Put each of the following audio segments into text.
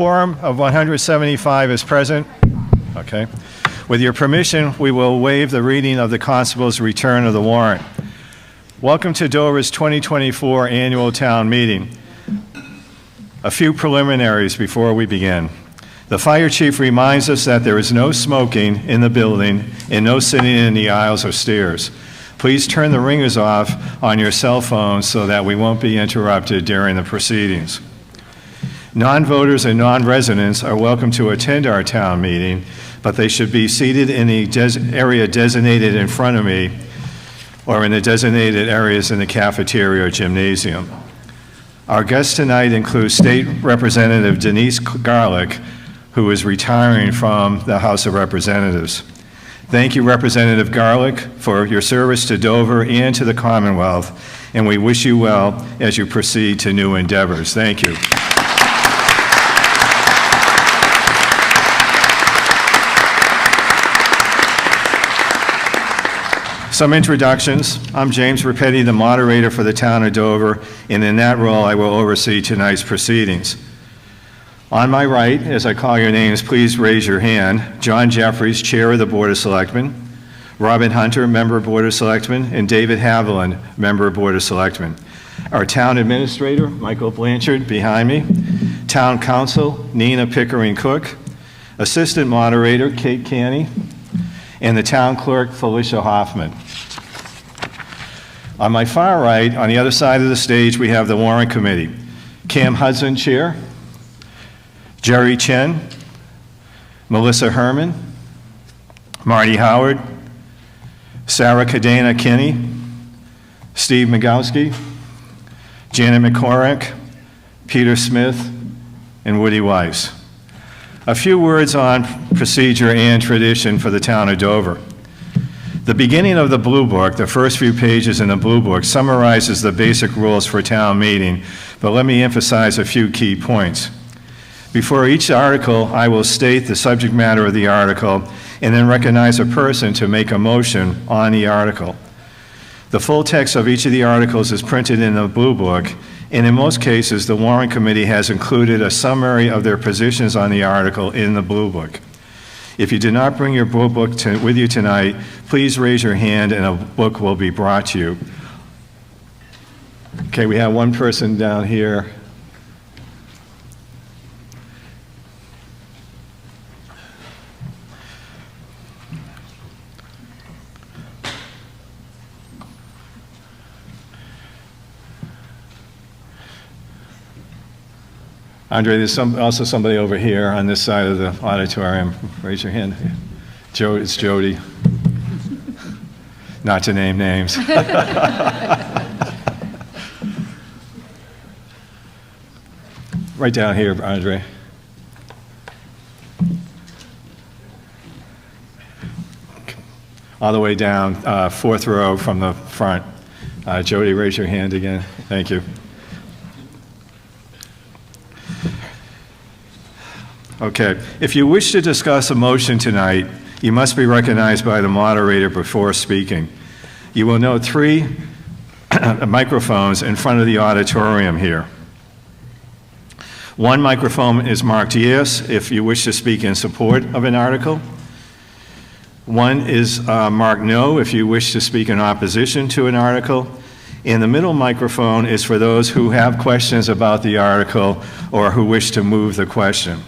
quorum of 175 is present. Okay. With your permission, we will waive the reading of the constable's return of the warrant. Welcome to Dover's 2024 annual town meeting. A few preliminaries before we begin. The fire chief reminds us that there is no smoking in the building and no sitting in the aisles or stairs. Please turn the ringers off on your cell phones so that we won't be interrupted during the proceedings. Non-voters and non-residents are welcome to attend our town meeting, but they should be seated in the area designated in front of me or in the designated areas in the cafeteria or gymnasium. Our guests tonight include State Representative Denise Garlick, who is retiring from the House of Representatives. Thank you, Representative Garlick, for your service to Dover and to the Commonwealth, and we wish you well as you proceed to new endeavors. Thank you. Some introductions. I'm James Rapetti, the moderator for the town of Dover, and in that role I will oversee tonight's proceedings. On my right, as I call your names, please raise your hand. John Jeffries, Chair of the Board of Selectmen. Robin Hunter, Member of Board of Selectmen, and David Haviland, Member of Board of Selectmen. Our Town Administrator, Michael Blanchard, behind me. Town Council, Nina Pickering-Cook. Assistant Moderator, Kate Canny. And the Town Clerk, Felicia Hoffman. On my far right, on the other side of the stage, we have the Warrant Committee. Cam Hudson, Chair. Jerry Chen. Melissa Herman. Marty Howard. Sarah Cadena Kinney. Steve Migowski. Janet McCormick. Peter Smith. And Woody Weiss. A few words on procedure and tradition for the town of Dover. The beginning of the Blue Book, the first few pages in the Blue Book, summarizes the basic rules for town meeting, but let me emphasize a few key points. Before each article, I will state the subject matter of the article and then recognize a person to make a motion on the article. The full text of each of the articles is printed in the Blue Book, and in most cases, the Warrant Committee has included a summary of their positions on the article in the Blue Book. If you did not bring your Blue Book with you tonight, please raise your hand and a book will be brought to you. Okay, we have one person down here. Andre, there's also somebody over here on this side of the auditorium. Raise your hand. Joe, it's Jody. Not to name names. Right down here, Andre. All the way down, fourth row from the front. Jody, raise your hand again. Thank you. Okay, if you wish to discuss a motion tonight, you must be recognized by the moderator before speaking. You will note 3 microphones in front of the auditorium here. One microphone is marked yes if you wish to speak in support of an article. One is marked no if you wish to speak in opposition to an article. And the middle microphone is for those who have questions about the article or who wish to move the question.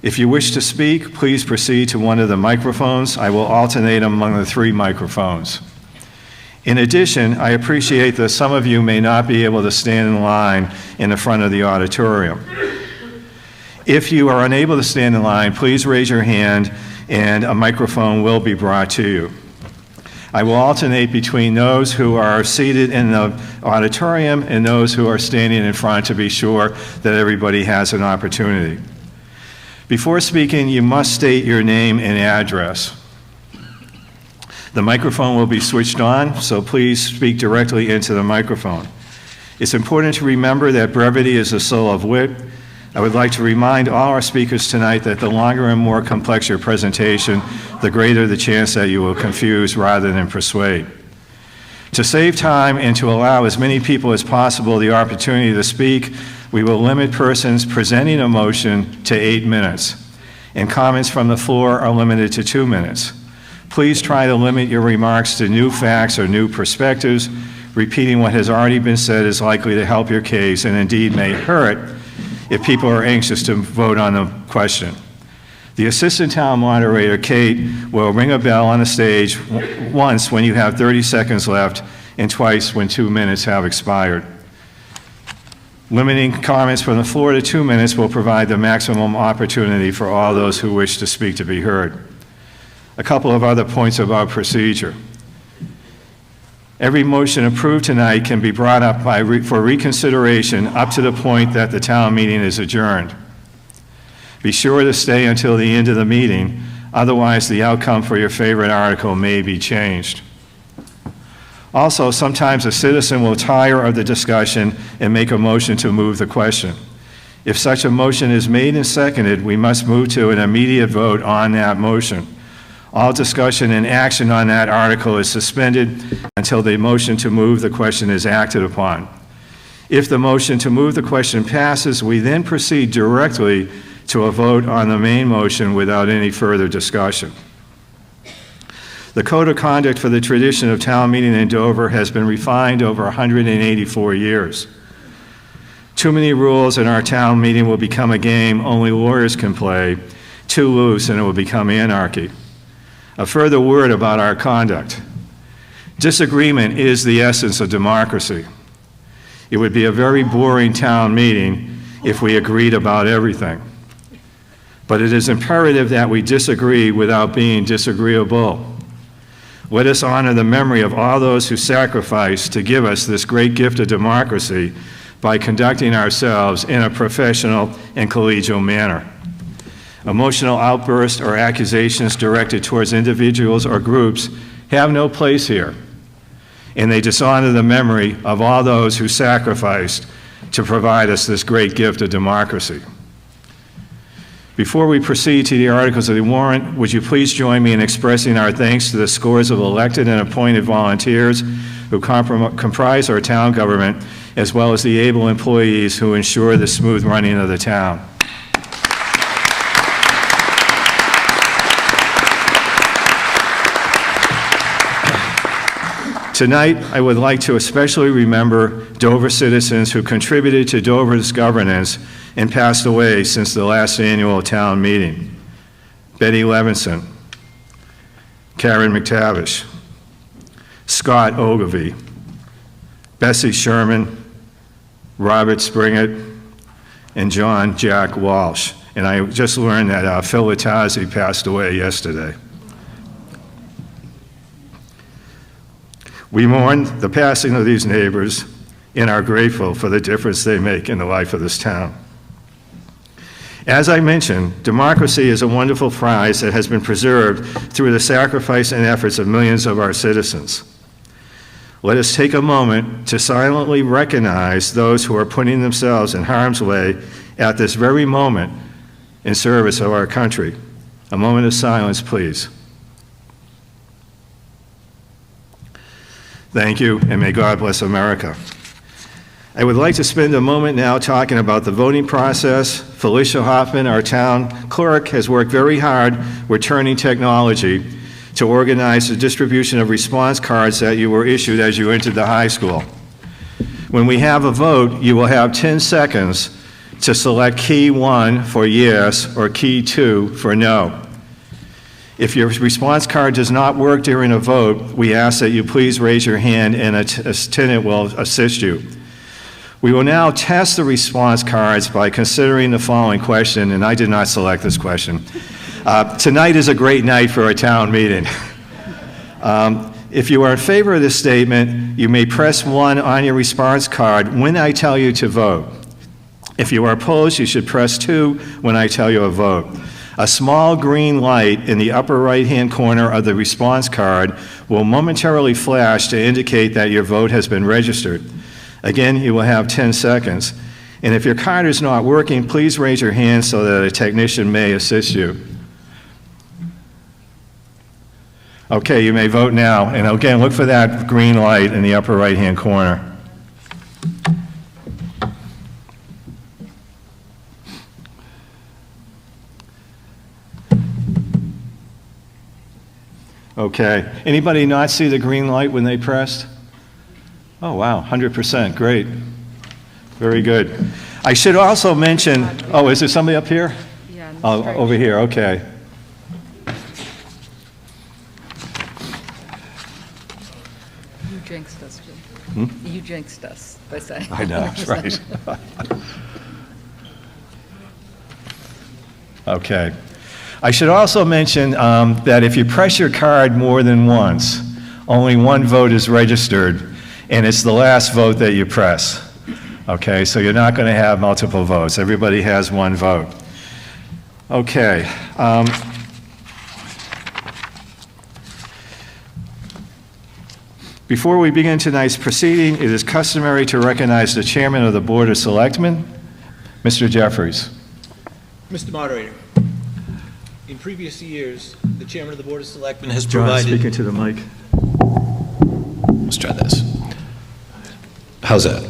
If you wish to speak, please proceed to one of the microphones. I will alternate among the 3 microphones. In addition, I appreciate that some of you may not be able to stand in line in the front of the auditorium. If you are unable to stand in line, please raise your hand and a microphone will be brought to you. I will alternate between those who are seated in the auditorium and those who are standing in front to be sure that everybody has an opportunity. Before speaking, you must state your name and address. The microphone will be switched on, so please speak directly into the microphone. It's important to remember that brevity is the soul of wit. I would like to remind all our speakers tonight that the longer and more complex your presentation, the greater the chance that you will confuse rather than persuade. To save time and to allow as many people as possible the opportunity to speak, We will limit persons presenting a motion to 8 minutes, and comments from the floor are limited to 2 minutes. Please try to limit your remarks to new facts or new perspectives. Repeating what has already been said is likely to help your case and indeed may hurt if people are anxious to vote on the question. The assistant town moderator, Kate, will ring a bell on the stage once when you have 30 seconds left and twice when 2 minutes have expired. Limiting comments from the floor to 2 minutes will provide the maximum opportunity for all those who wish to speak to be heard. A couple of other points about procedure. Every motion approved tonight can be brought up for reconsideration up to the point that the town meeting is adjourned. Be sure to stay until the end of the meeting, otherwise the outcome for your favorite article may be changed. Also, sometimes a citizen will tire of the discussion and make a motion to move the question. If such a motion is made and seconded, we must move to an immediate vote on that motion. All discussion and action on that article is suspended until the motion to move the question is acted upon. If the motion to move the question passes, we then proceed directly to a vote on the main motion without any further discussion. The code of conduct for the tradition of town meeting in Dover has been refined over 184 years. Too many rules in our town meeting will become a game only lawyers can play. Too loose and it will become anarchy. A further word about our conduct. Disagreement is the essence of democracy. It would be a very boring town meeting if we agreed about everything. But it is imperative that we disagree without being disagreeable. Let us honor the memory of all those who sacrificed to give us this great gift of democracy by conducting ourselves in a professional and collegial manner. Emotional outbursts or accusations directed towards individuals or groups have no place here, and they dishonor the memory of all those who sacrificed to provide us this great gift of democracy. Before we proceed to the articles of the warrant, would you please join me in expressing our thanks to the scores of elected and appointed volunteers who comprise our town government, as well as the able employees who ensure the smooth running of the town. Tonight, I would like to especially remember Dover citizens who contributed to Dover's governance and passed away since the last annual town meeting. Betty Levinson, Karen McTavish, Scott Ogilvie, Bessie Sherman, Robert Springett, and John Jack Walsh. And I just learned that Phil Latazzi passed away yesterday. We mourn the passing of these neighbors and are grateful for the difference they make in the life of this town. As I mentioned, democracy is a wonderful prize that has been preserved through the sacrifice and efforts of millions of our citizens. Let us take a moment to silently recognize those who are putting themselves in harm's way at this very moment in service of our country. A moment of silence, please. Thank you, and may God bless America. I would like to spend a moment now talking about the voting process. Felicia Hoffman, our town clerk, has worked very hard with Turning Technology to organize the distribution of response cards that you were issued as you entered the high school. When we have a vote, you will have 10 seconds to select key 1 for yes or key 2 for no. If your response card does not work during a vote, we ask that you please raise your hand and a attendant will assist you. We will now test the response cards by considering the following question, and I did not select this question. Tonight is a great night for a town meeting. If you are in favor of this statement, you may press 1 on your response card when I tell you to vote. If you are opposed, you should press 2 when I tell you to vote. A small green light in the upper right-hand corner of the response card will momentarily flash to indicate that your vote has been registered. Again, you will have 10 seconds. And if your card is not working, please raise your hand so that a technician may assist you. Okay, you may vote now. And again, look for that green light in the upper right-hand corner. Okay. Anybody not see the green light when they pressed? Oh, wow, 100%, great. Very good. I should also mention, oh, is there somebody up here? Yeah. Oh, over here, okay. You jinxed us, Jim. You jinxed us by saying. I know, that's right. Okay. I should also mention that if you press your card more than once, only one vote is registered, and it's the last vote that you press. Okay, so you're not going to have multiple votes. Everybody has one vote. Okay. Before we begin tonight's proceeding, it is customary to recognize the Chairman of the Board of Selectmen, Mr. Jeffries. Mr. Moderator, in previous years, the Chairman of the Board of Selectmen has John, provided... speaking to the mic. Let's try this. How's that?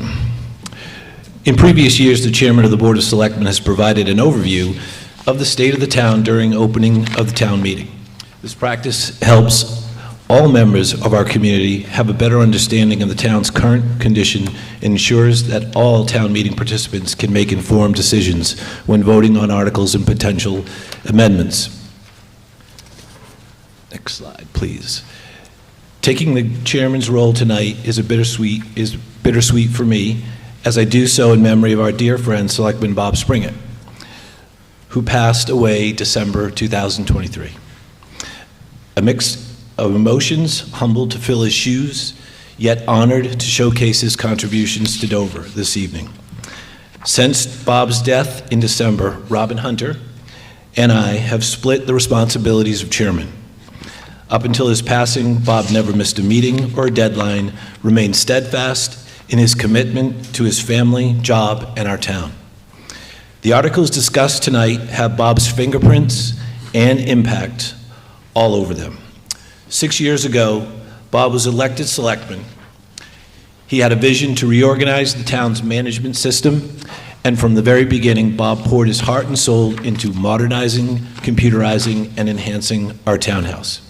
In previous years, the Chairman of the Board of Selectmen has provided an overview of the state of the town during opening of the town meeting. This practice helps all members of our community have a better understanding of the town's current condition and ensures that all town meeting participants can make informed decisions when voting on articles and potential amendments. Next slide, please. Taking the chairman's role tonight is bittersweet for me, as I do so in memory of our dear friend, Selectman Bob Springett, who passed away December 2023. A mix of emotions, humbled to fill his shoes, yet honored to showcase his contributions to Dover this evening. Since Bob's death in December, Robin Hunter and I have split the responsibilities of chairman. Up until his passing, Bob never missed a meeting or a deadline, remained steadfast in his commitment to his family, job, and our town. The articles discussed tonight have Bob's fingerprints and impact all over them. 6 years ago, Bob was elected selectman. He had a vision to reorganize the town's management system, and from the very beginning, Bob poured his heart and soul into modernizing, computerizing, and enhancing our townhouse.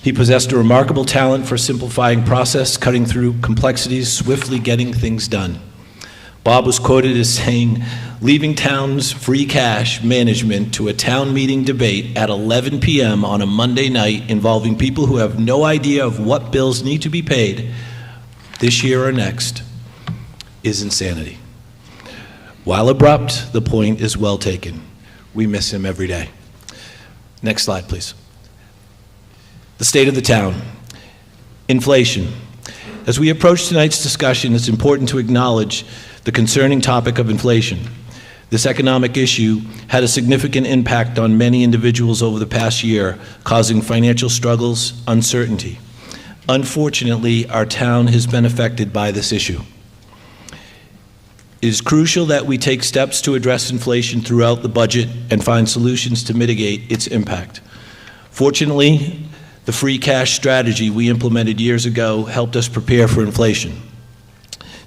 He possessed a remarkable talent for simplifying process, cutting through complexities, swiftly getting things done. Bob was quoted as saying, "Leaving town's free cash management to a town meeting debate at 11 p.m. on a Monday night involving people who have no idea of what bills need to be paid this year or next is insanity." While abrupt, the point is well taken. We miss him every day. Next slide, please. The state of the town. Inflation. As we approach tonight's discussion, it's important to acknowledge the concerning topic of inflation. This economic issue had a significant impact on many individuals over the past year, causing financial struggles, uncertainty. Unfortunately, our town has been affected by this issue. It is crucial that we take steps to address inflation throughout the budget and find solutions to mitigate its impact. Fortunately, the free cash strategy we implemented years ago helped us prepare for inflation.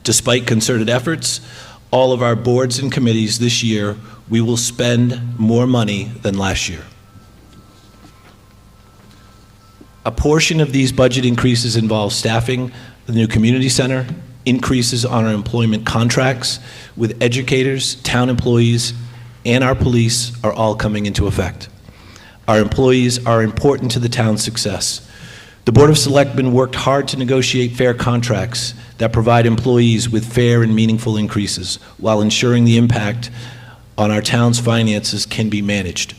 Despite concerted efforts, all of our boards and committees this year, we will spend more money than last year. A portion of these budget increases involve staffing the new community center, increases on our employment contracts with educators, town employees, and our police are all coming into effect. Our employees are important to the town's success. The Board of Selectmen worked hard to negotiate fair contracts that provide employees with fair and meaningful increases while ensuring the impact on our town's finances can be managed.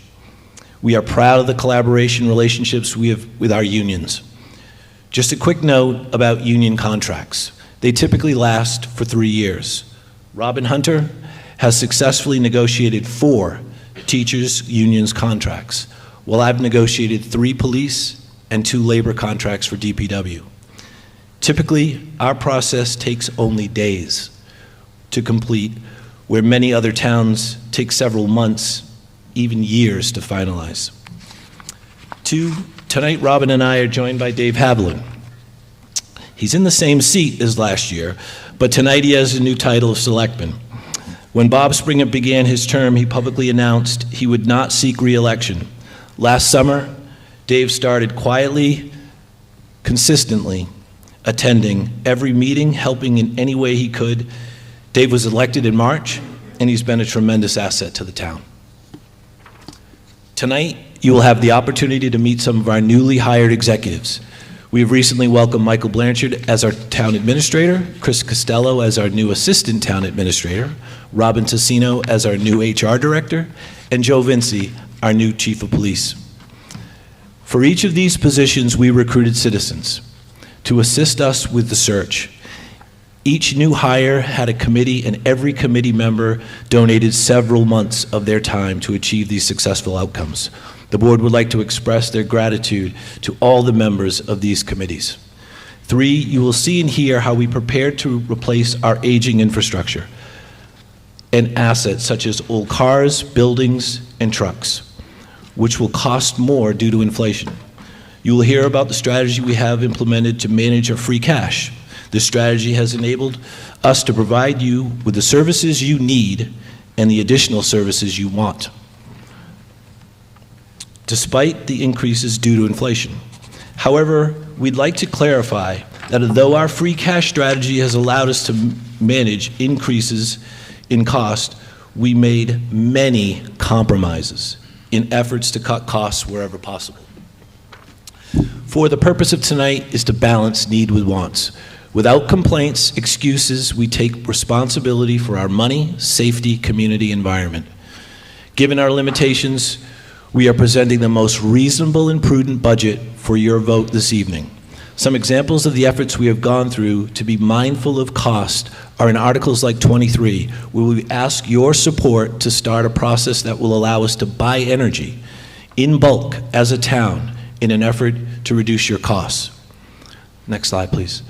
We are proud of the collaboration relationships we have with our unions. Just a quick note about union contracts. They typically last for 3 years. Robin Hunter has successfully negotiated 4 teachers' unions contracts, while I've negotiated 3 police and 2 labor contracts for DPW. Typically, our process takes only days to complete, where many other towns take several months, even years to finalize. Tonight, Robin and I are joined by Dave Haviland. He's in the same seat as last year, but tonight he has a new title of selectman. When Bob Springett began his term, he publicly announced he would not seek re-election. Last summer, Dave started quietly, consistently, attending every meeting, helping in any way he could. Dave was elected in March, and he's been a tremendous asset to the town. Tonight, you will have the opportunity to meet some of our newly hired executives. We have recently welcomed Michael Blanchard as our town administrator, Chris Costello as our new assistant town administrator, Robin Tassino as our new HR director, and Joe Vinci, our new chief of police. For each of these positions, we recruited citizens to assist us with the search. Each new hire had a committee, and every committee member donated several months of their time to achieve these successful outcomes. The board would like to express their gratitude to all the members of these committees. 3, you will see and hear how we prepared to replace our aging infrastructure and assets such as old cars, buildings, and trucks, which will cost more due to inflation. You will hear about the strategy we have implemented to manage our free cash. This strategy has enabled us to provide you with the services you need and the additional services you want, despite the increases due to inflation. However, we'd like to clarify that although our free cash strategy has allowed us to manage increases in cost, we made many compromises in efforts to cut costs wherever possible. For the purpose of tonight is to balance need with wants. Without complaints, excuses, we take responsibility for our money, safety, community, environment. Given our limitations, we are presenting the most reasonable and prudent budget for your vote this evening. Some examples of the efforts we have gone through to be mindful of cost are in articles like 23, where we ask your support to start a process that will allow us to buy energy in bulk as a town in an effort to reduce your costs. Next slide, please.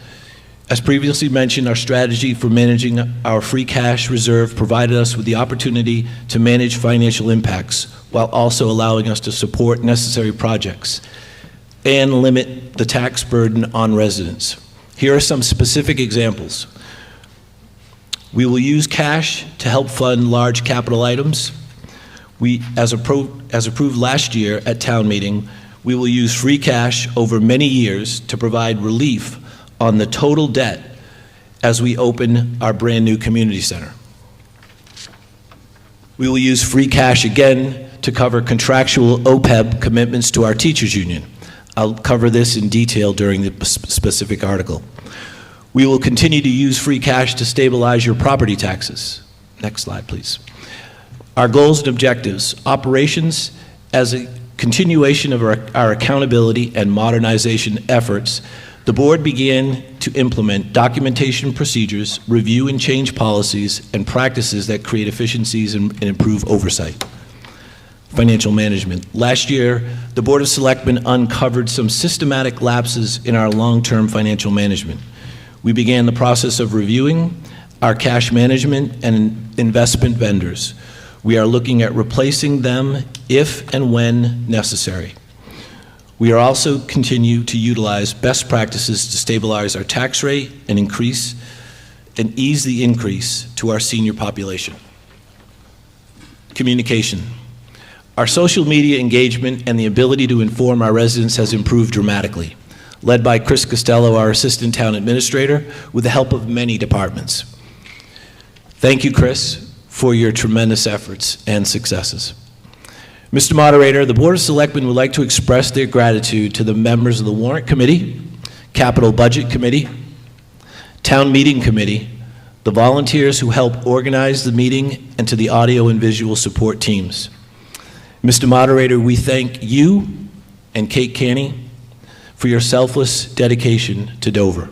As previously mentioned, our strategy for managing our free cash reserve provided us with the opportunity to manage financial impacts while also allowing us to support necessary projects and limit the tax burden on residents. Here are some specific examples. We will use cash to help fund large capital items. As approved last year at town meeting, we will use free cash over many years to provide relief on the total debt as we open our brand new community center. We will use free cash again to cover contractual OPEB commitments to our teachers union. I'll cover this in detail during the specific article. We will continue to use free cash to stabilize your property taxes. Next slide, please. Our goals and objectives. Operations as a continuation of our accountability and modernization efforts. The board began to implement documentation procedures, review and change policies, and practices that create efficiencies and improve oversight. Financial management. Last year, the Board of Selectmen uncovered some systematic lapses in our long-term financial management. We began the process of reviewing our cash management and investment vendors. We are looking at replacing them if and when necessary. We are also continue to utilize best practices to stabilize our tax rate and ease the increase to our senior population. Communication. Our social media engagement and the ability to inform our residents has improved dramatically, led by Chris Costello, our assistant town administrator, with the help of many departments. Thank you, Chris, for your tremendous efforts and successes. Mr. Moderator, the Board of Selectmen would like to express their gratitude to the members of the Warrant Committee, Capital Budget Committee, Town Meeting Committee, the volunteers who help organize the meeting, and to the audio and visual support teams. Mr. Moderator, we thank you and Kate Canny for your selfless dedication to Dover.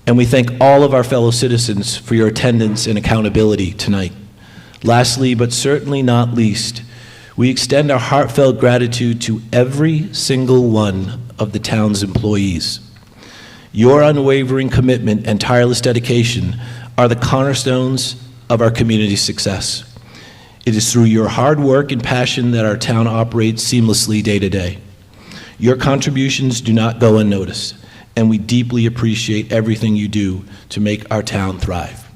And we thank all of our fellow citizens for your attendance and accountability tonight. Lastly, but certainly not least, we extend our heartfelt gratitude to every single one of the town's employees. Your unwavering commitment and tireless dedication are the cornerstones of our community's success. It is through your hard work and passion that our town operates seamlessly day to day. Your contributions do not go unnoticed, and we deeply appreciate everything you do to make our town thrive.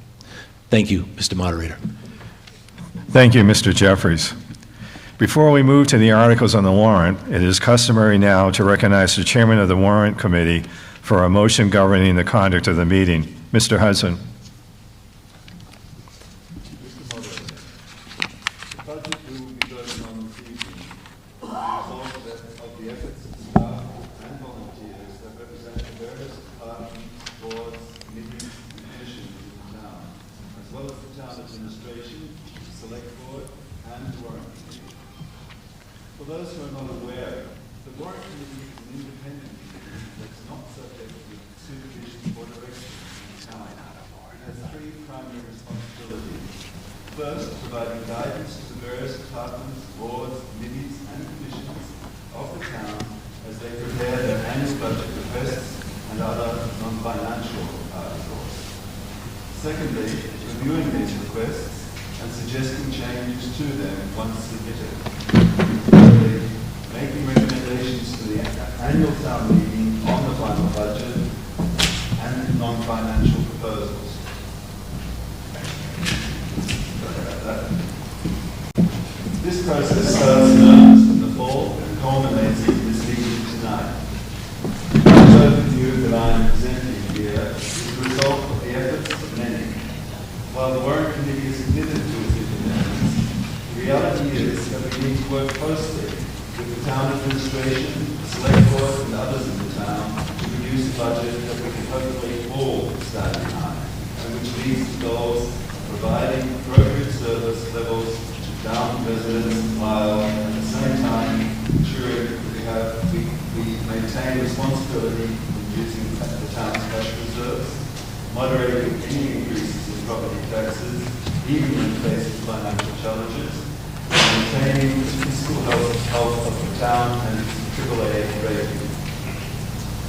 Thank you, Mr. Moderator. Thank you, Mr. Jeffries. Before we move to the articles on the warrant, it is customary now to recognize the chairman of the warrant committee for a motion governing the conduct of the meeting. Mr. Hudson. The budget we will be voting on this evening is a result of the efforts of staff and volunteers that represent the various departments, boards, committees, and commissions in the town, as well as the town administration, the select board, and the warrant committee. For those who are not aware, the warrant committee is an independent committee that's not subject to supervision or direction in the town. It has three primary responsibilities. First, providing guidance to the various departments, boards, committees, and commissions of the town as they prepare their annual budget requests and other non-financial articles. Secondly, reviewing these requests and suggesting changes to them once submitted. Thirdly, making recommendations to the annual town meeting on the final budget and non-financial proposals. This process starts in earnest in the fall and culminates in this meeting tonight. The overview that I am presenting here is the result of the efforts of many. While the warrant committee is committed to its independence, the reality is that we need to work closely with the town administration, the select board, and others in the town to produce a budget that we can hopefully all stand behind, and which leads to goals of providing appropriate service levels to town residents while at the same time ensuring that we maintain responsibility in using the town's cash reserves, moderating any increases in property taxes, even when faced with financial challenges, maintaining the fiscal health of the town and its AAA rating.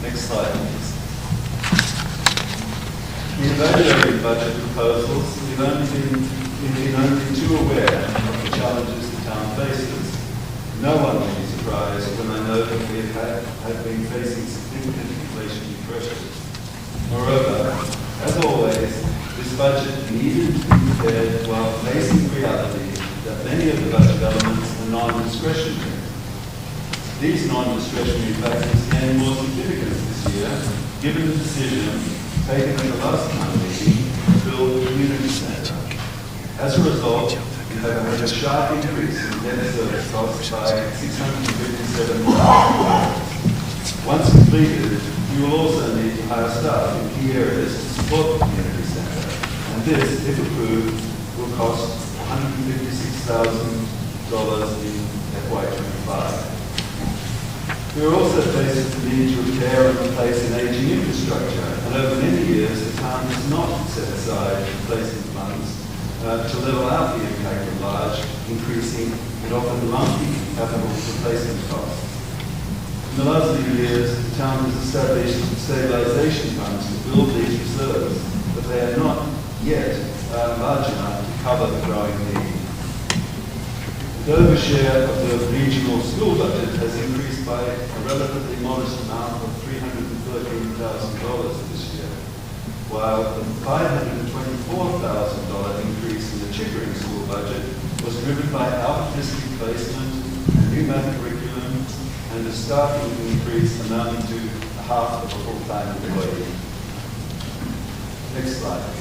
Next slide, please. In evaluating budget proposals, we've only been too aware of the challenges the town faces. No one will be surprised when I know that we have been facing significant inflationary pressures. Moreover, as always, this budget needed to be prepared while facing the reality that many of the budget elements are non-discretionary. These non-discretionary factors gain more significance this year, given the decision taken at the last town meeting to build a community centre. As a result, we have had a sharp increase in debt service costs by $657,000. Once completed, you will also need to hire staff in key areas to support the community centre, and this, if approved, will cost $156,000 in FY25. We are also faced with the need to repair and replace an aging infrastructure, and over many years the town has not set aside replacement funds to level out the impact of large, increasing, and often lumpy capital replacement costs. In the last few years, the town has established stabilisation funds to build these reserves, but they are not yet large enough to cover the growing need. The overshare of the regional school budget has increased by a relatively modest amount of $313,000 this year, while the $524,000 increase in the Chickering school budget was driven by out-of-district placement, a new math curriculum, and a staffing increase amounting to half of a full-time employee. Next slide, please.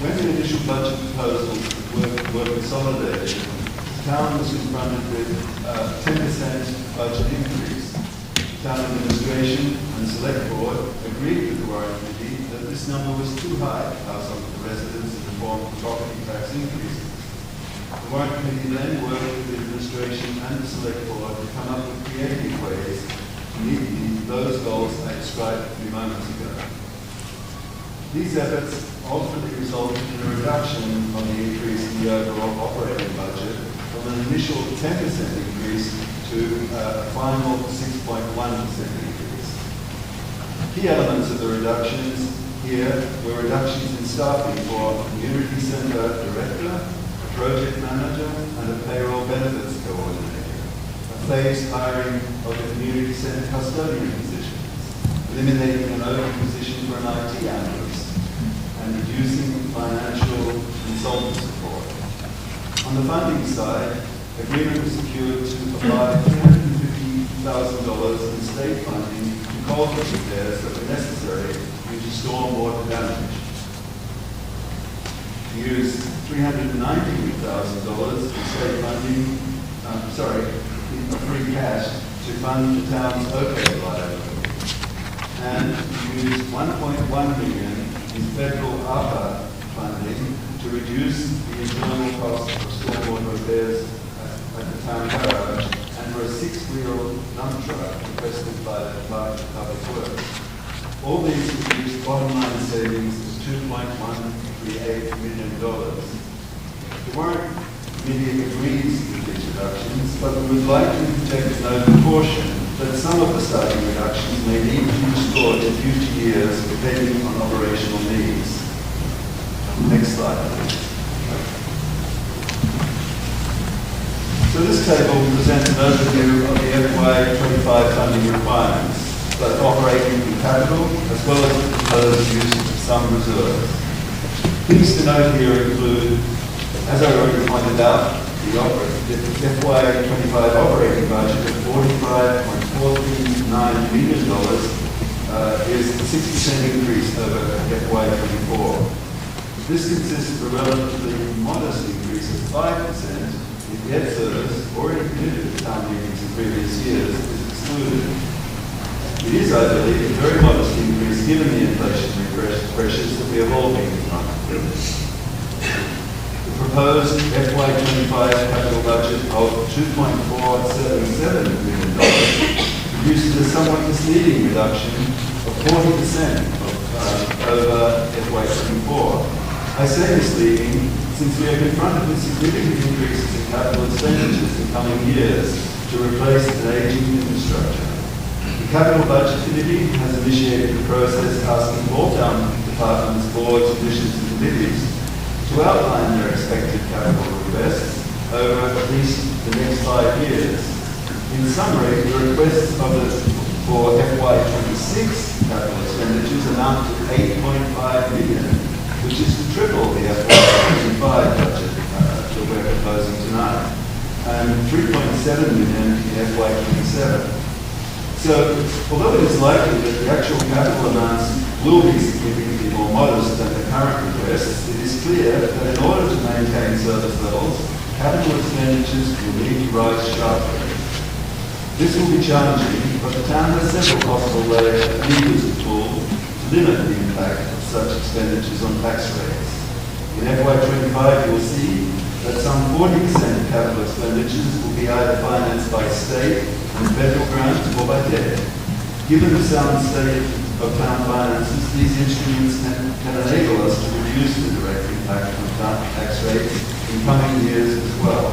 When the initial budget proposals were consolidated, the town was confronted with a 10% budget increase. The town administration and select board agreed with the warrant committee that this number was too high to pass on to the residents in the form of property tax increases. The warrant committee then worked with the administration and the select board to come up with creative ways to meet those goals I described a few moments ago. These efforts ultimately resulted in a reduction of the increase in the overall operating budget from an initial 10% increase to a final 6.1% increase. Key elements of the reductions here were reductions in staffing for a community centre director, a project manager, and a payroll benefits coordinator, a phased hiring of the community centre custodian positions, eliminating an open position for an IT analyst, and reducing financial consultant support. On the funding side, agreement was secured to apply $350,000 in state funding to culvert repairs that were necessary due to stormwater damage. Use $390,000 in state funding, free cash to fund the town's OPEC liability. And use $1.1 million in federal ARPA funding to reduce the internal cost of stormwater repairs at the town garage and for a 6-wheel dump truck requested by the Department of Public Works. All these produced bottom line savings of $2.138 million. The warrant committee agrees with these reductions, but we would like to take a note of caution that some of the starting reductions may need to be restored in future years depending on operational needs. Next slide, please. So this table presents an overview of the FY25 funding requirements, both operating and capital, as well as the proposed use of some reserves. Things to note here include, as I already pointed out, the FY25 operating budget of $45.439 million is a 6% increase over FY24. This consists of a relatively modest increase of 5% if debt service already committed to town meetings in previous years is excluded. It is, I believe, a very modest increase given the inflationary pressures that we have all been confronted with. The proposed FY25 capital budget of $2.477 million produces a somewhat misleading reduction of 40% over FY24. I say misleading since we are confronted with significant increases in capital expenditures in coming years to replace an aging infrastructure. The Capital Budget Committee has initiated the process asking all town departments, boards, commissions and committees to outline their expected capital requests over at least the next 5 years. In summary, the requests for FY26 capital expenditures amount to $8.5 million, which is to triple the FY25 budget that we're proposing tonight, and $3.7 million in FY27. So, although it is likely that the actual capital amounts will be significantly more modest than the current requests, it is clear that in order to maintain service levels, capital expenditures will need to rise sharply. This will be challenging, but the town has several possible levers to pull to limit the impact of such expenditures on tax rates. In FY25, you will see that some 40% of capital expenditures will be either financed by state and federal grants or by debt. Given the sound state of town finances, these instruments can enable us to reduce the direct impact on town tax rates in coming years as well.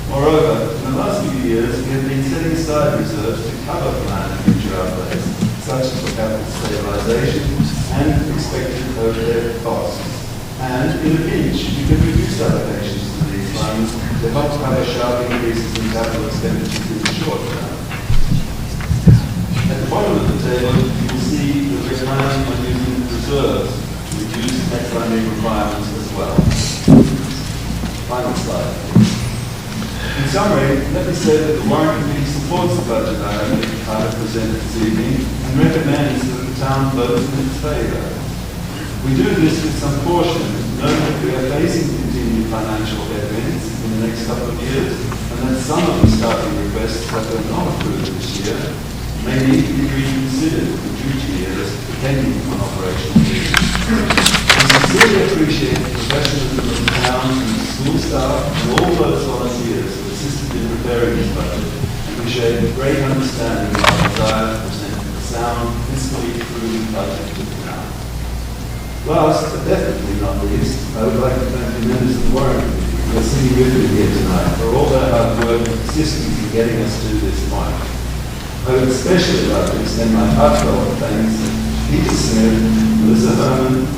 Moreover, in the last few years, we have been setting aside reserves to cover planned future outlays, such as for capital stabilization and expected overhead costs. And in a pinch, we can reduce allocations to these funds to help cover sharp increases in capital expenditures in the short term. At the bottom of the table, you will see that we're planning on using reserves to reduce net funding requirements as well. Final slide. In summary, let me say that the Warrant Committee supports the budget item that Carter presented this evening and recommends that the town votes in its favour. We do this with some caution, knowing that we are facing continued financial headwinds in the next couple of years, and that some of the starting requests that were not approved this year may need to be reconsidered in future years, depending on operational needs. We sincerely appreciate the professionalism of the town and the school staff and all those volunteers who assisted in preparing this budget, and we share a great understanding of our desire to present a sound, fiscally prudent budget to the town. Last, but definitely not least, I would like to thank the members of the Warrant Committee who are sitting with me here tonight for all their hard work and persistence in getting us to this point. I would especially like to extend my heartfelt thanks to Peter Smith, Melissa Herman,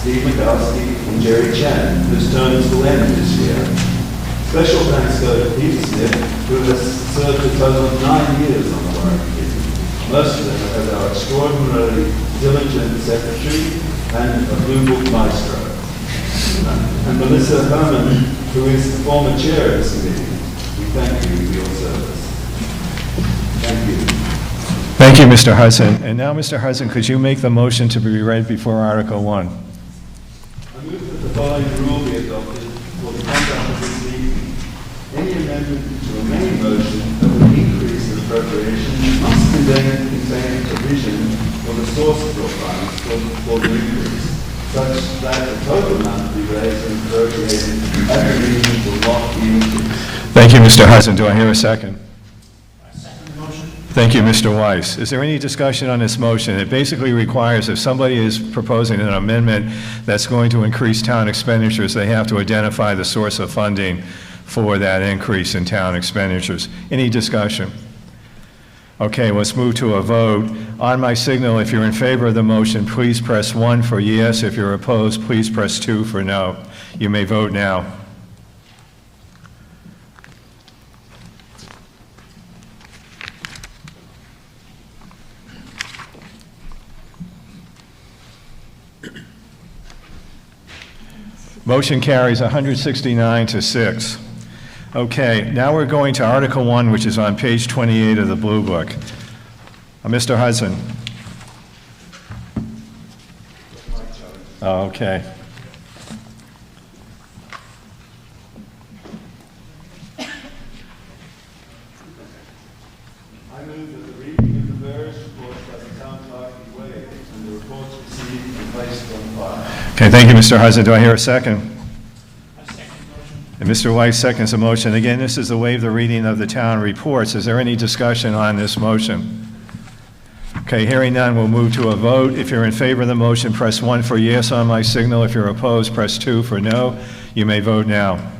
Steve Mikowski, and Jerry Chan, whose terms will end this year. Special thanks go to Peter Smith, who has served a total of 9 years on the Warrant Committee, most of them as our extraordinarily diligent secretary and a Blue Book maestro. And Melissa Herman, who is the former chair of this committee. We thank you for your service. Thank you. Thank you, Mr. Hudson. And now, Mr. Hudson, could you make the motion to be read before Article 1? I move that the following rule be adopted for the conduct of this meeting. Any amendment to a main motion that would increase the appropriation must contain a provision for the source of your funds for the increase, such that the total amount to be raised and appropriated at the meeting will not be increased. Thank you, Mr. Hudson. Do I hear a second? Thank you, Mr. Weiss. Is there any discussion on this motion? It basically requires if somebody is proposing an amendment that's going to increase town expenditures, they have to identify the source of funding for that increase in town expenditures. Any discussion? Okay, let's move to a vote. On my signal, if you're in favor of the motion, please press 1 for yes. If you're opposed, please press 2 for no. You may vote now. Motion carries 169 to 6. Okay, now we're going to Article 1, which is on page 28 of the Blue Book. Mr. Hudson. Oh, okay. I move that the reading of the various reports by the town clerk be waived and the reports received and placed on file. Okay, thank you, Mr. Hudson. Do I hear a second? And Mr. Weiss seconds the motion. Again, this is to waive the reading of the town reports. Is there any discussion on this motion? Okay, hearing none, we'll move to a vote. If you're in favor of the motion, press 1 for yes on my signal. If you're opposed, press 2 for no. You may vote now.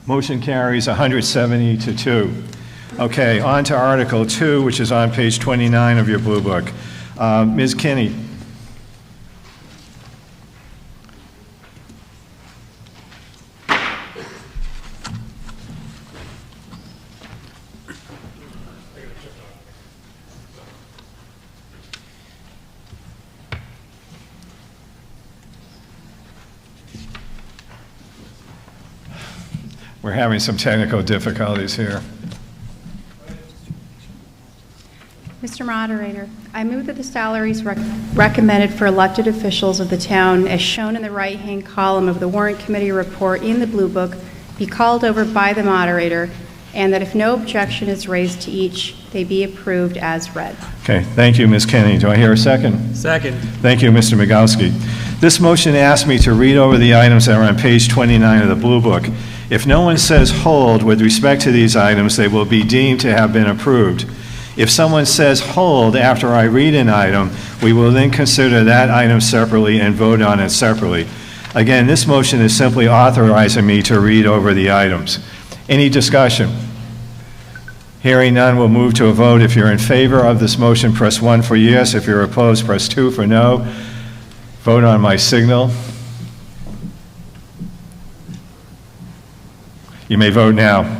Motion carries 170 to 2. Okay, on to Article 2, which is on page 29 of your Blue Book. Ms. Kinney. We're having some technical difficulties here. Mr. Moderator, I move that the salaries recommended for elected officials of the town, as shown in the right-hand column of the Warrant Committee report in the Blue Book, be called over by the moderator, and that if no objection is raised to each, they be approved as read. Okay, thank you, Ms. Kinney. Do I hear a second? Second. Thank you, Mr. Migowski. This motion asks me to read over the items that are on page 29 of the Blue Book. If no one says hold with respect to these items, they will be deemed to have been approved. If someone says hold after I read an item, we will then consider that item separately and vote on it separately. Again, this motion is simply authorizing me to read over the items. Any discussion? Hearing none, we'll move to a vote. If you're in favor of this motion, press 1 for yes. If you're opposed, press 2 for no. Vote on my signal. You may vote now.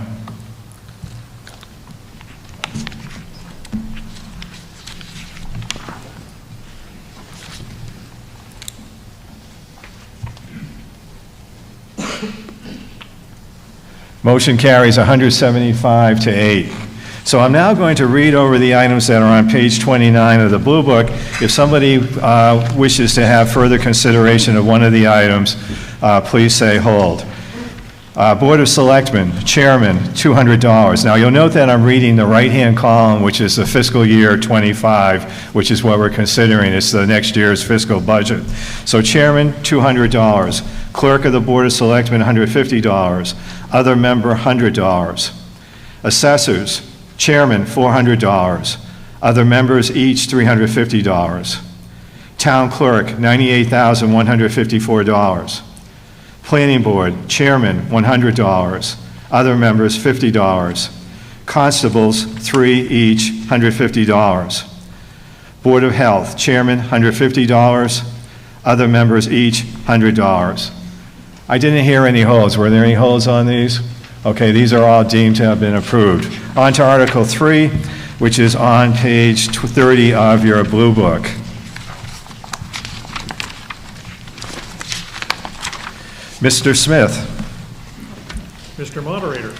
Motion carries 175 to 8. So I'm now going to read over the items that are on page 29 of the Blue Book. If somebody wishes to have further consideration of one of the items, please say hold. Board of Selectmen, Chairman, $200. Now you'll note that I'm reading the right-hand column, which is the fiscal year 25, which is what we're considering. It's the next year's fiscal budget. So Chairman, $200. Clerk of the Board of Selectmen, $150. Other member, $100. Assessors, Chairman, $400. Other members, each $350. Town Clerk, $98,154. Planning Board, Chairman, $100. Other members, $50. Constables, 3 each, $150. Board of Health, Chairman, $150. Other members, each $100. I didn't hear any holds. Were there any holds on these? Okay, these are all deemed to have been approved. On to Article 3, which is on page 30 of your blue book. Mr. Smith. Mr. Moderator,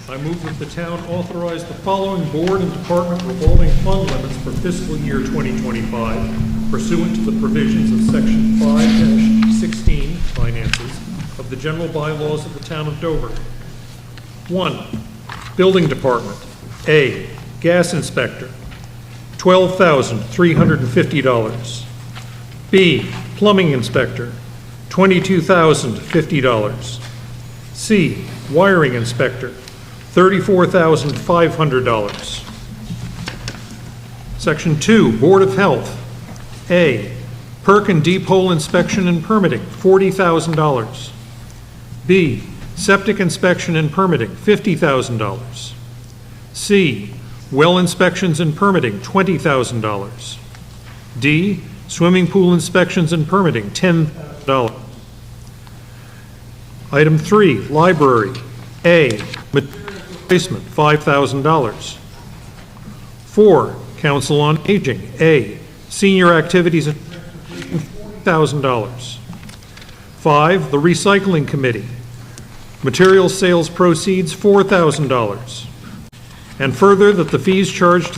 I move that the town authorize the following board and department revolving fund limits for fiscal year 2025 pursuant to the provisions of Section 5-16 Finances of the general bylaws of the town of Dover. 1. Building Department. A. Gas Inspector. $12,350. B. Plumbing Inspector. $22,050. C. Wiring Inspector. $34,500. Section 2, Board of Health. A. Perk and Depot Inspection and Permitting, $40,000. B. Septic Inspection and Permitting, $50,000. C. Well Inspections and Permitting, $20,000. D. Swimming Pool Inspections and Permitting, $10,000. Item 3, Library. A. Material Replacement, $5,000. 4. Council on Aging. A. Senior Activities and $40,000. 5. The Recycling Committee. Material sales proceeds, $4,000. And further, that the fees charged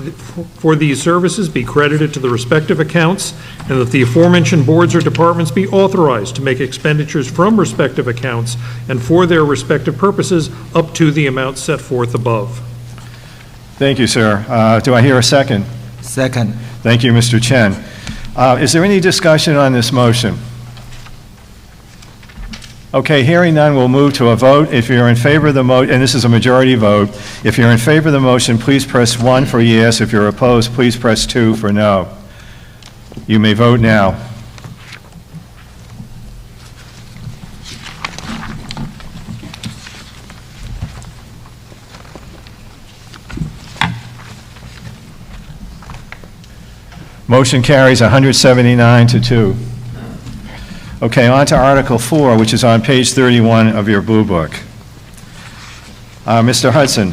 for these services be credited to the respective accounts, and that the aforementioned boards or departments be authorized to make expenditures from respective accounts and for their respective purposes up to the amount set forth above. Thank you, sir. Do I hear a second? Second. Thank you, Mr. Chen. Is there any discussion on this motion? Okay, hearing none, we'll move to a vote. If you're in favor of the motion, and this is a majority vote, if you're in favor of the motion, please press 1 for yes. If you're opposed, please press 2 for no. You may vote now. Motion carries 179 to 2. Okay, on to Article 4, which is on page 31 of your blue book. Mr. Hudson.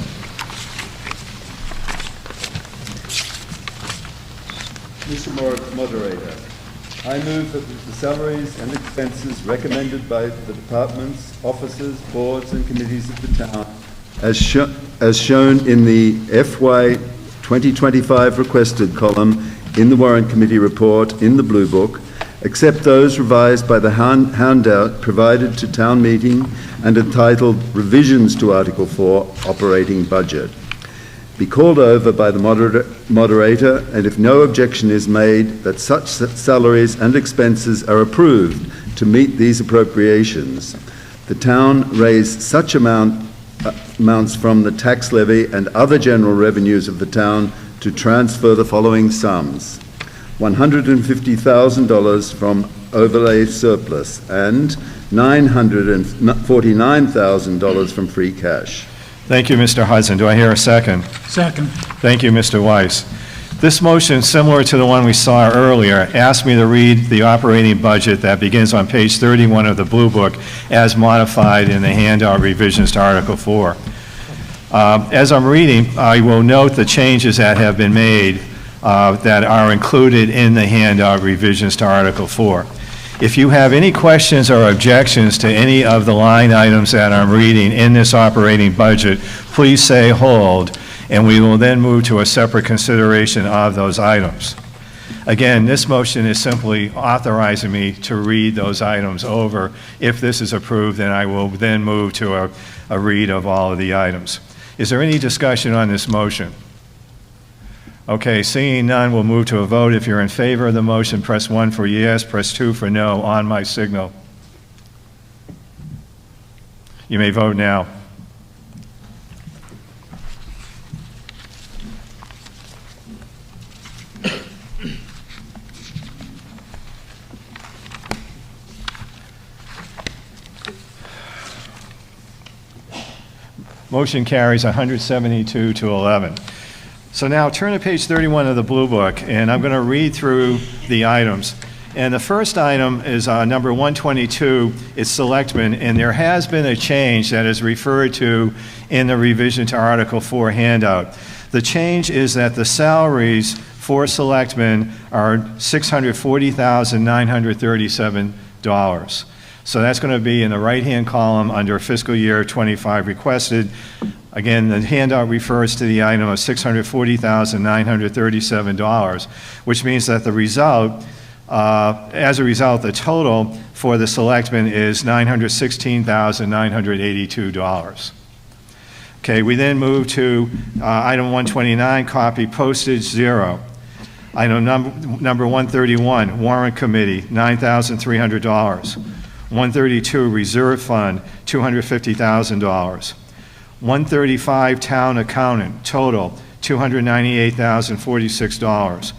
Mr. Moderator, I move that the salaries and expenses recommended by the departments, officers, boards and committees of the town as shown in the FY 2025 requested column in the Warrant Committee report in the Blue Book, except those revised by the handout provided to town meeting and entitled Revisions to Article 4 Operating Budget, be called over by the moderator, and if no objection is made, that such salaries and expenses are approved to meet these appropriations. The town raise such amounts from the tax levy and other general revenues of the town to transfer the following sums: $150,000 from overlay surplus and $949,000 from free cash. Thank you, Mr. Hudson. Do I hear a second? Second. Thank you, Mr. Weiss. This motion, similar to the one we saw earlier, asked me to read the operating budget that begins on page 31 of the Blue Book as modified in the handout revisions to Article 4. As I'm reading, I will note the changes that have been made that are included in the handout revisions to Article 4. If you have any questions or objections to any of the line items that I'm reading in this operating budget, please say hold, and we will then move to a separate consideration of those items. Again, this motion is simply authorizing me to read those items over. If this is approved, then I will then move to a read of all of the items. Is there any discussion on this motion? Okay, seeing none, we'll move to a vote. If you're in favor of the motion, press 1 for yes, press 2 for no on my signal. You may vote now. Motion carries 172 to 11. So now turn to page 31 of the Blue Book, and I'm going to read through the items. And the first item is number 122, it's selectmen, and there has been a change that is referred to in the revision to Article 4 handout. The change is that the salaries for selectmen are $640,937. So that's going to be in the right-hand column under fiscal year 25 requested. Again, the handout refers to the item of $640,937, which means that the result, as a result, the total for the selectmen is $916,982. Okay, we then move to item 129, copy postage, 0. Item number 131, warrant committee, $9,300. 132, reserve fund, $250,000. 135, town accountant, total, $298,046.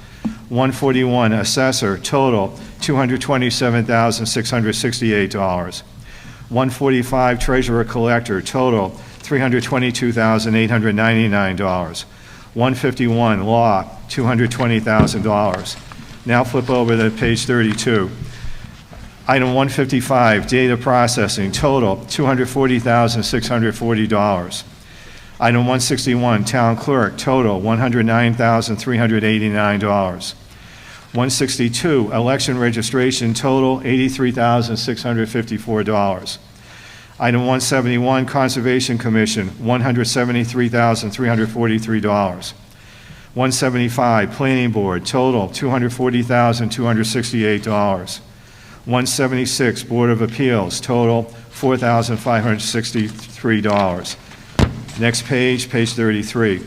141, assessor, total, $227,668. 145, treasurer collector, total, $322,899. 151, law, $220,000. Now flip over to page 32. Item 155, data processing, total, $240,640. Item 161, town clerk, total, $109,389. 162, election registration, total, $83,654. Item 171, Conservation Commission, $173,343. 175, Planning Board, total, $240,268. 176, Board of Appeals, total, $4,563. Next page, page 33.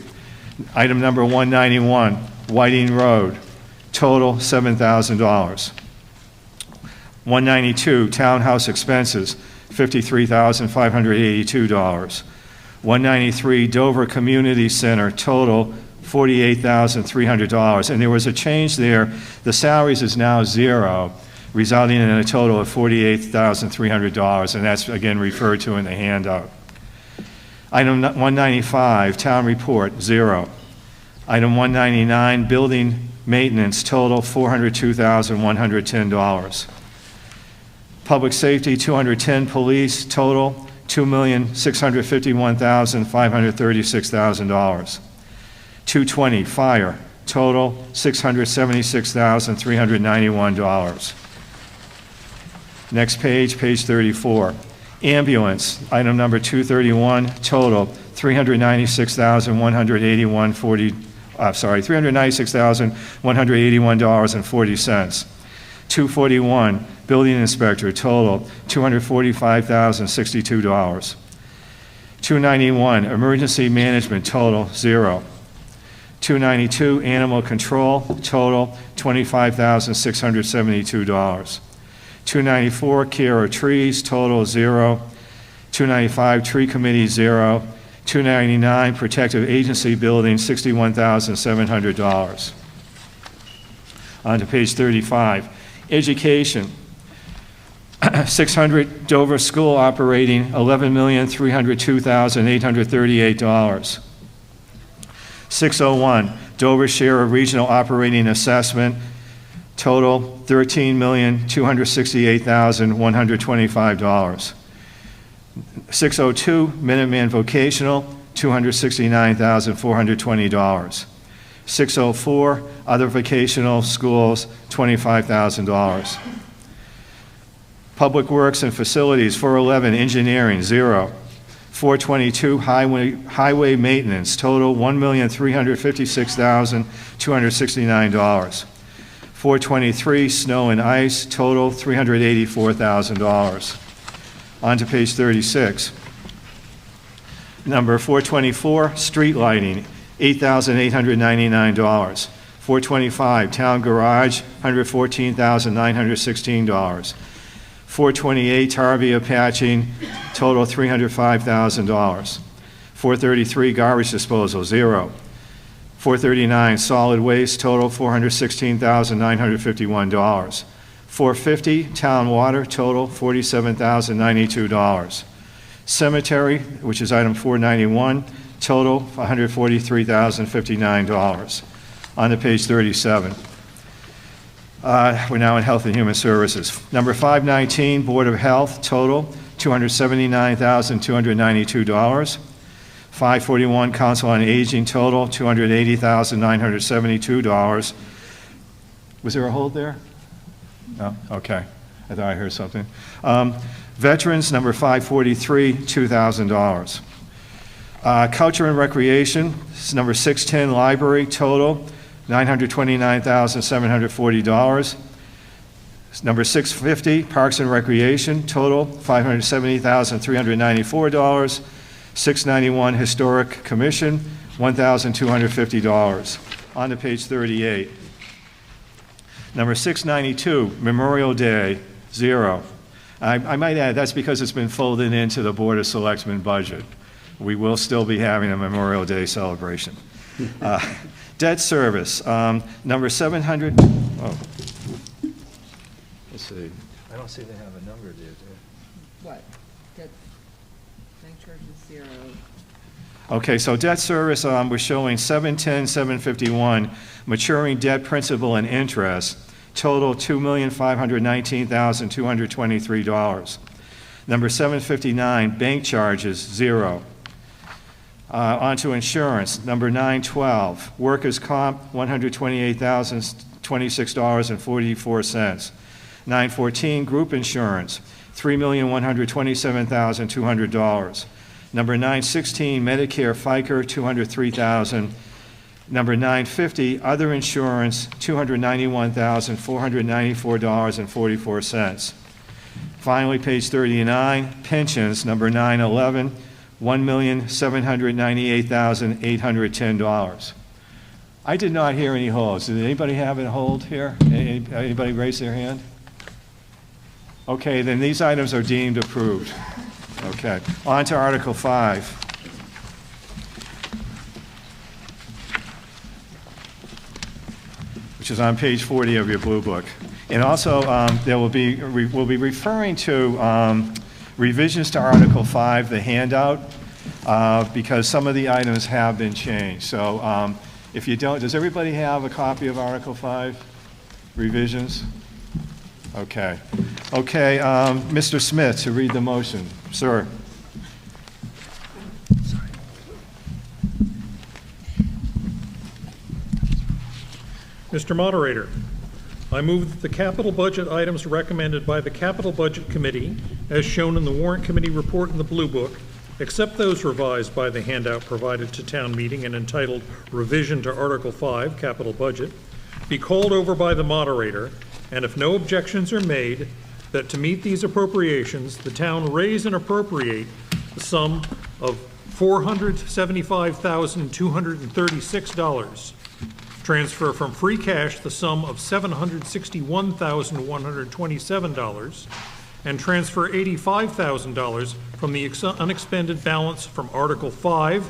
Item number 191, Whiting Road, total, $7,000. 192, Townhouse expenses, $53,582. 193, Dover Community Center, total, $48,300. And there was a change there. The salaries is now 0, resulting in a total of $48,300, and that's, again, referred to in the handout. Item 195, town report, 0. Item 199, building maintenance, total $402,110. Public safety, 210, police, total $2,651,536. 220, fire, total $676,391. Next page, page 34. Ambulance, item number 231, total $396,181.40. 241, building inspector, total $245,062. 291, emergency management, total 0. 292, animal control, total $25,672. 294, care of trees, total 0. 295, tree committee, 0. 299, protective agency building, $61,700. On to page 35. Education, 600, Dover School operating, $11,302,838. 601, Dover share of regional operating assessment, total $13,268,125. 602, Minuteman Vocational, $269,420. 604, other vocational schools, $25,000. Public Works and Facilities, 411, engineering, 0. 422, highway maintenance, total $1,356,269. 423, snow and ice, total $384,000. On to page 36. Number 424, street lighting, $8,899. 425, town garage, $114,916. 428, Tarvia patching, total $305,000. 433, garbage disposal, 0. 439, solid waste, total $416,951. 450, town water, total $47,092. Cemetery, which is item 491, total $143,059. On to page 37. We're now in Health and Human Services. Number 519, Board of Health, total $279,292. 541, Council on Aging, total $280,972. Was there a hold there? No? Okay. I thought I heard something. Veterans, number 543, $2,000. Culture and Recreation, number 610, Library, total $929,740. Number 650, Parks and Recreation, total $570,394. 691, Historic Commission, $1,250. On to page 38. Number 692, Memorial Day, 0. I might add, that's because it's been folded into the Board of Selectmen budget. We will still be having a Memorial Day celebration. Debt service, number 700, oh, let's see. I don't see they have a number, do you? What? Bank charge is 0. Okay, so debt service, we're showing 710, 751, maturing debt principal and interest, total $2,519,223. Number 759, bank charges, 0. On to insurance, number 912, workers' comp, $128,026.44. 914, group insurance, $3,127,200. Number 916, Medicare FICA, $203,000. Number 950, other insurance, $291,494.44. Finally, page 39, pensions, number 911, $1,798,810. I did not hear any holds. Did anybody have a hold here? Anybody raise their hand? Okay, then these items are deemed approved. Okay, on to Article 5. Which is on page 40 of your blue book. And also, we'll be referring to revisions to Article 5, the handout, because some of the items have been changed. So if you don't, does everybody have a copy of Article 5 revisions? Okay. Okay, Mr. Smith to read the motion. Sir. Mr. Moderator, I move that the capital budget items recommended by the Capital Budget Committee, as shown in the Warrant Committee report in the Blue Book, except those revised by the handout provided to town meeting and entitled Revision to Article 5, Capital Budget, be called over by the moderator, and if no objections are made, that to meet these appropriations, the town raise and appropriate the sum of $475,236, transfer from free cash the sum of $761,127, and transfer $85,000 from the unexpended balance from Article 5,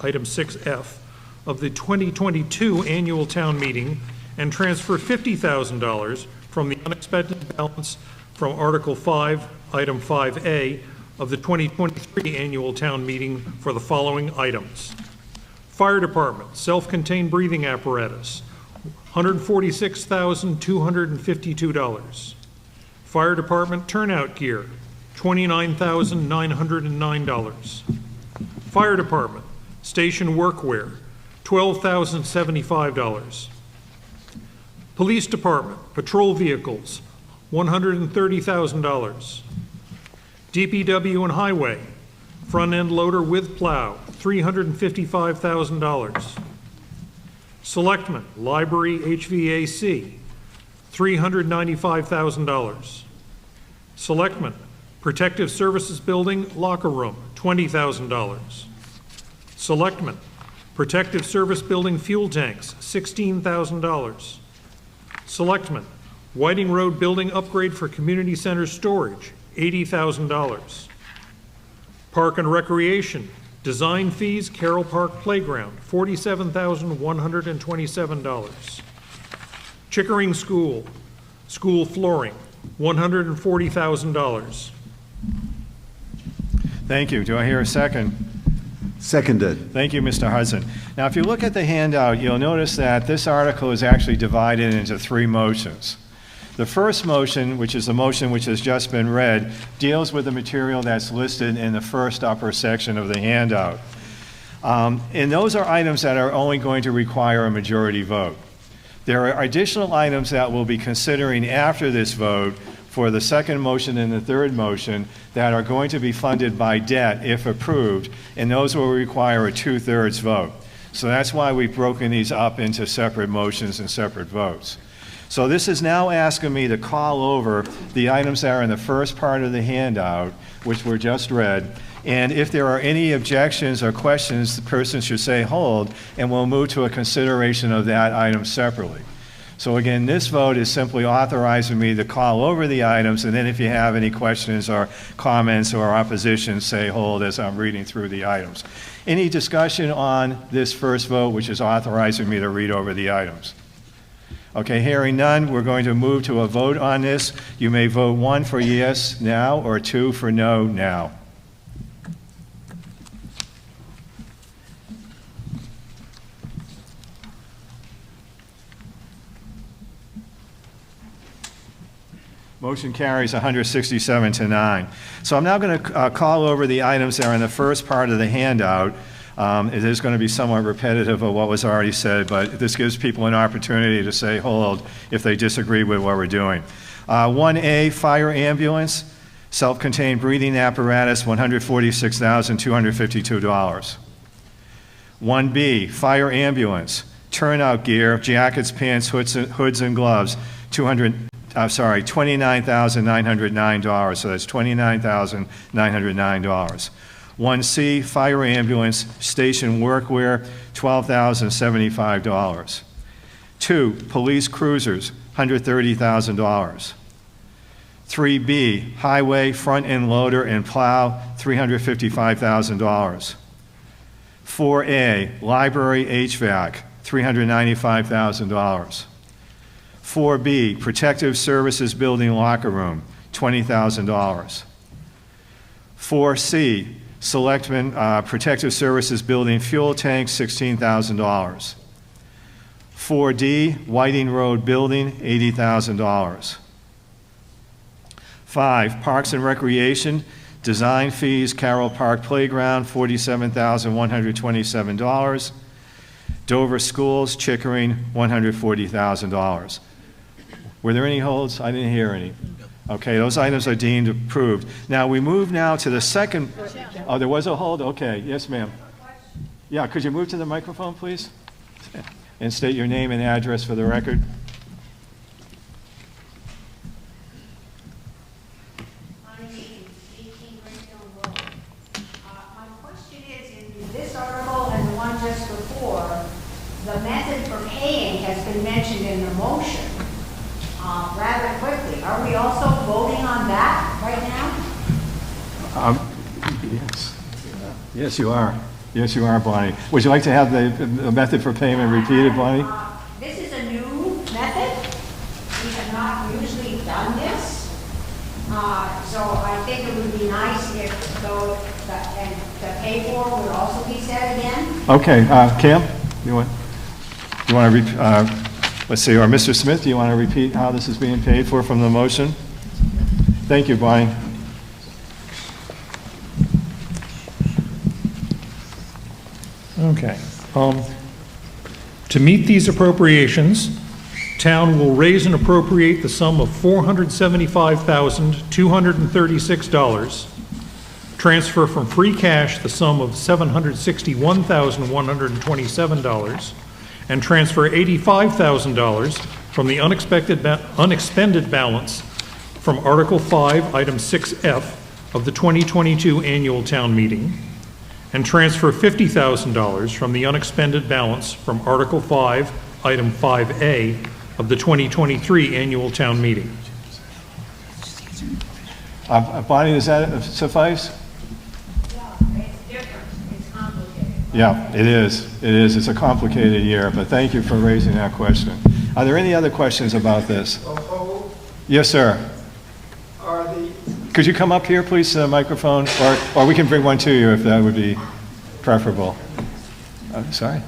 Item 6F, of the 2022 annual town meeting, and transfer $50,000 from the unexpended balance from Article 5, Item 5A, of the 2023 annual town meeting for the following items. Fire Department, self-contained breathing apparatus, $146,252. Fire Department turnout gear, $29,909. Fire Department, station workwear, $12,075. Police Department, patrol vehicles, $130,000. DPW and Highway, front-end loader with plow, $355,000. Selectmen, Library HVAC, $395,000. Selectmen, Protective Services Building Locker Room, $20,000. Selectmen, Protective Service Building Fuel Tanks, $16,000. Selectmen, Whiting Road Building Upgrade for Community Center Storage, $80,000. Park and Recreation, design fees, Carroll Park Playground, $47,127. Chickering School, school flooring, $140,000. Thank you. Do I hear a second? Seconded. Thank you, Mr. Hudson. Now, if you look at the handout, you'll notice that this article is actually divided into 3 motions. The first motion, which is the motion which has just been read, deals with the material that's listed in the first upper section of the handout. And those are items that are only going to require a majority vote. There are additional items that we'll be considering after this vote for the second motion and the third motion that are going to be funded by debt if approved, and those will require a 2/3 vote. So that's why we've broken these up into separate motions and separate votes. So this is now asking me to call over the items that are in the first part of the handout, which were just read, and if there are any objections or questions, the person should say hold, and we'll move to a consideration of that item separately. So again, this vote is simply authorizing me to call over the items, and then if you have any questions or comments or opposition, say hold as I'm reading through the items. Any discussion on this first vote, which is authorizing me to read over the items? Okay, hearing none, we're going to move to a vote on this. You may vote 1 for yes now or 2 for no now. Motion carries 167 to 9. So I'm now going to call over the items that are in the first part of the handout. It is going to be somewhat repetitive of what was already said, but this gives people an opportunity to say hold if they disagree with what we're doing. 1A, fire ambulance, self-contained breathing apparatus, $146,252. 1B, fire ambulance, turnout gear, jackets, pants, hoods and gloves, $29,909, so that's $29,909. 1C, fire ambulance, station workwear, $12,075. 2, police cruisers, $130,000. 3B, highway front end loader and plow, $355,000. 4A, library HVAC, $395,000. 4B, Protective Services Building Locker Room, $20,000. 4C, Selectmen Protective Services Building Fuel Tank, $16,000. 4D, Whiting Road Building, $80,000. 5, Parks and Recreation, Design Fees, Carroll Park Playground, $47,127. Dover Schools, Chickering, $140,000. Were there any holds? I didn't hear any. Okay, those items are deemed approved. Now, we move now to the second. Oh, there was a hold? Okay, yes, ma'am. Yeah, could you move to the microphone, please? And state your name and address for the record. My name is 18 Greenstone Road. My question is, in this article and the one just before, the method for paying has been mentioned in the motion rather quickly. Are we also voting on that right now? Yes. Yes, you are. Yes, you are, Bonnie. Would you like to have the method for payment repeated, Bonnie? This is a new method. We have not usually done this. So I think it would be nice if the pay for would also be said again. Okay, Cam, you want to repeat? Let's see, or Mr. Smith, do you want to repeat how this is being paid for from the motion? Thank you, Bonnie. Okay. To meet these appropriations, town will raise and appropriate the sum of $475,236, transfer from free cash the sum of $761,127, and transfer $85,000 from the unexpended balance from Article 5, Item 6F of the 2022 annual town meeting, and transfer $50,000 from the unexpended balance from Article 5, Item 5A of the 2023 annual town meeting. Bonnie, does that suffice? Yeah, it's different. It's complicated. Yeah, it is. It is. It's a complicated year, but thank you for raising that question. Are there any other questions about this? Yes, sir. Could you come up here, please, to the microphone? Or we can bring one to you if that would be preferable. Sorry?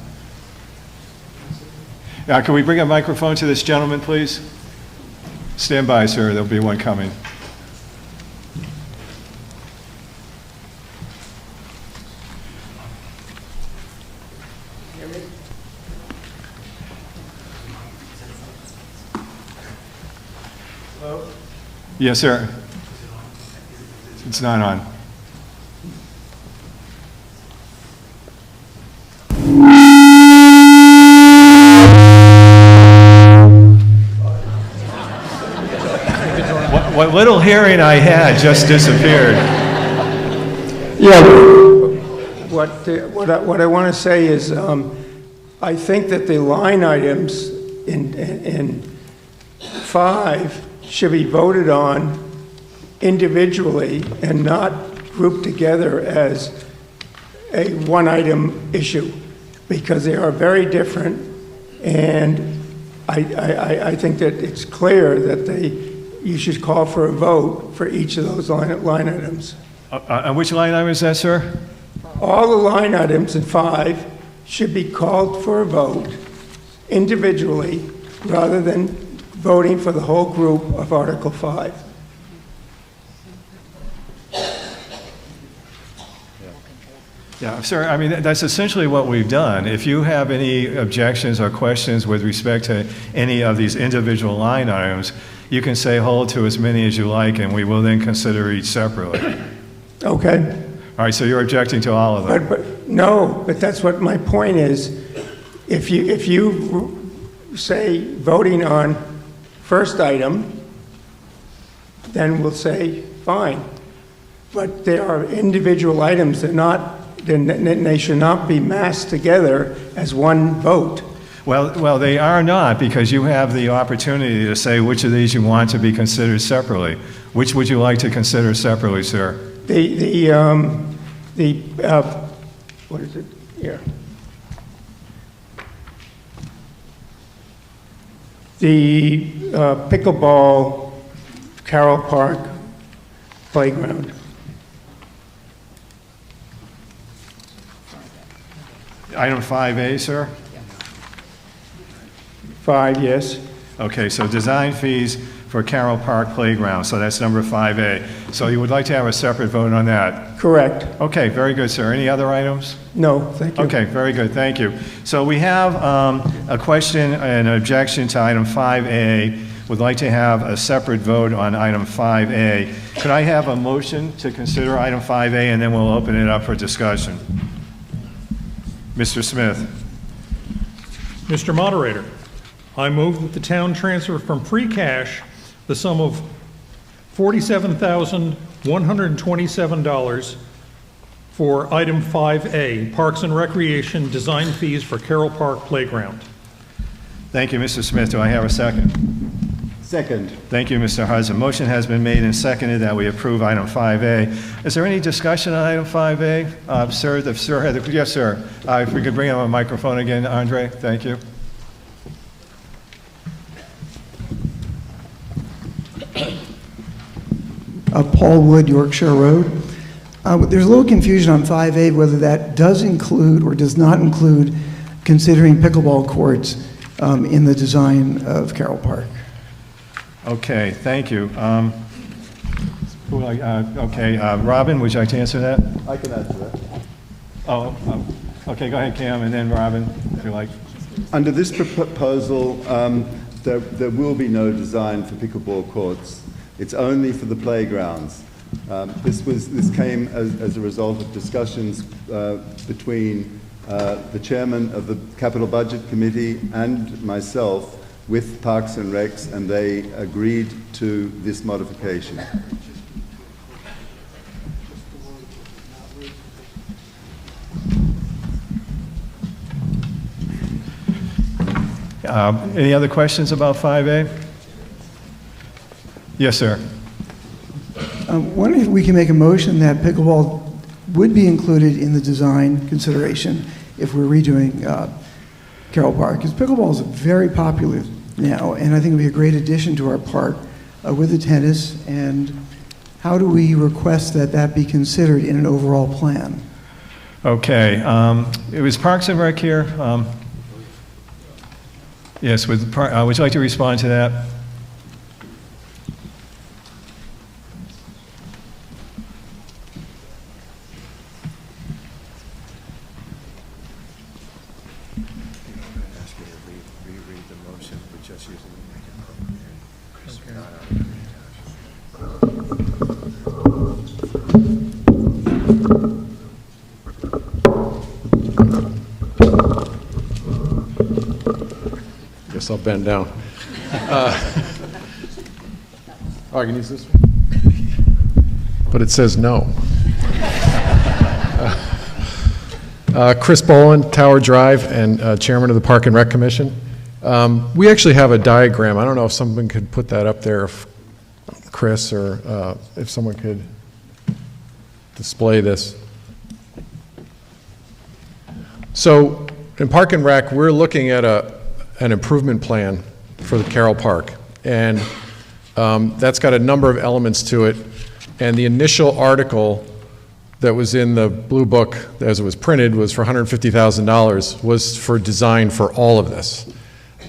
Could we bring a microphone to this gentleman, please? Stand by, sir, there'll be one coming. Yes, sir. It's not on. What little hearing I had just disappeared. Yeah, what I want to say is, I think that the line items in 5 should be voted on individually and not grouped together as a one-item issue, because they are very different, and I think that it's clear that you should call for a vote for each of those line items. Which line item is that, sir? All the line items in 5 should be called for a vote individually rather than voting for the whole group of Article 5. Yeah, sir, I mean, that's essentially what we've done. If you have any objections or questions with respect to any of these individual line items, you can say hold to as many as you like, and we will then consider each separately. Okay. All right, so you're objecting to all of them? But that's what my point is. If you say voting on first item, then we'll say fine. But there are individual items that they should not be massed together as one vote. Well, they are not, because you have the opportunity to say which of these you want to be considered separately. Which would you like to consider separately, sir? What is it here? The pickleball Carroll Park playground. Item 5A, sir? 5, yes. Okay, so design fees for Carroll Park Playground, so that's number 5A. So you would like to have a separate vote on that? Correct. Okay, very good, sir. Any other items? No, thank you. Okay, very good, thank you. So we have a question and an objection to item 5A. Would like to have a separate vote on item 5A. Could I have a motion to consider item 5A, and then we'll open it up for discussion? Mr. Smith. Mr. Moderator, I move that the town transfer from free cash the sum of $47,127 for item 5A, Parks and Recreation Design Fees for Carroll Park Playground. Thank you, Mr. Smith. Do I have a second? Second. Thank you, Mr. Hudson. Motion has been made and seconded that we approve item 5A. Is there any discussion on item 5A? Sir, yes, sir. If we could bring him a microphone again, Andre, thank you. Paul Wood, Yorkshire Road. There's a little confusion on 5A whether that does include or does not include considering pickleball courts in the design of Carroll Park. Okay, thank you. Robin, would you like to answer that? I can answer that. Okay, go ahead, Cam, and then Robin, if you like. Under this proposal, there will be no design for pickleball courts. It's only for the playgrounds. This came as a result of discussions between the chairman of the Capital Budget Committee and myself with Parks and Recs, and they agreed to this modification. Any other questions about 5A? Yes, sir. Wondering if we can make a motion that pickleball would be included in the design consideration if we're redoing Carroll Park, because pickleball is very popular now, and I think it would be a great addition to our park with the tennis. And how do we request that that be considered in an overall plan? Okay, it was Parks and Rec here. Yes, would you like to respond to that? Guess I'll bend down. Oh, I can use this one? But it says no. Chris Boland, Tower Drive, and Chairman of the Park and Rec Commission. We actually have a diagram. I don't know if someone could put that up there, if Chris, or if someone could display this. So in Park and Rec, we're looking at an improvement plan for the Carroll Park. And that's got a number of elements to it. And the initial article that was in the Blue Book as it was printed was for $150,000, was for design for all of this.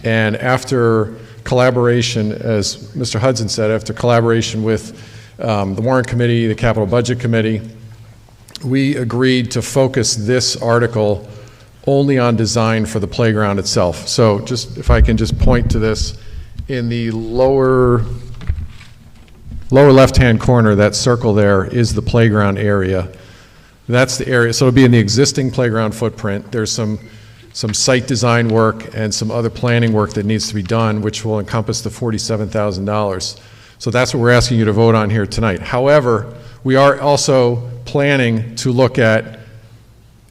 And after collaboration, as Mr. Hudson said, after collaboration with the Warrant Committee, the Capital Budget Committee, we agreed to focus this article only on design for the playground itself. So just, if I can just point to this, in the lower left-hand corner, that circle there is the playground area. That's the area, so it'll be in the existing playground footprint. There's some site design work and some other planning work that needs to be done, which will encompass the $47,000. So that's what we're asking you to vote on here tonight. However, we are also planning to look at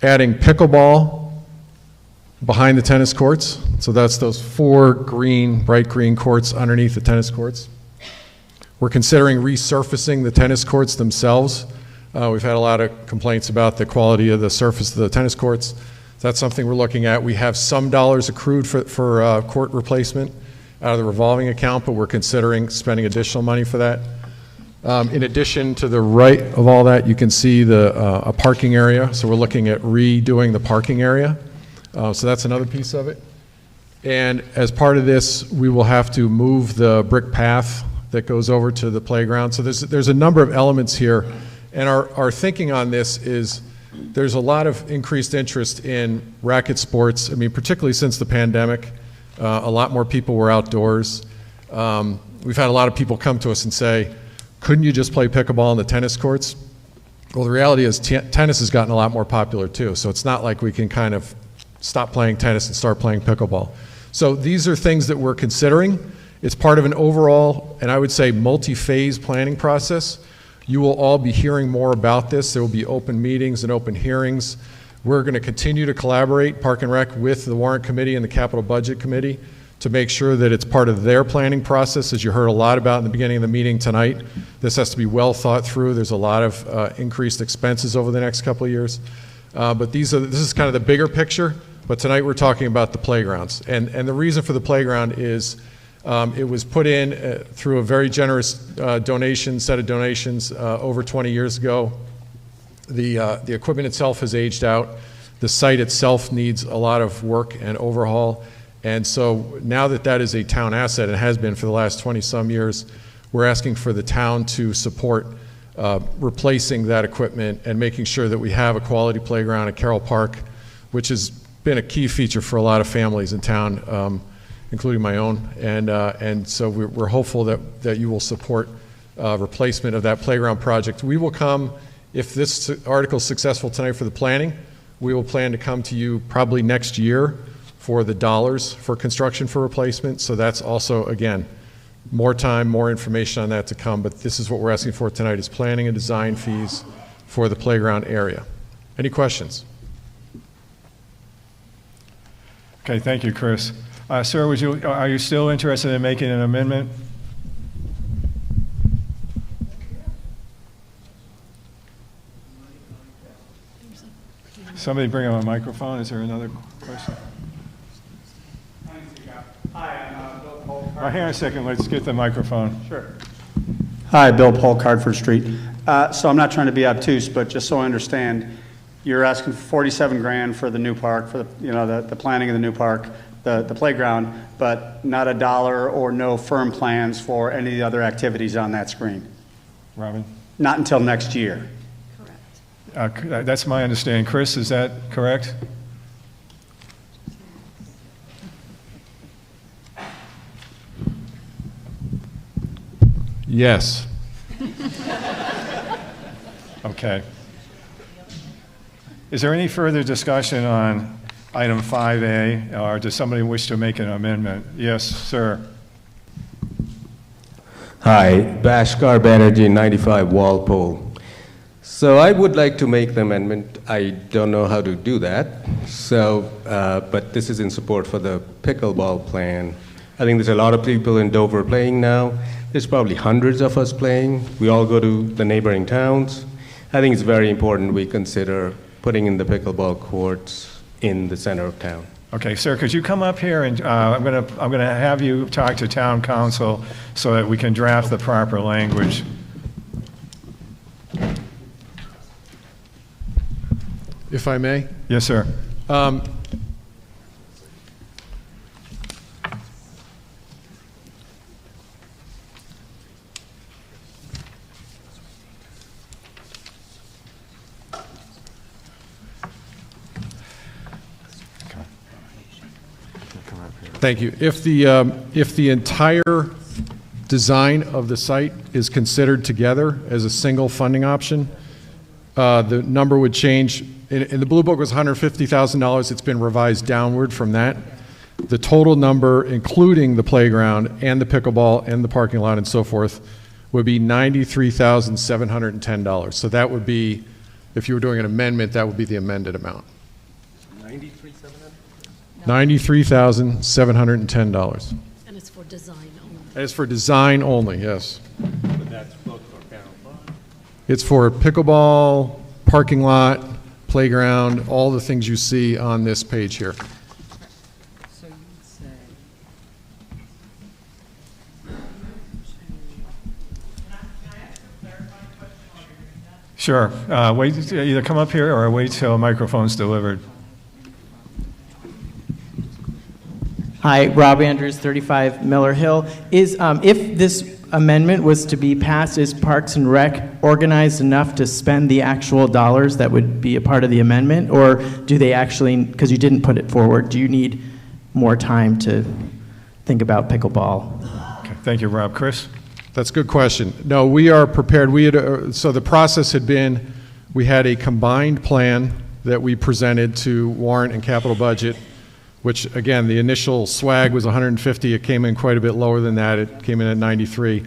adding pickleball behind the tennis courts. So that's those 4 green, bright green courts underneath the tennis courts. We're considering resurfacing the tennis courts themselves. We've had a lot of complaints about the quality of the surface of the tennis courts. That's something we're looking at. We have some dollars accrued for court replacement out of the revolving account, but we're considering spending additional money for that. In addition, to the right of all that, you can see a parking area. So we're looking at redoing the parking area. So that's another piece of it. And as part of this, we will have to move the brick path that goes over to the playground. So there's a number of elements here. And our thinking on this is there's a lot of increased interest in racket sports. I mean, particularly since the pandemic, a lot more people were outdoors. We've had a lot of people come to us and say, couldn't you just play pickleball on the tennis courts? Well, the reality is tennis has gotten a lot more popular too. So it's not like we can kind of stop playing tennis and start playing pickleball. So these are things that we're considering. It's part of an overall, and I would say, multi-phase planning process. You will all be hearing more about this. There will be open meetings and open hearings. We're going to continue to collaborate, Park and Rec, with the Warrant Committee and the Capital Budget Committee to make sure that it's part of their planning process. As you heard a lot about in the beginning of the meeting tonight, this has to be well thought through. There's a lot of increased expenses over the next couple of years. But this is kind of the bigger picture, but tonight we're talking about the playgrounds. And the reason for the playground is it was put in through a very generous set of donations over 20 years ago. The equipment itself has aged out. The site itself needs a lot of work and overhaul. And so now that is a town asset, and has been for the last 20-some years, we're asking for the town to support replacing that equipment and making sure that we have a quality playground at Carroll Park, which has been a key feature for a lot of families in town, including my own. And so we're hopeful that you will support replacement of that playground project. We will come, if this article is successful tonight for the planning, we will plan to come to you probably next year for the dollars for construction for replacement. So that's also, again, more time, more information on that to come, but this is what we're asking for tonight, is planning and design fees for the playground area. Any questions? Okay, thank you, Chris. Sir, are you still interested in making an amendment? Somebody bring him a microphone. Is there another question? Hi, I'm Bill Polk. Hang on a second. Let's get the microphone. Sure. Hi, Bill Polk, Hartford Street. So I'm not trying to be obtuse, but just so I understand, you're asking for 47 grand for the new park, for the planning of the new park, the playground, but not a dollar or no firm plans for any of the other activities on that screen? Robin? Not until next year? Correct. That's my understanding. Chris, is that correct? Yes. Okay. Is there any further discussion on item 5A, or does somebody wish to make an amendment? Yes, sir. Hi, Bhaskar Banerjee, 95 Walpole. So I would like to make the amendment. I don't know how to do that. So, but this is in support for the pickleball plan. I think there's a lot of people in Dover playing now. There's probably hundreds of us playing. We all go to the neighboring towns. I think it's very important we consider putting in the pickleball courts in the center of town. Okay, sir, could you come up here and I'm gonna have you talk to town council so that we can draft the proper language. If I may? Yes, sir. Thank you. If the entire design of the site is considered together as a single funding option, the number would change. In the Blue Book was $150,000. It's been revised downward from that. The total number, including the playground and the pickleball and the parking lot and so forth, would be $93,710. So that would be, if you were doing an amendment, that would be the amended amount. $93,710. And it's for design only. And it's for design only, yes. But that's both for Carroll Park. It's for pickleball, parking lot, playground, all the things you see on this page here. So you would say, Sure. Wait, either come up here or wait till a microphone's delivered. Hi, Rob Andrews, 35 Miller Hill. If this amendment was to be passed, is Parks and Rec organized enough to spend the actual dollars that would be a part of the amendment? Or do they actually, because you didn't put it forward, do you need more time to think about pickleball? Okay, thank you, Rob. Chris? That's a good question. No, we are prepared. So the process had been, we had a combined plan that we presented to warrant and capital budget, which again, the initial swag was 150. It came in quite a bit lower than that. It came in at 93.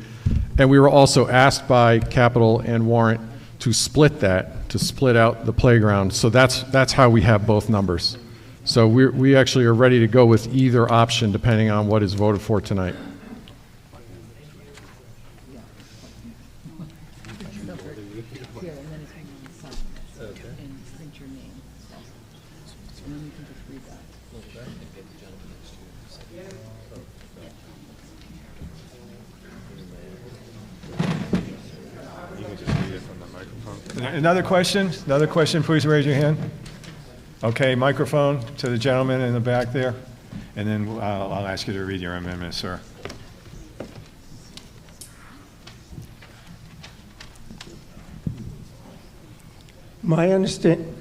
And we were also asked by capital and warrant to split that, to split out the playground. So that's how we have both numbers. So we actually are ready to go with either option depending on what is voted for tonight. here, and then it's hanging on the side, and print your name. And then you can just read that. Another question? Another question, please raise your hand. Okay, microphone to the gentleman in the back there, and then I'll ask you to read your amendment, sir. My understand.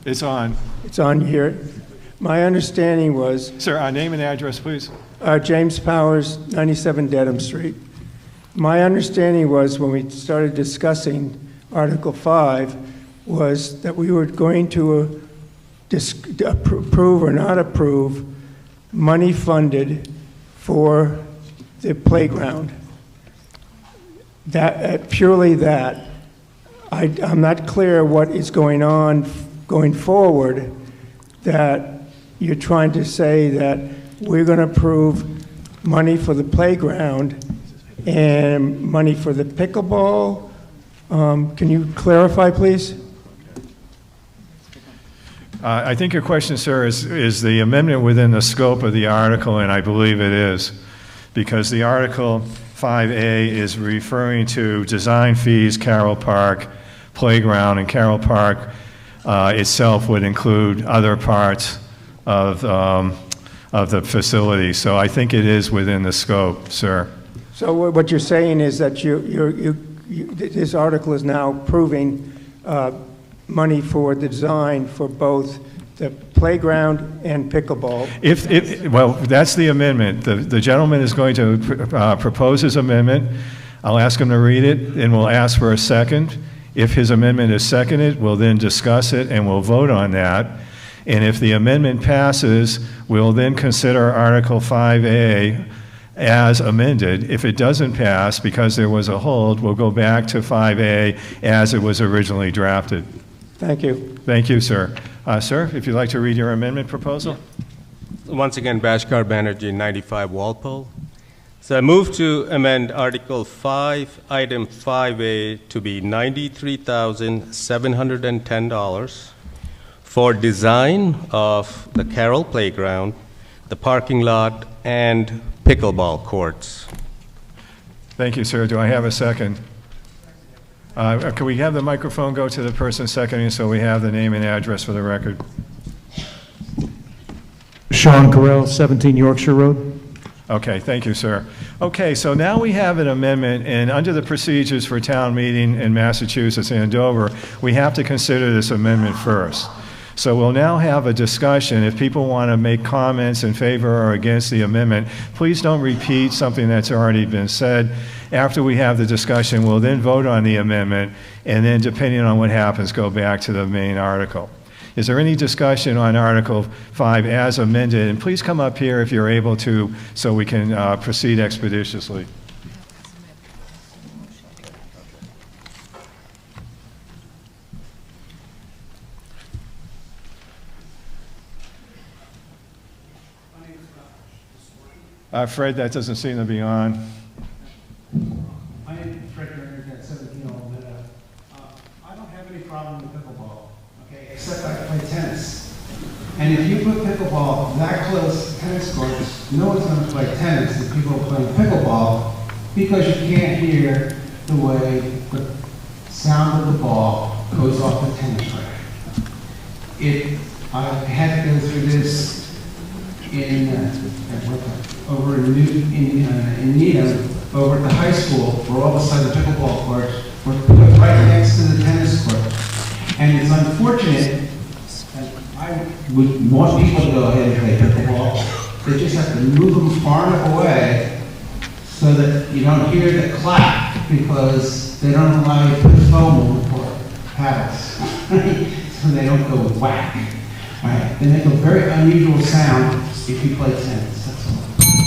It's on. It's on here. My understanding was. Sir, name and address, please. James Powers, 97 Dedham Street. My understanding was when we started discussing Article 5 was that we were going to approve or not approve money funded for the playground. That purely that. I'm not clear what is going on going forward, that you're trying to say that we're going to approve money for the playground and money for the pickleball. Can you clarify, please? I think your question, sir, is the amendment within the scope of the article, and I believe it is, because the Article 5A is referring to design fees, Carroll Park, playground, and Carroll Park itself would include other parts of the facility. So I think it is within the scope, sir. So what you're saying is that this article is now approving money for the design for both the playground and pickleball. Well, that's the amendment. The gentleman is going to propose his amendment. I'll ask him to read it, and we'll ask for a second. If his amendment is seconded, we'll then discuss it and we'll vote on that. And if the amendment passes, we'll then consider Article 5A as amended. If it doesn't pass, because there was a hold, we'll go back to 5A as it was originally drafted. Thank you. Thank you, sir. Sir, if you'd like to read your amendment proposal. Once again, Bhaskar Banerjee, 95 Walpole. So I move to amend Article 5, Item 5A to be $93,710 for design of the Carroll Playground, the parking lot, and pickleball courts. Thank you, sir. Do I have a second? Can we have the microphone go to the person seconding so we have the name and address for the record? Sean Carell, 17 Yorkshire Road. Okay, thank you, sir. Okay, so now we have an amendment, and under the procedures for town meeting in Massachusetts and Dover, we have to consider this amendment first. So we'll now have a discussion. If people want to make comments in favor or against the amendment, please don't repeat something that's already been said. After we have the discussion, we'll then vote on the amendment, and then depending on what happens, go back to the main article. Is there any discussion on Article 5 as amended? And please come up here if you're able to, so we can proceed expeditiously. Fred, that doesn't seem to be on. My name is Fred Gerner, at 17 Old Meadow. I don't have any problem with pickleball, okay, except I play tennis. And if you put pickleball that close to tennis courts, no one's going to play tennis if people are playing pickleball because you can't hear the way the sound of the ball goes off the tennis racket. I had to go through this over in Needham, over at the high school, where all of a sudden the pickleball courts were put right next to the tennis court. And it's unfortunate, and I would want people to go ahead and play pickleball. They just have to move them far enough away so that you don't hear the clap, because they don't allow you to put foam on the court paddles, so they don't go whack. Right? They make a very unusual sound if you play tennis. That's all.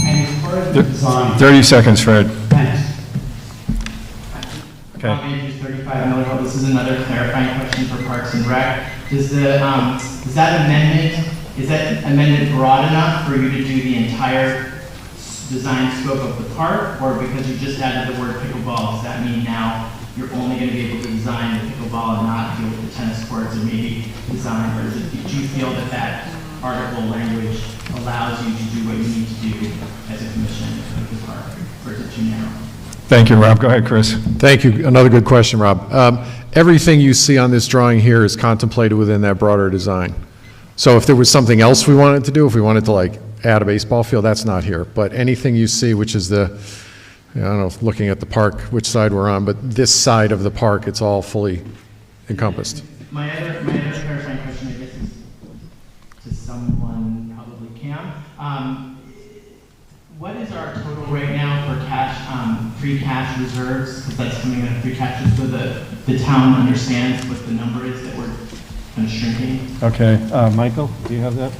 And as far as the design, 30 seconds, Fred. Thanks. Okay. Andrews, 35 Miller Hill. This is another clarifying question for Parks and Rec. Is that amendment broad enough for you to do the entire design scope of the park, or because you just added the word pickleball, does that mean now you're only going to be able to design the pickleball and not deal with the tennis courts, or maybe design, or do you feel that article language allows you to do what you need to do as a commission of the park, or is it too narrow? Thank you, Rob. Go ahead, Chris. Thank you. Another good question, Rob. Everything you see on this drawing here is contemplated within that broader design. So if there was something else we wanted to do, if we wanted to like add a baseball field, that's not here. But anything you see, which is the, I don't know, looking at the park, which side we're on, but this side of the park, it's all fully encompassed. My other clarifying question, I guess, is to someone, probably Cam. What is our total right now for cash, free cash reserves? Because that's coming out of free cash, just so the town understands what the number is that we're kind of shrinking. Okay, Michael, do you have that?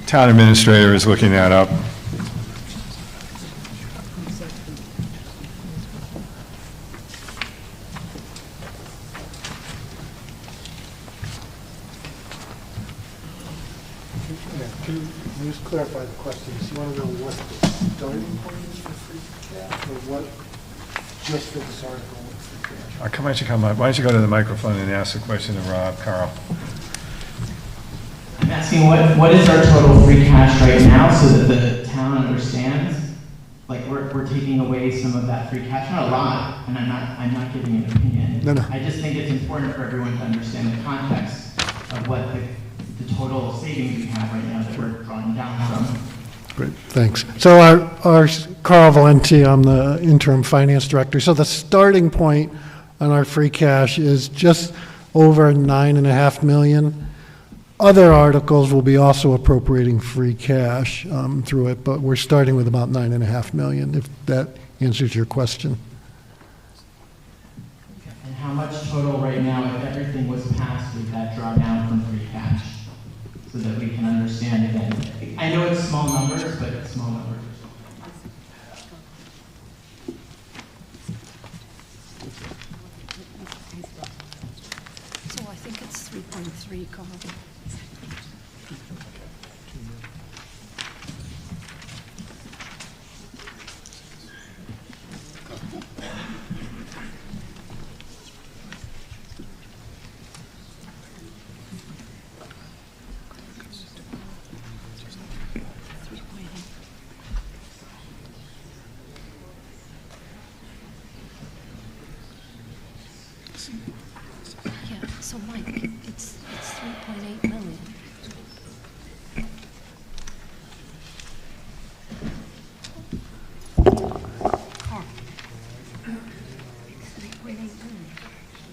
Town administrator is looking that up. Can you just clarify the questions? You want to know what the starting point is for free cash, or what, just for this article, what's free cash? Why don't you come up? Why don't you go to the microphone and ask the question to Rob, Carl? I'm asking what is our total free cash right now, so that the town understands? Like we're taking away some of that free cash, not a lot, and I'm not giving an opinion. No. I just think it's important for everyone to understand the context of what the total savings we have right now that we're drawing down from. Great, thanks. So our Carl Valenti, I'm the interim finance director. So the starting point on our free cash is just over $9.5 million. Other articles will be also appropriating free cash through it, but we're starting with about $9.5 million, if that answers your question. And how much total right now, if everything was passed, would that draw down from free cash? So that we can understand again. I know it's small numbers, but it's small numbers. So I think it's 3.3, Carl. Yeah, so Mike, it's 3.8 million. Carl. It's 3.8 million.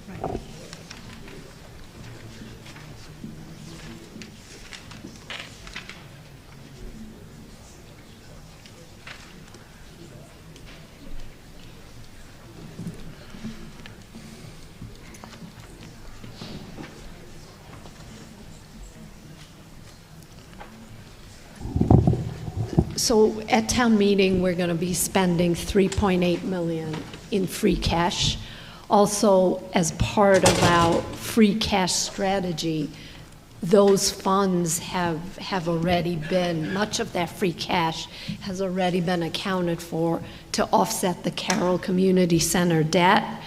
Right. So at town meeting, we're going to be spending 3.8 million in free cash. Also, as part of our free cash strategy, those funds have already been, much of that free cash has already been accounted for to offset the Carroll Community Center debt,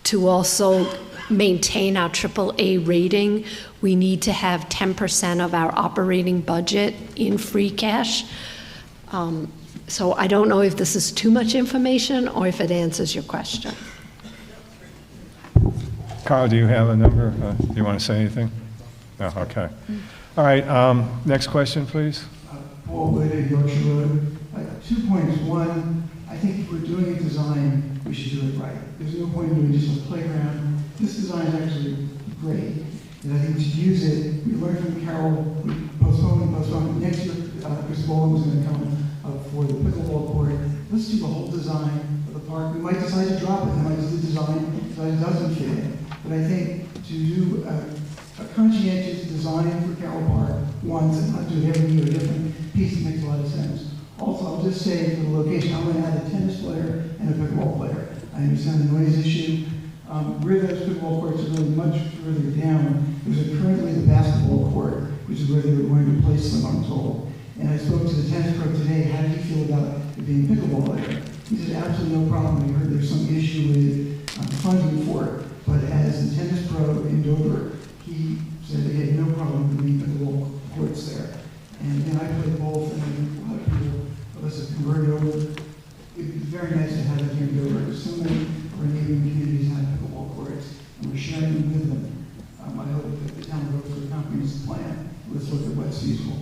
to also maintain our AAA rating. We need to have 10% of our operating budget in free cash. So I don't know if this is too much information or if it answers your question. Carl, do you have a number? Do you want to say anything? No, okay. All right, next question, please. Paul Wood, Yorkshire Road. 2 points. One, I think if we're doing a design, we should do it right. There's no point in doing just a playground. This design is actually great. And I think we should use it. We learned from Carroll, we postponed. Next year, Chris Bowling was going to come for the pickleball court. Let's do the whole design of the park. We might decide to drop it. We might do the design so it doesn't fit in. But I think to do a conscientious design for Carroll Park once and not do it every year, a different piece makes a lot of sense. Also, I'll just say for the location, I'm going to add a tennis player and a pickleball player. I understand the noise issue. Where those pickleball courts are really much further down, there's currently the basketball court, which is where they were going to place them, I'm told. And I spoke to the tennis pro today, how do you feel about it being pickleball there? He said, absolutely no problem. We heard there's some issue with funding for it. But as the tennis pro in Dover, he said they had no problem with being pickleball courts there. And I played both, and I think a lot of people of us have converted over. It'd be very nice to have it here in Dover, because so many of our neighboring communities have pickleball courts, and we're sharing them with them. I hope that the town goes for a comprehensive plan. Let's look at what's feasible.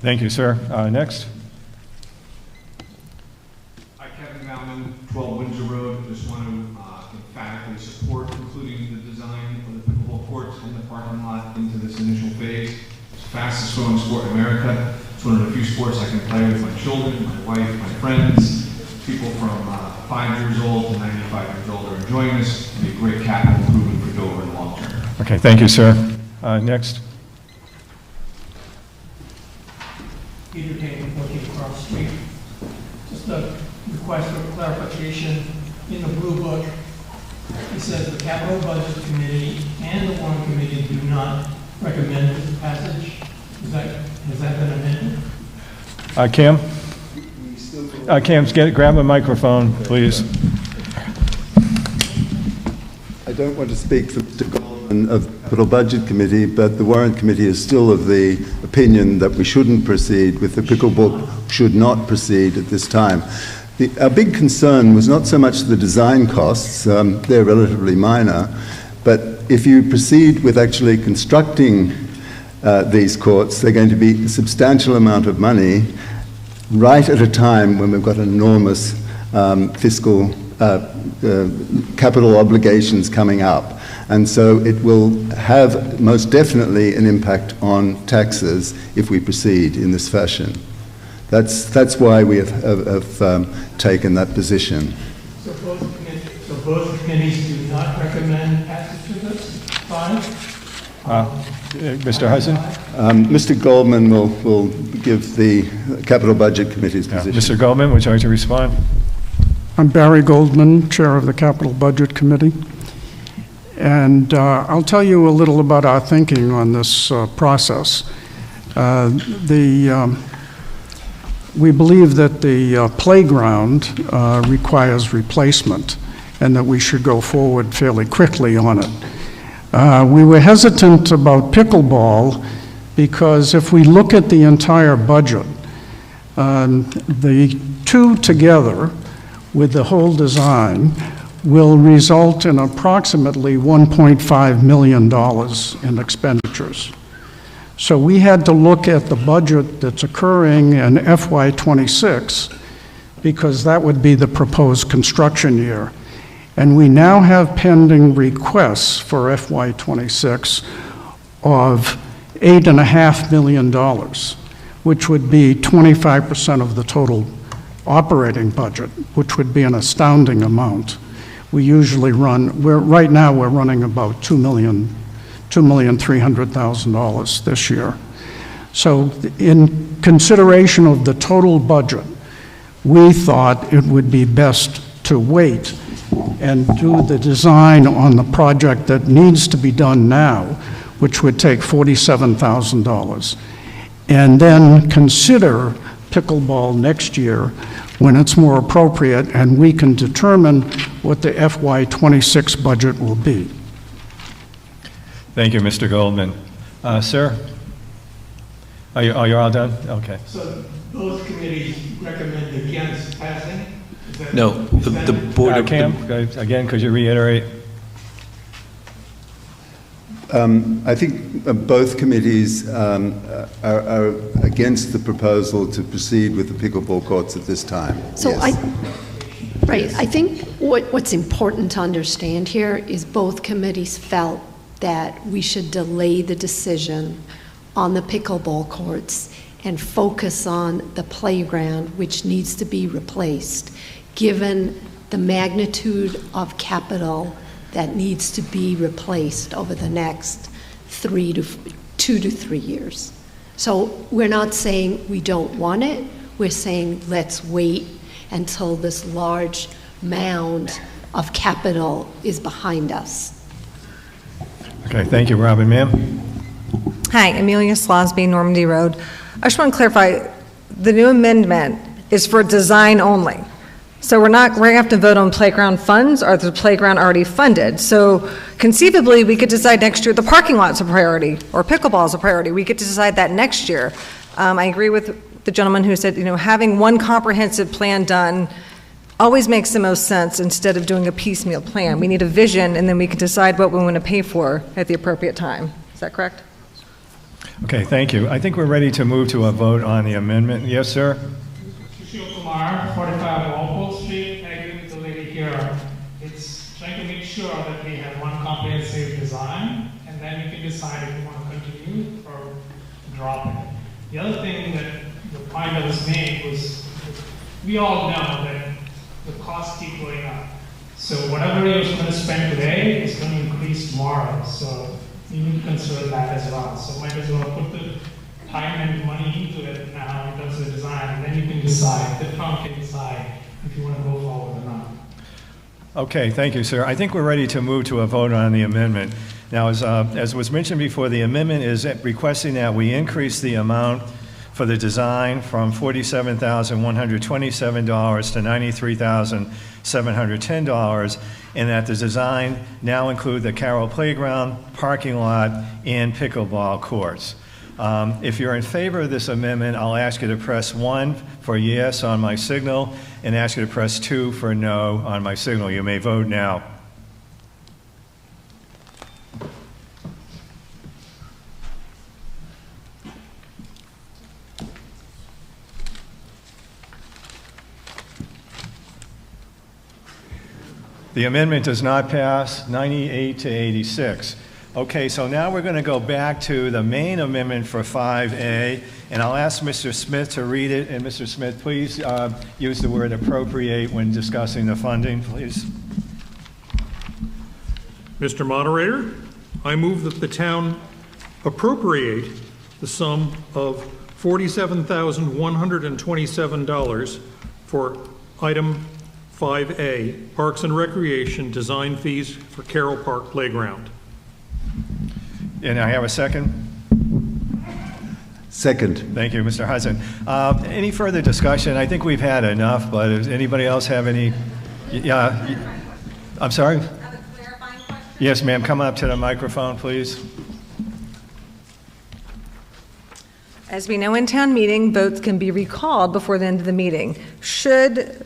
Thank you, sir. Next. Hi, Kevin Bauman, 12 Windsor Road. Just want to emphatically support including the design of the pickleball courts in the parking lot into this initial phase. It's the fastest growing sport in America. It's one of the few sports I can play with my children, my wife, my friends. People from 5 years old to 95 years old are enjoying this. It'll be a great capital improvement for Dover in the long term. Okay, thank you, sir. Next. Peter King, 14 Cross Street. Just a request for clarification. In the Blue Book, it says the Capital Budget Committee and the Warrant Committee do not recommend this passage. Has that been amended? Cam? Cam, grab a microphone, please. I don't want to speak for Mr. Goldman of the Capital Budget Committee, but the Warrant Committee is still of the opinion that we shouldn't proceed with the pickleball, should not proceed at this time. Our big concern was not so much the design costs, they're relatively minor, but if you proceed with actually constructing these courts, they're going to be a substantial amount of money right at a time when we've got enormous fiscal capital obligations coming up. And so it will have most definitely an impact on taxes if we proceed in this fashion. That's why we have taken that position. So both committees do not recommend passage of this? Fine. Mr. Hudson? Mr. Goldman will give the Capital Budget Committee's position. Mr. Goldman, would you like to respond? I'm Barry Goldman, Chair of the Capital Budget Committee. And I'll tell you a little about our thinking on this process. We believe that the playground requires replacement and that we should go forward fairly quickly on it. We were hesitant about pickleball because if we look at the entire budget, the two together with the whole design will result in approximately $1.5 million in expenditures. So we had to look at the budget that's occurring in FY26 because that would be the proposed construction year. And we now have pending requests for FY26 of $8.5 million, which would be 25% of the total operating budget, which would be an astounding amount. We usually right now we're running about $2,300,000 this year. So in consideration of the total budget, we thought it would be best to wait and do the design on the project that needs to be done now, which would take $47,000, and then consider pickleball next year when it's more appropriate and we can determine what the FY26 budget will be. Thank you, Mr. Goldman. Sir? Are you all done? Okay. So both committees recommend against passing? No, the board... Cam, again, could you reiterate? I think both committees are against the proposal to proceed with the pickleball courts at this time. So yes. I think what's important to understand here is both committees felt that we should delay the decision on the pickleball courts and focus on the playground, which needs to be replaced, given the magnitude of capital that needs to be replaced over the next 2 to 3 years. So we're not saying we don't want it, we're saying let's wait until this large mound of capital is behind us. Okay, thank you, Robin. Ma'am? Hi, Amelia Slosby, Normandy Road. I just want to clarify, the new amendment is for design only. So we're going to have to vote on playground funds, or is the playground already funded? So conceivably, we could decide next year the parking lot's a priority, or pickleball is a priority. We get to decide that next year. I agree with the gentleman who said, having one comprehensive plan done always makes the most sense instead of doing a piecemeal plan. We need a vision, and then we can decide what we want to pay for at the appropriate time. Is that correct? Okay, thank you. I think we're ready to move to a vote on the amendment. Yes, sir? Sushil Kumar, 45 Walpole Street. I agree with the lady here. It's trying to make sure that we have one comprehensive design, and then you can decide if you want to continue or drop it. The other thing that the point that was made was, we all know that the costs keep going up. So whatever you're going to spend today is going to increase tomorrow. So you need to consider that as well. So might as well put the time and money into it now in terms of design, and then you can decide, the town can decide if you want to go forward or not. Okay, thank you, sir. I think we're ready to move to a vote on the amendment. Now, as was mentioned before, the amendment is requesting that we increase the amount for the design from $47,127 to $93,710, and that the design now include the Carroll Playground, parking lot, and pickleball courts. If you're in favor of this amendment, I'll ask you to press 1 for yes on my signal and ask you to press 2 for no on my signal. You may vote now. The amendment does not pass, 98 to 86. Okay, so now we're going to go back to the main amendment for 5A, and I'll ask Mr. Smith to read it. And Mr. Smith, please use the word appropriate when discussing the funding, please. Mr. Moderator, I move that the town appropriate the sum of $47,127 for item 5A, Parks and Recreation Design Fees for Carroll Park Playground. And I have a second? Second. Thank you, Mr. Hudson. Any further discussion? I think we've had enough, but does anybody else have any? Yeah, I'm sorry? Yes, ma'am. Come up to the microphone, please. As we know, in town meeting, votes can be recalled before the end of the meeting. Should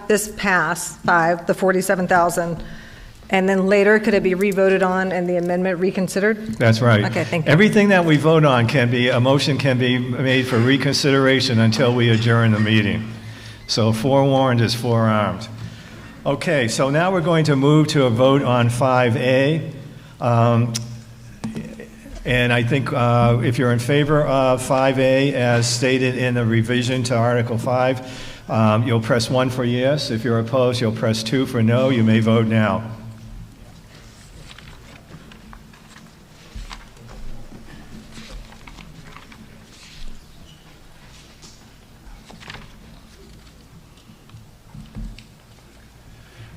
this pass, the 47,000, and then later, could it be revoted on and the amendment reconsidered? That's right. Okay, thank you. Everything that we vote on a motion can be made for reconsideration until we adjourn the meeting. So forewarned is forearmed. Okay, so now we're going to move to a vote on 5A. And I think if you're in favor of 5A as stated in the revision to Article 5, you'll press 1 for yes. If you're opposed, you'll press 2 for no. You may vote now.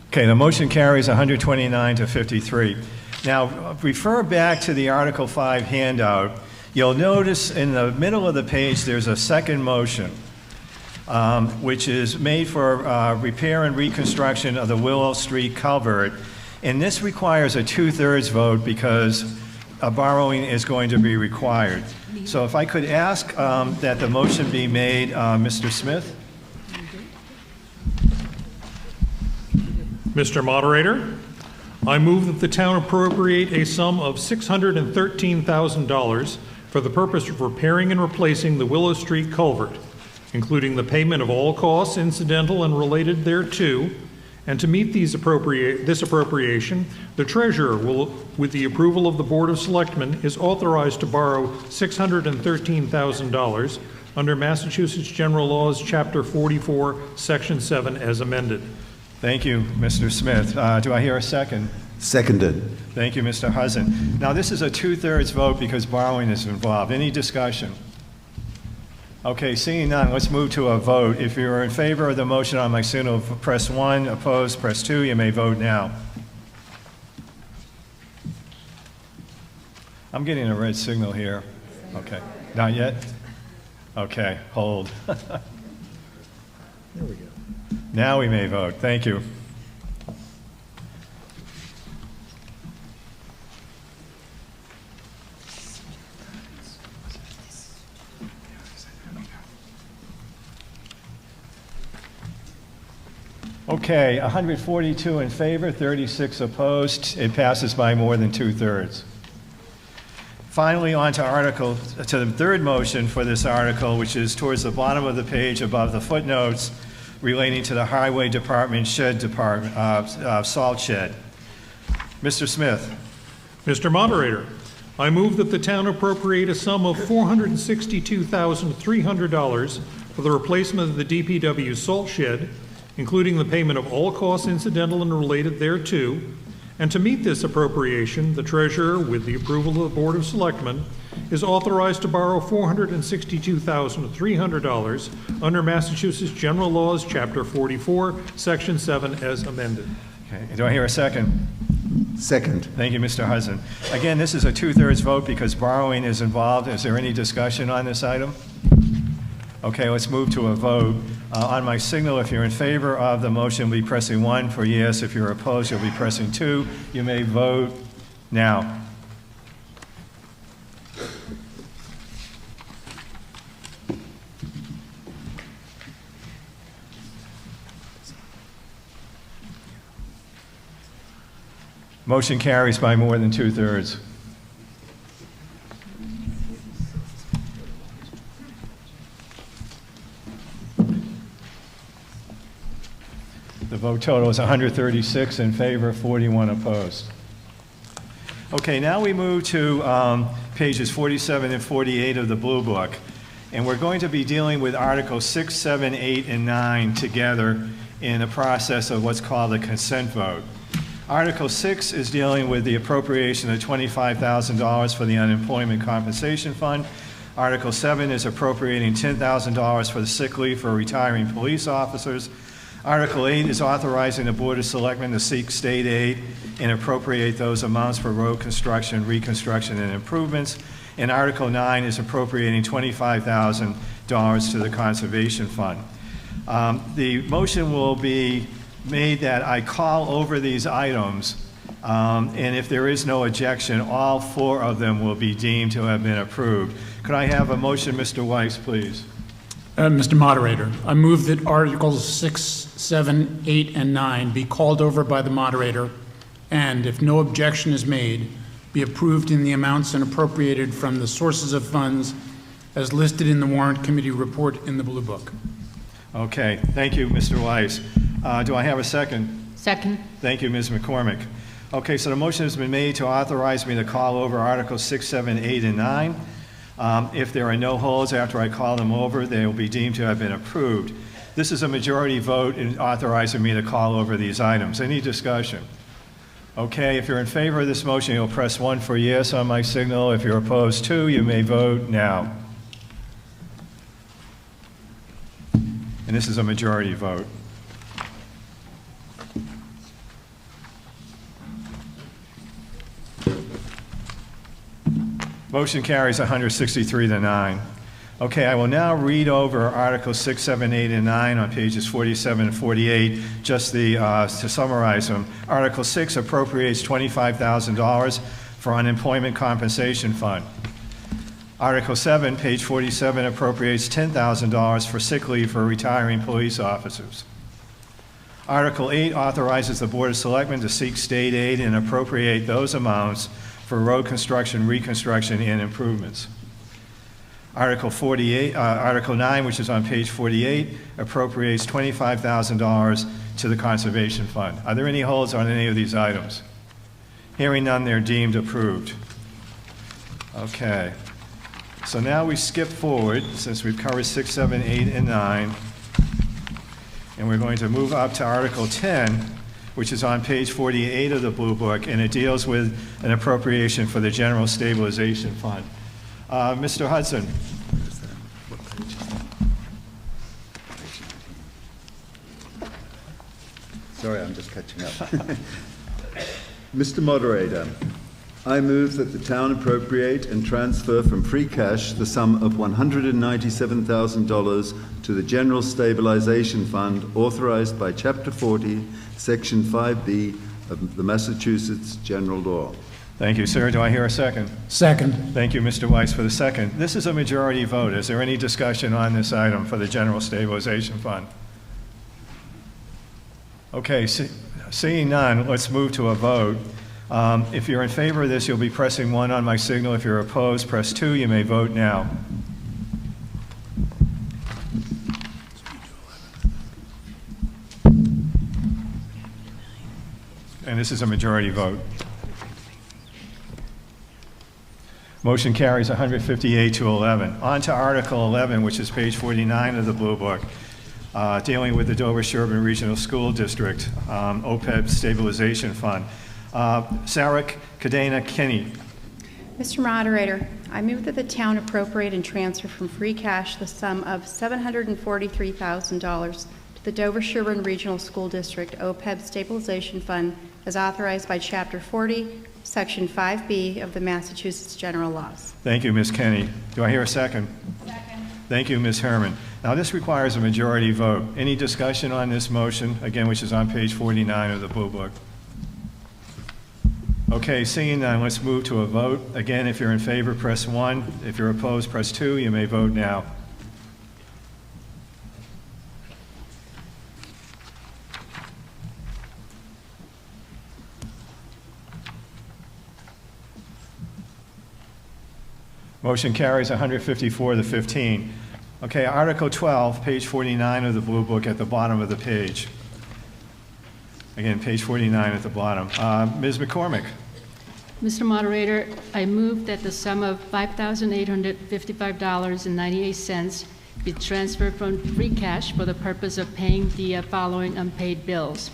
Okay, the motion carries 129 to 53. Now, refer back to the Article 5 handout. You'll notice in the middle of the page there's a second motion, which is made for repair and reconstruction of the Willow Street culvert. And this requires a 2/3 vote because a borrowing is going to be required. So if I could ask that the motion be made, Mr. Smith? Mr. Moderator, I move that the town appropriate a sum of $613,000 for the purpose of repairing and replacing the Willow Street culvert, including the payment of all costs incidental and related thereto, and to meet this appropriation, the treasurer will, with the approval of the Board of Selectmen, is authorized to borrow $613,000 under Massachusetts General Laws, Chapter 44, Section 7, as amended. Thank you, Mr. Smith. Do I hear a second? Seconded. Thank you, Mr. Hudson. Now, this is a 2/3 vote because borrowing is involved. Any discussion? Okay, seeing none, let's move to a vote. If you're in favor of the motion on my signal, press 1. Opposed, press 2. You may vote now. I'm getting a red signal here. Okay, not yet? Okay, hold. There we go. Now we may vote. Thank you. Okay, 142 in favor, 36 opposed. It passes by more than 2/3. Finally, on to the third motion for this article, which is towards the bottom of the page above the footnotes relating to the Highway Department salt shed. Mr. Smith. Mr. Moderator, I move that the town appropriate a sum of $462,300 for the replacement of the DPW salt shed, including the payment of all costs incidental and related thereto, and to meet this appropriation, the treasurer, with the approval of the Board of Selectmen, is authorized to borrow $462,300 under Massachusetts General Laws, Chapter 44, Section 7, as amended. Okay, do I hear a second? Second. Thank you, Mr. Hudson. Again, this is a 2/3 vote because borrowing is involved. Is there any discussion on this item? Okay, let's move to a vote. On my signal, if you're in favor of the motion, be pressing 1 for yes. If you're opposed, you'll be pressing 2. You may vote now. Motion carries by more than 2/3. The The vote total is 136 in favor, 41 opposed. Okay, now we move to pages 47 and 48 of the Blue Book, and we're going to be dealing with Articles 6, 7, 8, and 9 together in a process of what's called a consent vote. Article 6 is dealing with the appropriation of $25,000 for the Unemployment Compensation Fund. Article 7 is appropriating $10,000 for the sick leave for retiring police officers. Article 8 is authorizing the Board of Selectmen to seek state aid and appropriate those amounts for road construction, reconstruction, and improvements. And Article 9 is appropriating $25,000 to the Conservation Fund. The motion will be made that I call over these items, and if there is no objection, all 4 of them will be deemed to have been approved. Could I have a motion, Mr. Weiss, please? Mr. Moderator, I move that Articles 6, 7, 8, and 9 be called over by the moderator and, if no objection is made, be approved in the amounts and appropriated from the sources of funds as listed in the Warrant Committee report in the Blue Book. Okay, thank you, Mr. Weiss. Do I have a second? Second. Thank you, Ms. McCormick. Okay, so the motion has been made to authorize me to call over Articles 6, 7, 8, and 9. If there are no holds after I call them over, they will be deemed to have been approved. This is a majority vote in authorizing me to call over these items. Any discussion? Okay, if you're in favor of this motion, you'll press 1 for yes on my signal. If you're opposed, 2, you may vote now. And this is a majority vote. Motion carries 163 to 9. Okay, I will now read over Articles 6, 7, 8, and 9 on pages 47 and 48, just to summarize them. Article 6 appropriates $25,000 for Unemployment Compensation Fund. Article 7, page 47, appropriates $10,000 for sick leave for retiring police officers. Article 8 authorizes the Board of Selectmen to seek state aid and appropriate those amounts for road construction, reconstruction, and improvements. Article 9, which is on page 48, appropriates $25,000 to the Conservation Fund. Are there any holds on any of these items? Hearing none, they're deemed approved. Okay. So now we skip forward, since we've covered 6, 7, 8, and 9, and we're going to move up to Article 10, which is on page 48 of the Blue Book, and it deals with an appropriation for the General Stabilization Fund. Mr. Hudson. Sorry, I'm just catching up. Mr. Moderator, I move that the town appropriate and transfer from free cash the sum of $197,000 to the General Stabilization Fund authorized by Chapter 40, Section 5B of the Massachusetts General Law. Thank you, sir. Do I hear a second? Second. Thank you, Mr. Weiss, for the second. This is a majority vote. Is there any discussion on this item for the General Stabilization Fund? Okay, seeing none, let's move to a vote. If you're in favor of this, you'll be pressing 1 on my signal. If you're opposed, press 2. You may vote now. And this is a majority vote. Motion carries 158 to 11. On to Article 11, which is page 49 of the Blue Book, dealing with the Dover-Sherburne Regional School District, OPEB Stabilization Fund. Sarah Cadena-Kinney. Mr. Moderator, I move that the town appropriate and transfer from free cash the sum of $743,000 to the Dover-Sherburne Regional School District OPEB Stabilization Fund as authorized by Chapter 40, Section 5B of the Massachusetts General Laws. Thank you, Ms. Kenny. Do I hear a second? Second. Thank you, Ms. Herman. Now, this requires a majority vote. Any discussion on this motion, again, which is on page 49 of the Blue Book? Okay, seeing none, let's move to a vote. Again, if you're in favor, press 1. If you're opposed, press 2. You may vote now. Motion carries 154 to 15. Okay, Article 12, page 49 of the Blue Book at the bottom of the page. Again, page 49 at the bottom. Ms. McCormick? Mr. Moderator, I move that the sum of $5,855.98 be transferred from free cash for the purpose of paying the following unpaid bills.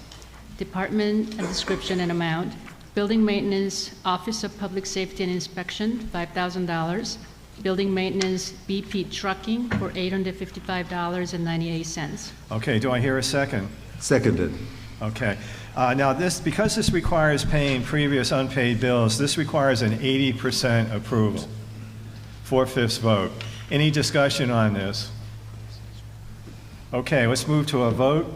Department and description and amount. Building maintenance, Office of Public Safety and Inspection, $5,000. Building maintenance, BP Trucking for $855.98. Okay, do I hear a second? Seconded. Okay. Now, because this requires paying previous unpaid bills, this requires an 80% approval, 4/5 vote. Any discussion on this? Okay, let's move to a vote.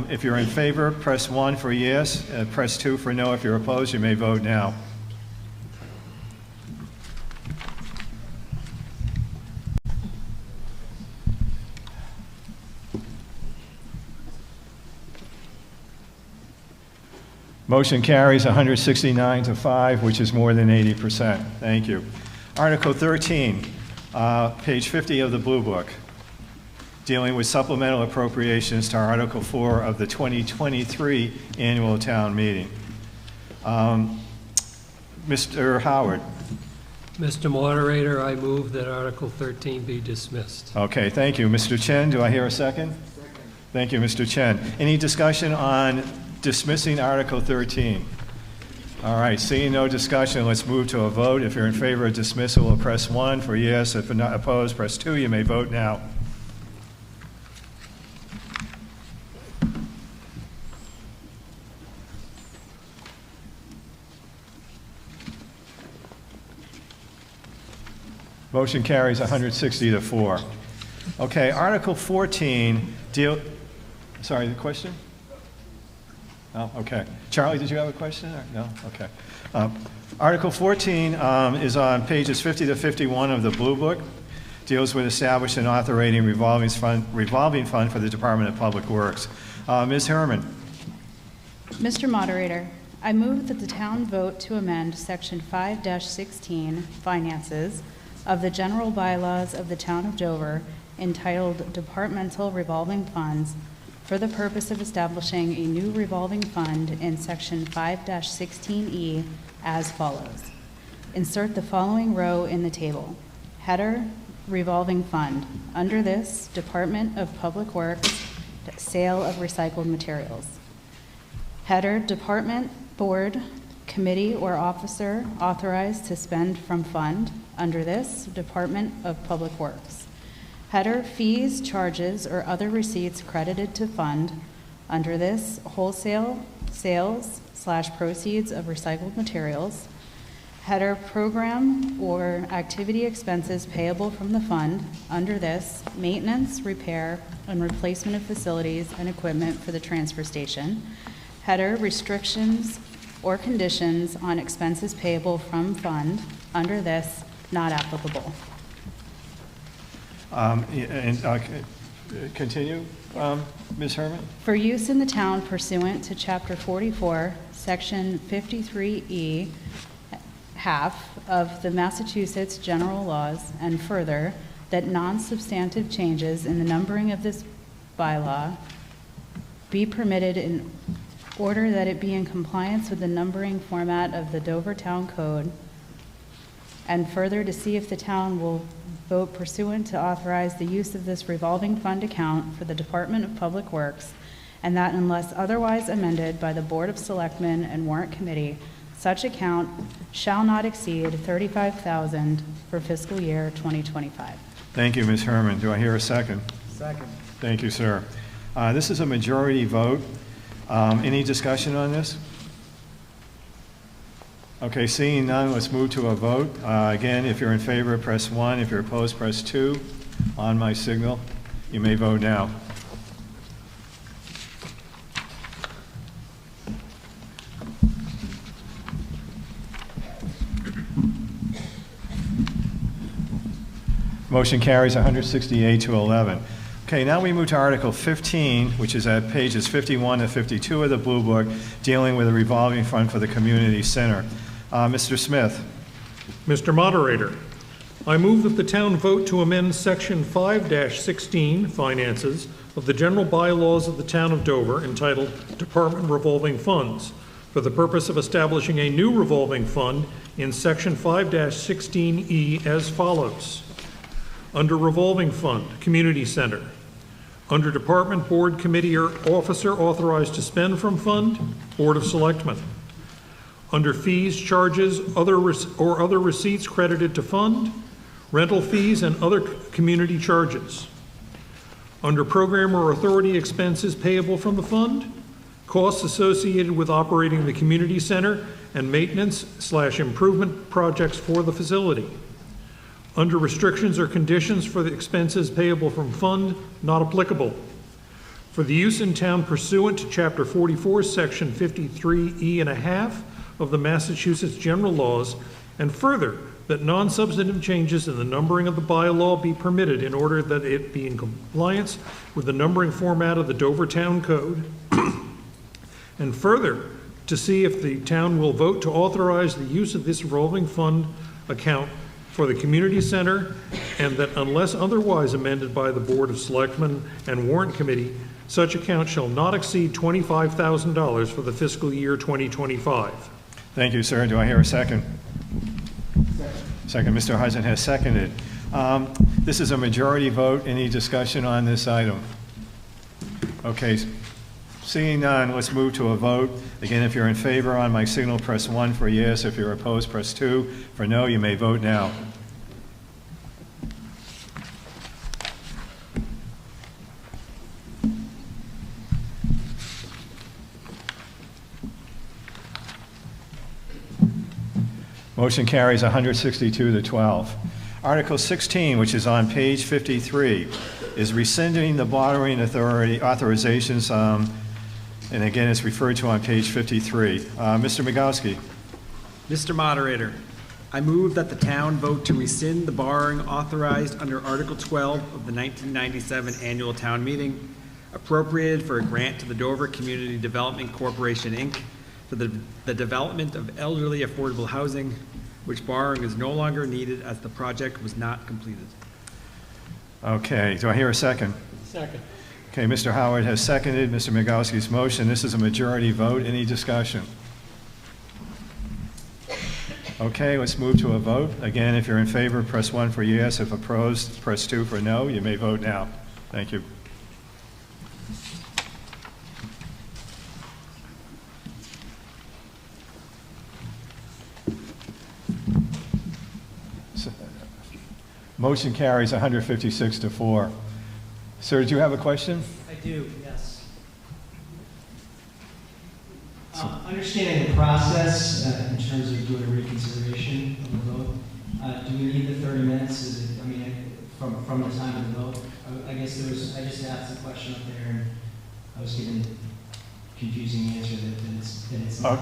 If you're in favor, press 1 for yes, press 2 for no. If you're opposed, you may vote now. Motion carries 169 to 5, which is more than 80%. Thank you. Article 13, page 50 of the Blue Book, dealing with supplemental appropriations to Article 4 of the 2023 Annual Town Meeting. Mr. Howard. Mr. Moderator, I move that Article 13 be dismissed. Okay, thank you. Mr. Chen, do I hear a second? Second. Thank you, Mr. Chen. Any discussion on dismissing Article 13? All right, seeing no discussion, let's move to a vote. If you're in favor of dismissal, we'll press 1 for yes. If not opposed, press 2. You may vote now. Motion carries 160 to 4. Okay, Article 14 sorry, the question? Oh, okay. Charlie, did you have a question? Or no? Okay. Article 14 is on pages 50 to 51 of the Blue Book. Deals with establishing and authorizing revolving fund for the Department of Public Works. Ms. Herman. Mr. Moderator, I move that the town vote to amend Section 5-16, Finances, of the general bylaws of the Town of Dover, entitled Departmental Revolving Funds, for the purpose of establishing a new revolving fund in Section 5-16E as follows. Insert the following row in the table. Header, Revolving Fund. Under this, Department of Public Works, Sale of Recycled Materials. Header, Department, Board, Committee, or Officer authorized to spend from fund. Under this, Department of Public Works. Header, Fees, Charges, or other receipts credited to fund. Under this, Wholesale Sales/Proceeds of Recycled Materials. Header, Program or Activity Expenses payable from the fund. Under this, Maintenance, Repair, and Replacement of Facilities and Equipment for the transfer station. Header, Restrictions or Conditions on Expenses payable from fund. Under this, not applicable. Continue, Ms. Herman? For use in the town pursuant to Chapter 44, Section 53E, half of the Massachusetts General Laws, and further, that non-substantive changes in the numbering of this bylaw be permitted in order that it be in compliance with the numbering format of the Dover Town Code, and further, to see if the town will vote pursuant to authorize the use of this revolving fund account for the Department of Public Works, and that unless otherwise amended by the Board of Selectmen and Warrant Committee, such account shall not exceed $35,000 for fiscal year 2025. Thank you, Ms. Herman. Do I hear a second? Second. Thank you, sir. This is a majority vote. Any discussion on this? Okay, seeing none, let's move to a vote. Again, if you're in favor, press 1. If you're opposed, press 2. On my signal, you may vote now. Motion carries 168 to 11. Okay, now we move to Article 15, which is at pages 51 to 52 of the Blue Book, dealing with a revolving fund for the community center. Mr. Smith. Mr. Moderator, I move that the town vote to amend Section 5-16, Finances, of the general bylaws of the town of Dover entitled Department Revolving Funds for the purpose of establishing a new revolving fund in Section 5-16E as follows. Under Revolving Fund, Community Center. Under Department, Board, Committee, or Officer authorized to spend from fund, Board of Selectmen. Under Fees, Charges, other receipts credited to fund, rental fees, and other community charges. Under Program or Authority expenses payable from the fund, costs associated with operating the community center and maintenance/improvement projects for the facility. Under Restrictions or Conditions for the expenses payable from fund, not applicable. For the use in town pursuant to Chapter 44, Section 53E1/2 of the Massachusetts General Laws, and further, that non-substantive changes in the numbering of the bylaw be permitted in order that it be in compliance with the numbering format of the Dover Town Code. And further, to see if the town will vote to authorize the use of this revolving fund account for the community center, and that unless otherwise amended by the Board of Selectmen and Warrant Committee, such account shall not exceed $25,000 for the fiscal year 2025. Thank you, sir. Do I hear a second? Second. Mr. Hudson has seconded. This is a majority vote. Any discussion on this item? Okay. Seeing none, let's move to a vote. Again, if you're in favor on my signal, press 1 for yes. If you're opposed, press 2. For no, you may vote now. Motion carries 162 to 12. Article 16, which is on page 53, is rescinding the borrowing authority authorizations, and again, it's referred to on page 53. Mr. Migowski. Mr. Moderator, I move that the town vote to rescind the borrowing authorized under Article 12 of the 1997 annual town meeting, appropriated for a grant to the Dover Community Development Corporation, Inc., for the development of elderly affordable housing, which borrowing is no longer needed as the project was not completed. Okay, do I hear a second? Second. Okay, Mr. Howard has seconded Mr. Migowski's motion. This is a majority vote. Any discussion? Okay, let's move to a vote. Again, if you're in favor, press 1 for yes. If opposed, press 2 for no. You may vote now. Thank you. Motion carries 156 to 4. Sir, do you have a question? I do, yes. Understanding the process in terms of doing a reconsideration of the vote, do we need the 30 minutes? Is it, I mean, from the time of the vote? I guess I just asked the question up there, and I was given confusing answer that it's not.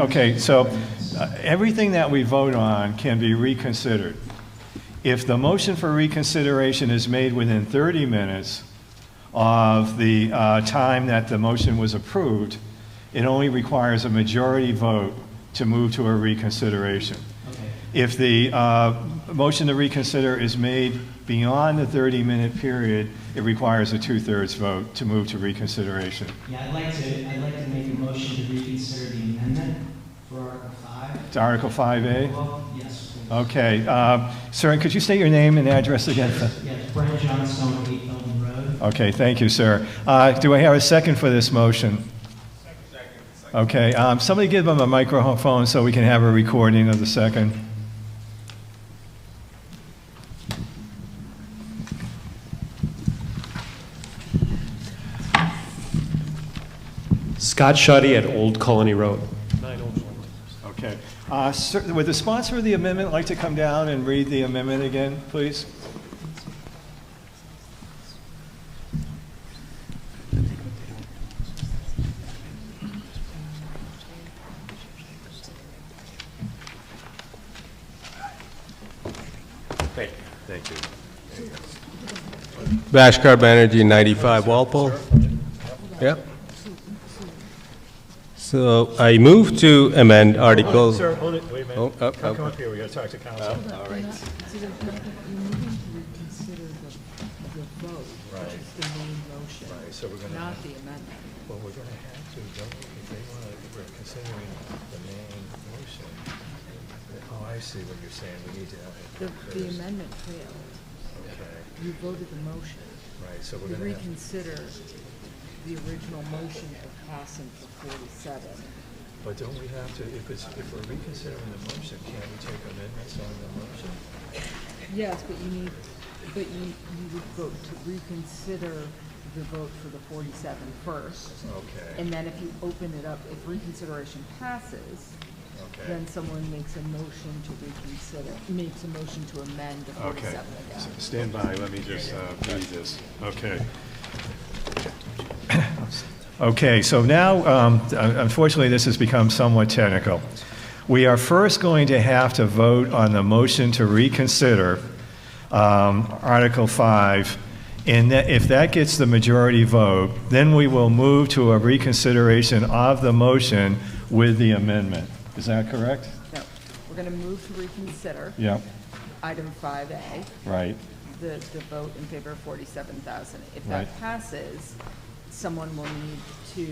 Okay, so everything that we vote on can be reconsidered. If the motion for reconsideration is made within 30 minutes of the time that the motion was approved, it only requires a majority vote to move to a reconsideration. Okay. If the motion to reconsider is made beyond the 30-minute period, it requires a 2/3 vote to move to reconsideration. Yeah, I'd like to make a motion to reconsider the amendment for Article 5. To Article 5A? Well, yes. Okay. Sir, and could you state your name and address again? Yes, Brent Johnstone, 8 Belden Road. Okay, thank you, sir. Do I have a second for this motion? Second. Okay, somebody give him a microphone so we can have a recording of the second. Scott Shuddy at Old Colony Road. Okay. Sir, would the sponsor of the amendment like to come down and read the amendment again, please? Thank you. Bhaskar Banerjee, 95 Walpole. Yep. So I move to amend Article. Sir, hold it, wait a minute. Oh, Come up here, we gotta talk to council. all right. So you're moving to reconsider the vote, which is the main motion, Right, so we're gonna not have- the amendment. Well, we're gonna have to, don't we, if they wanna, if we're considering the main motion. Oh, I see what you're saying, we need to have it The first. amendment failed. Okay, You voted the motion. right, so we're You gonna have. reconsider the original motion of passing for 47. But don't we have to, if we're reconsidering the motion, can't we take amendments on the motion? Yes, but you would vote to reconsider the vote for the 47 first. Okay. And then if you open it up, if reconsideration passes, Okay. then someone makes a motion to reconsider, makes a motion to amend the 47 Okay, again. stand by, let me just read this. Okay. Okay, so now, unfortunately, this has become somewhat technical. We are first going to have to vote on the motion to reconsider Article 5, and if that gets the majority vote, then we will move to a reconsideration of the motion with the amendment. Is that correct? No, we're going to move to reconsider. Yep. Item 5A. Right. The vote in favor of 47,000. If that Right. passes, someone will need to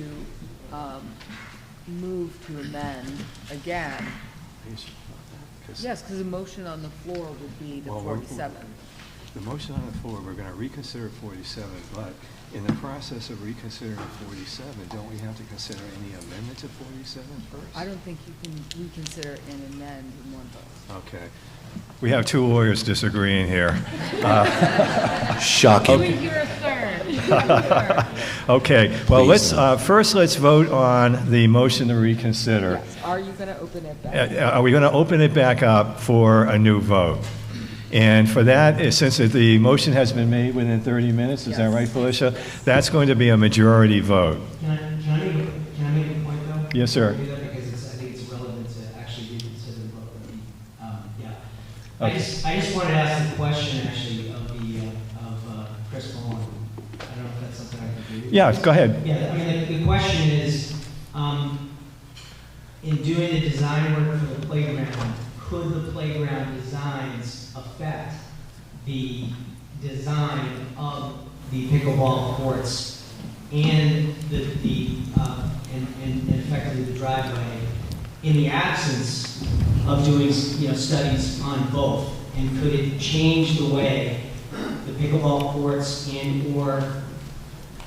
move to amend again. Yes, because the motion on the floor would be the Well, 47. The motion on the floor, we're going to reconsider 47, but in the process of reconsidering 47, don't we have to consider any amendment to 47 first? I don't think you can reconsider and amend in one vote. Okay. We have two lawyers disagreeing here. Shocking. We hear a third. Okay, well, first let's vote on the motion to reconsider. Yes. Are you going to open it back? Are we going to open it back up for a new vote? And for that, since the motion has been made within 30 minutes, is that right, Felicia? That's going to be a majority vote. Can I make a point, though? Yes, sir. I'll do that because I think it's relevant to actually reconsider the vote. Yeah. Okay. I just wanted to ask the question, actually, of Chris Malone. I don't know if that's something I can do. Yeah, go ahead. Yeah, I mean, the question is, in doing the design work for the playground, could the playground designs affect the design of the pickleball courts and and effectively the driveway in the absence of doing studies on both? And could it change the way the pickleball courts and/or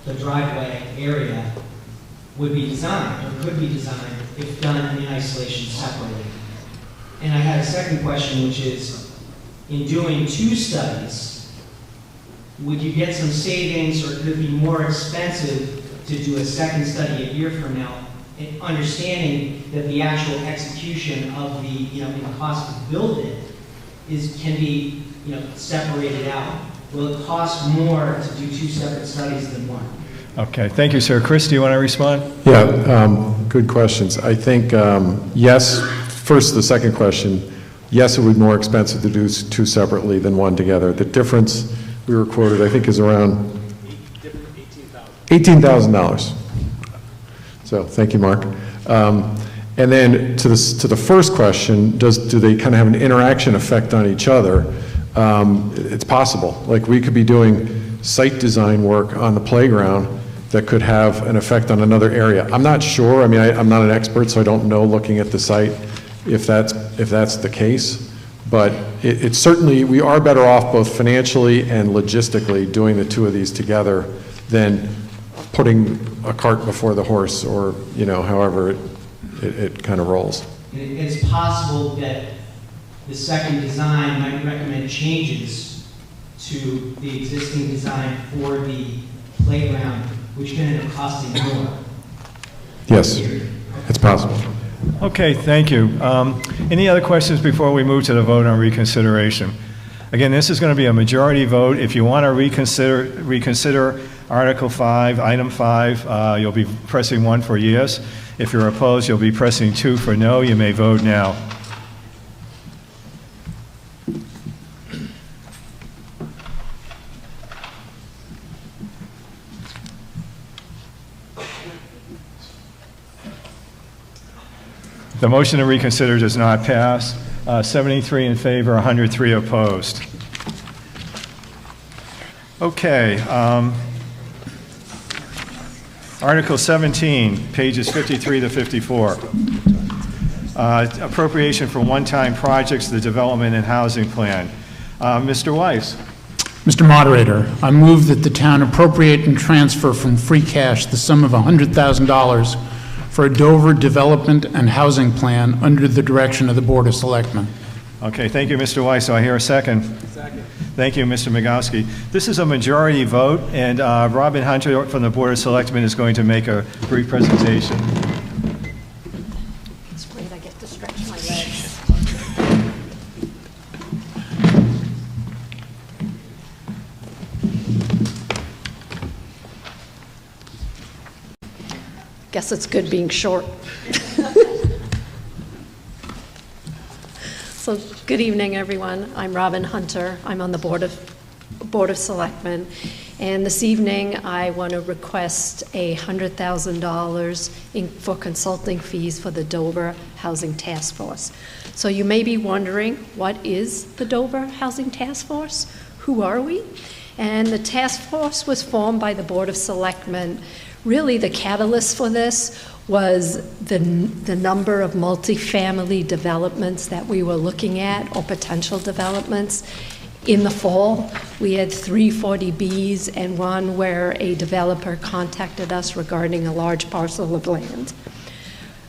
the driveway area would be designed or could be designed if done in isolation separately? And I had a second question, which is, in doing two studies, would you get some savings, or could it be more expensive to do a second study a year from now, and understanding that the actual execution of the cost to build it can be separated out? Will it cost more to do two separate studies than one? Okay, thank you, sir. Chris, do you want to respond? Yeah, good questions. I think, yes, first, the second question, yes, it would be more expensive to do two separately than one together. The difference we were quoted, I think, is around $18,000. So, thank you, Mark. And then to the first question, do they kind of have an interaction effect on each other? It's possible. Like, we could be doing site design work on the playground that could have an effect on another area. I'm not sure. I mean, I'm not an expert, so I don't know, looking at the site, if that's the case. But it's certainly, we are better off both financially and logistically doing the two of these together than putting a cart before the horse, or however it kind of rolls. It's possible that the second design might recommend changes to the existing design for the playground, which can end up costing more. Yes, it's possible. Okay, thank you. Any other questions before we move to the vote on reconsideration? Again, this is going to be a majority vote. If you want to reconsider Article 5, Item 5, you'll be pressing 1 for yes. If you're opposed, you'll be pressing 2 for no. You may vote now. The motion to reconsider does not pass. 73 in favor, 103 opposed. Okay. Article 17, pages 53 to 54. Appropriation for one-time projects, the development and housing plan. Mr. Weiss. Mr. Moderator, I move that the town appropriate and transfer from free cash the sum of $100,000 for a Dover development and housing plan under the direction of the Board of Selectmen. Okay, thank you, Mr. Weiss. So I hear a second. Second. Thank you, Mr. Migowski. This is a majority vote, and Robin Hunter from the Board of Selectmen is going to make a brief presentation. It's great, I get to stretch my legs. Guess it's good being short. So, good evening, everyone. I'm Robin Hunter. I'm on the Board of Selectmen. And this evening, I want to request $100,000 for consulting fees for the Dover Housing Task Force. So you may be wondering, what is the Dover Housing Task Force? Who are we? And the task force was formed by the Board of Selectmen. Really, the catalyst for this was the number of multifamily developments that we were looking at, or potential developments. In the fall, we had 3 40Bs and one where a developer contacted us regarding a large parcel of land.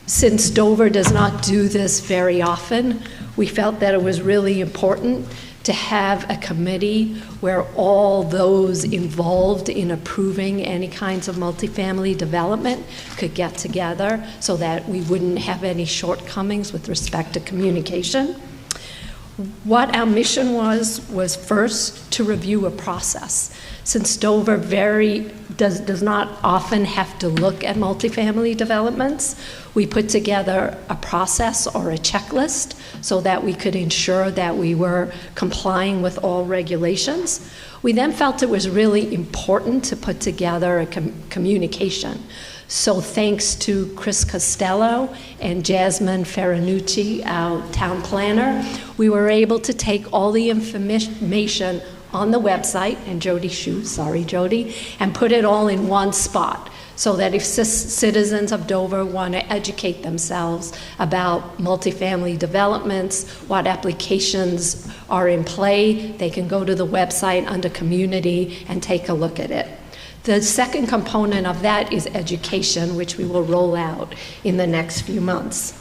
Since Dover does not do this very often, we felt that it was really important to have a committee where all those involved in approving any kinds of multifamily development could get together so that we wouldn't have any shortcomings with respect to communication. What our mission was first to review a process. Since Dover does not often have to look at multifamily developments, we put together a process or a checklist so that we could ensure that we were complying with all regulations. We then felt it was really important to put together a communication. So thanks to Chris Costello and Jasmine Ferranucci, our town planner, we were able to take all the information on the website, and Jody Shue, sorry Jody, and put it all in one spot so that if citizens of Dover want to educate themselves about multifamily developments, what applications are in play, they can go to the website under community and take a look at it. The second component of that is education, which we will roll out in the next few months.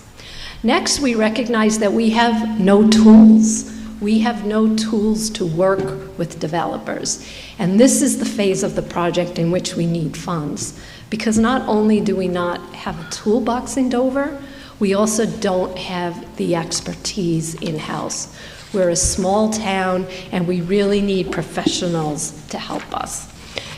Next, we recognize that we have no tools. We have no tools to work with developers. And this is the phase of the project in which we need funds. Because not only do we not have a toolbox in Dover, we also don't have the expertise in-house. We're a small town, and we really need professionals to help us.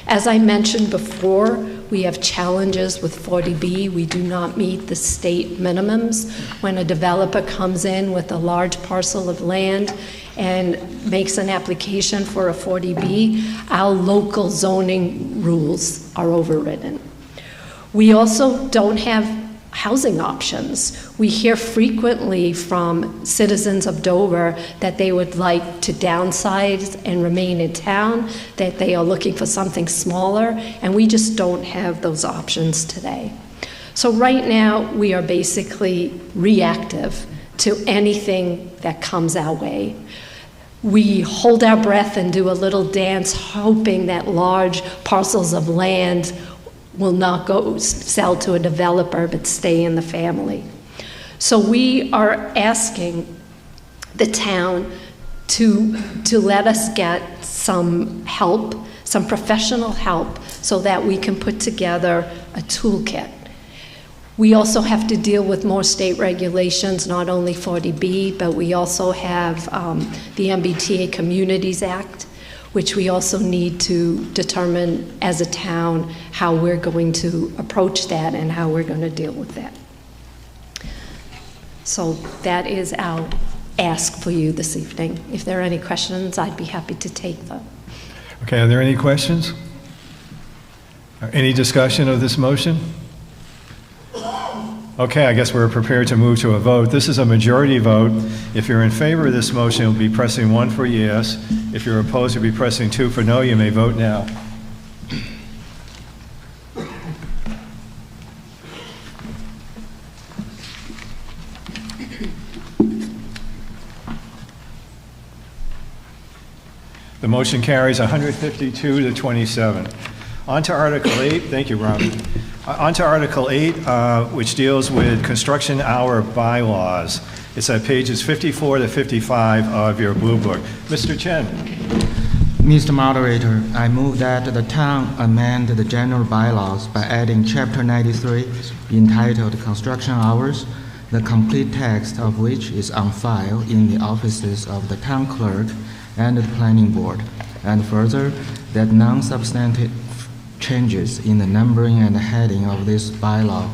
As I mentioned before, we have challenges with 40B. We do not meet the state minimums. When a developer comes in with a large parcel of land and makes an application for a 40B, our local zoning rules are overridden. We also don't have housing options. We hear frequently from citizens of Dover that they would like to downsize and remain in town, that they are looking for something smaller, and we just don't have those options today. So right now, we are basically reactive to anything that comes our way. We hold our breath and do a little dance, hoping that large parcels of land will not go sell to a developer but stay in the family. So we are asking the town to let us get some help, some professional help, so that we can put together a toolkit. We also have to deal with more state regulations, not only 40B, but we also have the MBTA Communities Act, which we also need to determine as a town how we're going to approach that and how we're going to deal with that. So that is our ask for you this evening. If there are any questions, I'd be happy to take them. Okay, are there any questions? Any discussion of this motion? Okay, I guess we're prepared to move to a vote. This is a majority vote. If you're in favor of this motion, you'll be pressing 1 for yes. If you're opposed, you'll be pressing 2 for no. You may vote now. The motion carries 152 to 27. On to Article 8. Thank you, Robin. On to Article 8, which deals with construction hour bylaws. It's at pages 54 to 55 of your blue book. Mr. Chen. Mr. Moderator, I move that the town amend the general bylaws by adding Chapter 93 entitled Construction Hours, the complete text of which is on file in the offices of the town clerk and the planning board, and further, that non-substantive changes in the numbering and heading of this bylaw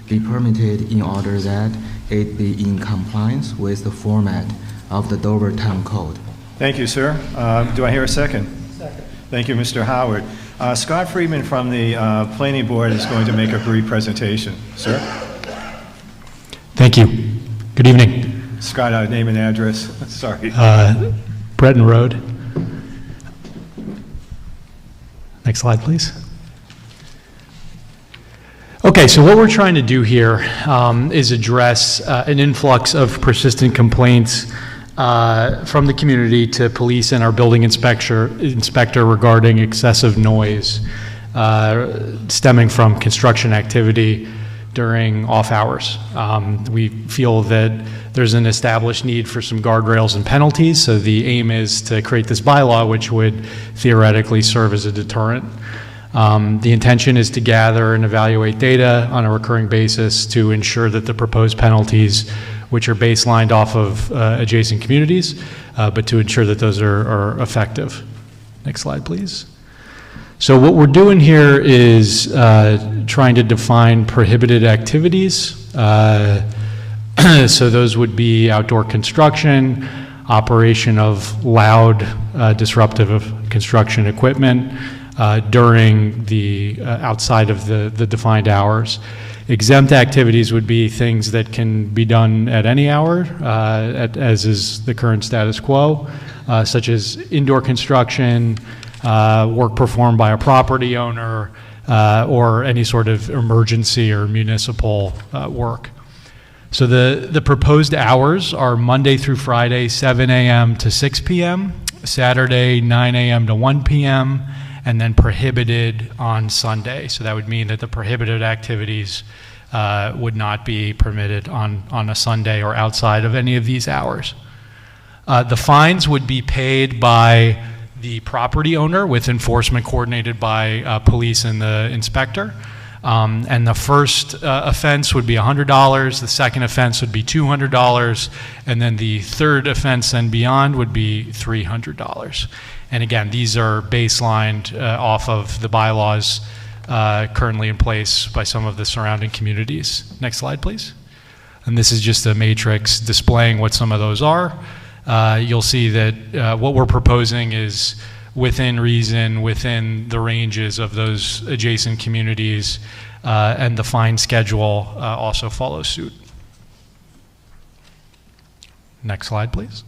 be permitted in order that it be in compliance with the format of the Dover Town Code. Thank you, sir. Do I hear a second? Second. Thank you, Mr. Howard. Scott Friedman from the Planning Board is going to make a brief presentation. Sir? Thank you. Good evening. Scott, name and address. Sorry. Breton Road. Next slide, please. Okay, so what we're trying to do here is address an influx of persistent complaints from the community to police and our building inspector regarding excessive noise stemming from construction activity during off hours. We feel that there's an established need for some guardrails and penalties, so the aim is to create this bylaw which would theoretically serve as a deterrent. The intention is to gather and evaluate data on a recurring basis to ensure that the proposed penalties, which are baselined off of adjacent communities, but to ensure that those are effective. Next slide, please. So what we're doing here is trying to define prohibited activities. So those would be outdoor construction, operation of loud, disruptive construction equipment during the outside of the defined hours. Exempt activities would be things that can be done at any hour, as is the current status quo, such as indoor construction, work performed by a property owner, or any sort of emergency or municipal work. So the proposed hours are Monday through Friday, 7 a.m. to 6 p.m., Saturday, 9 a.m. to 1 p.m., and then prohibited on Sunday. So that would mean that the prohibited activities would not be permitted on a Sunday or outside of any of these hours. The fines would be paid by the property owner with enforcement coordinated by police and the inspector. And the first offense would be $100, the second offense would be $200, and then the third offense and beyond would be $300. And again, these are baselined off of the bylaws currently in place by some of the surrounding communities. Next slide, please. And this is just a matrix displaying what some of those are. You'll see that what we're proposing is within reason, within the ranges of those adjacent communities, and the fine schedule also follows suit. Next slide, please.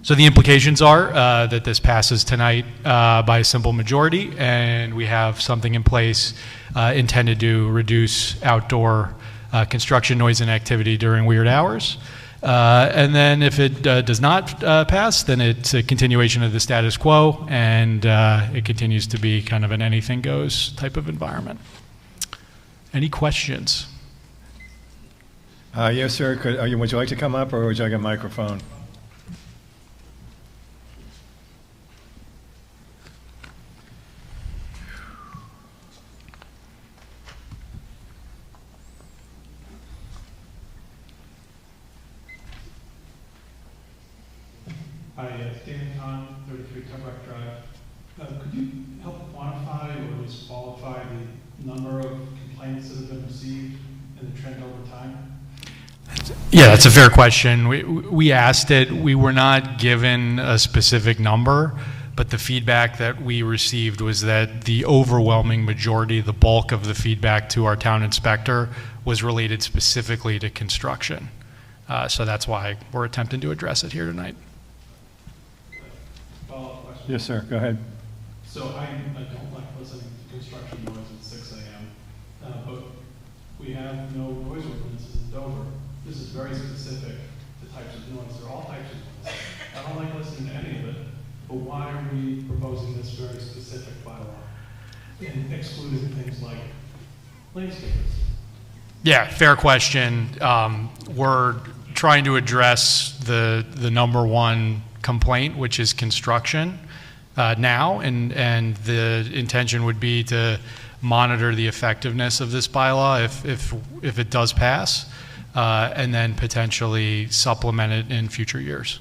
So the implications are that this passes tonight by a simple majority, and we have something in place intended to reduce outdoor construction noise and activity during weird hours. And then if it does not pass, then it's a continuation of the status quo, and it continues to be kind of an anything goes type of environment. Any questions? Yes, sir. Would you like to come up, or would you like a microphone? Hi, Dan Kahn, 33 Tugwreck Drive. Could you help quantify or at least qualify the number of complaints that have been received and the trend over time? Yeah, that's a fair question. We asked it. We were not given a specific number, but the feedback that we received was that the overwhelming majority, the bulk of the feedback to our town inspector was related specifically to construction. So that's why we're attempting to address it here tonight. Follow-up question. Yes, sir, go ahead. So I don't like listening to construction noise at 6 a.m., but we have no noise ordinances in Dover. This is very specific to types of noise. There are all types of noise. I don't like listening to any of it, but why are we proposing this very specific bylaw and excluding things like landscapers? Yeah, fair question. We're trying to address the number one complaint, which is construction now, and the intention would be to monitor the effectiveness of this bylaw if it does pass, and then potentially supplement it in future years.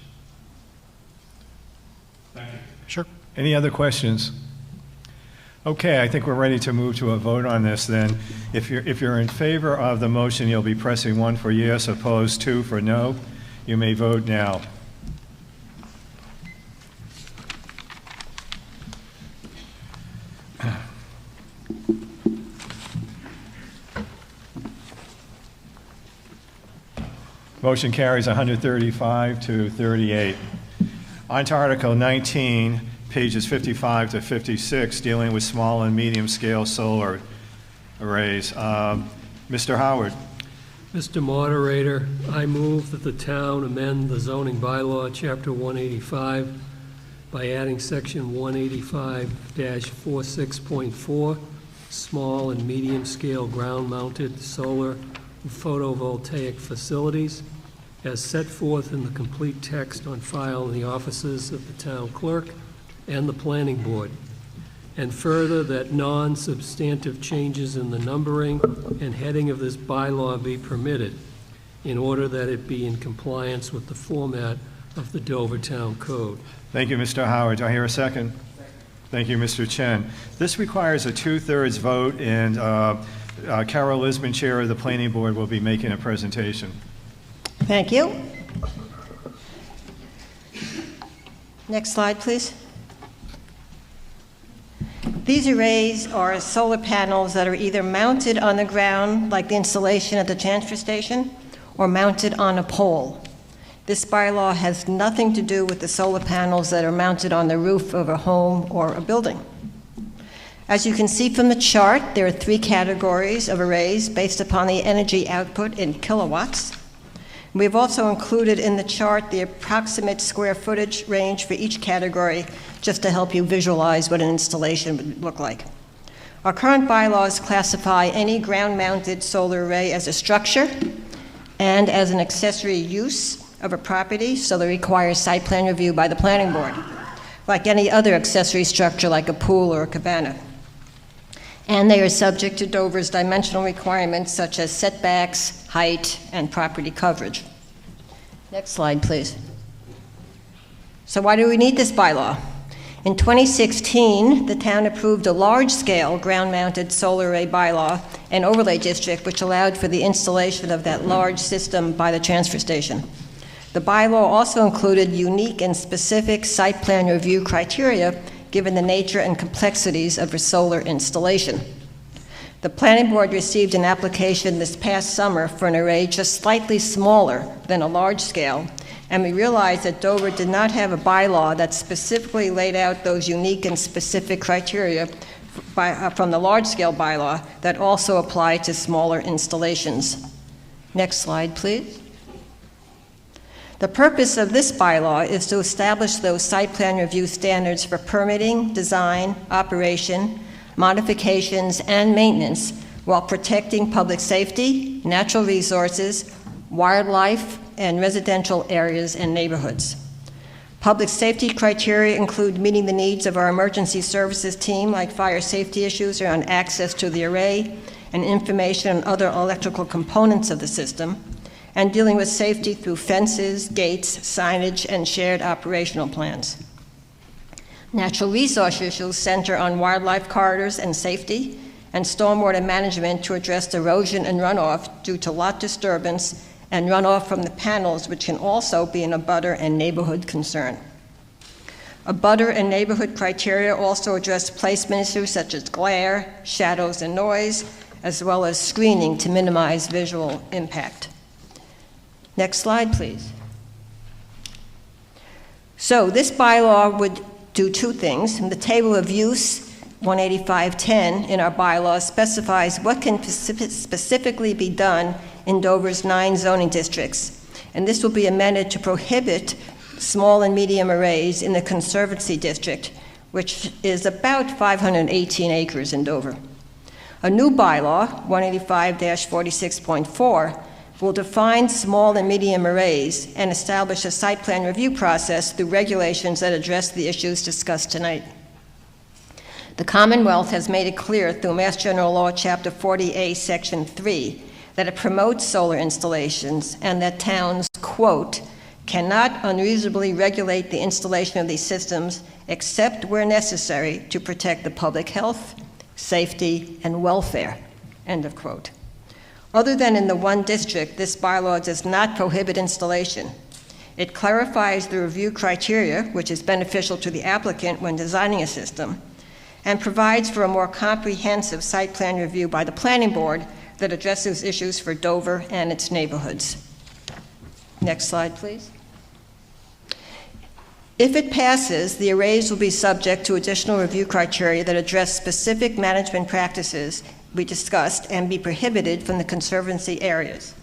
Thank you. Sure. Any other questions? Okay, I think we're ready to move to a vote on this then. If you're in favor of the motion, you'll be pressing 1 for yes, opposed 2 for no. You may vote now. Motion carries 135 to 38. On to Article 19, pages 55 to 56, dealing with small and medium scale solar arrays. Mr. Howard. Mr. Moderator, I move that the town amend the zoning bylaw, Chapter 185, by adding Section 185-46.4, small and medium-scale ground-mounted solar photovoltaic facilities, as set forth in the complete text on file in the offices of the town clerk and the planning board. And further, that non-substantive changes in the numbering and heading of this bylaw be permitted in order that it be in compliance with the format of the Dover Town Code. Thank you, Mr. Howard. Do I hear a second? Thank you, Mr. Chen. This requires a 2/3 vote, and Carol Lisbon, Chair of the Planning Board, will be making a presentation. Thank you. Next slide, please. These arrays are solar panels that are either mounted on the ground, like the installation at the transfer station, or mounted on a pole. This bylaw has nothing to do with the solar panels that are mounted on the roof of a home or a building. As you can see from the chart, there are 3 categories of arrays based upon the energy output in kilowatts. We've also included in the chart the approximate square footage range for each category, just to help you visualize what an installation would look like. Our current bylaws classify any ground-mounted solar array as a structure and as an accessory use of a property, so they require site plan review by the planning board, like any other accessory structure like a pool or a cabana. And they are subject to Dover's dimensional requirements such as setbacks, height, and property coverage. Next slide, please. So why do we need this bylaw? In 2016, the town approved a large-scale ground-mounted solar array bylaw and overlay district, which allowed for the installation of that large system by the transfer station. The bylaw also included unique and specific site plan review criteria given the nature and complexities of a solar installation. The planning board received an application this past summer for an array just slightly smaller than a large scale, and we realized that Dover did not have a bylaw that specifically laid out those unique and specific criteria from the large scale bylaw that also apply to smaller installations. Next slide, please. The purpose of this bylaw is to establish those site plan review standards for permitting, design, operation, modifications, and maintenance while protecting public safety, natural resources, wildlife, and residential areas and neighborhoods. Public safety criteria include meeting the needs of our emergency services team, like fire safety issues around access to the array and information on other electrical components of the system, and dealing with safety through fences, gates, signage, and shared operational plans. Natural resource issues center on wildlife corridors and safety, and stormwater management to address erosion and runoff due to lot disturbance and runoff from the panels, which can also be an abutter and neighborhood concern. Abutter and neighborhood criteria also address placement issues such as glare, shadows, and noise, as well as screening to minimize visual impact. Next slide, please. So this bylaw would do two things. In the table of use, 18510 in our bylaws specifies what can specifically be done in Dover's 9 zoning districts. And this will be amended to prohibit small and medium arrays in the Conservancy District, which is about 518 acres in Dover. A new bylaw, 185-46.4, will define small and medium arrays and establish a site plan review process through regulations that address the issues discussed tonight. The Commonwealth has made it clear through Mass General Law, Chapter 40A, Section 3, that it promotes solar installations and that towns, quote, cannot unreasonably regulate the installation of these systems except where necessary to protect the public health, safety, and welfare, end of quote. Other than in the one district, this bylaw does not prohibit installation. It clarifies the review criteria, which is beneficial to the applicant when designing a system, and provides for a more comprehensive site plan review by the planning board that addresses issues for Dover and its neighborhoods. Next slide, please. If it passes, the arrays will be subject to additional review criteria that address specific management practices we discussed and be prohibited from the Conservancy areas.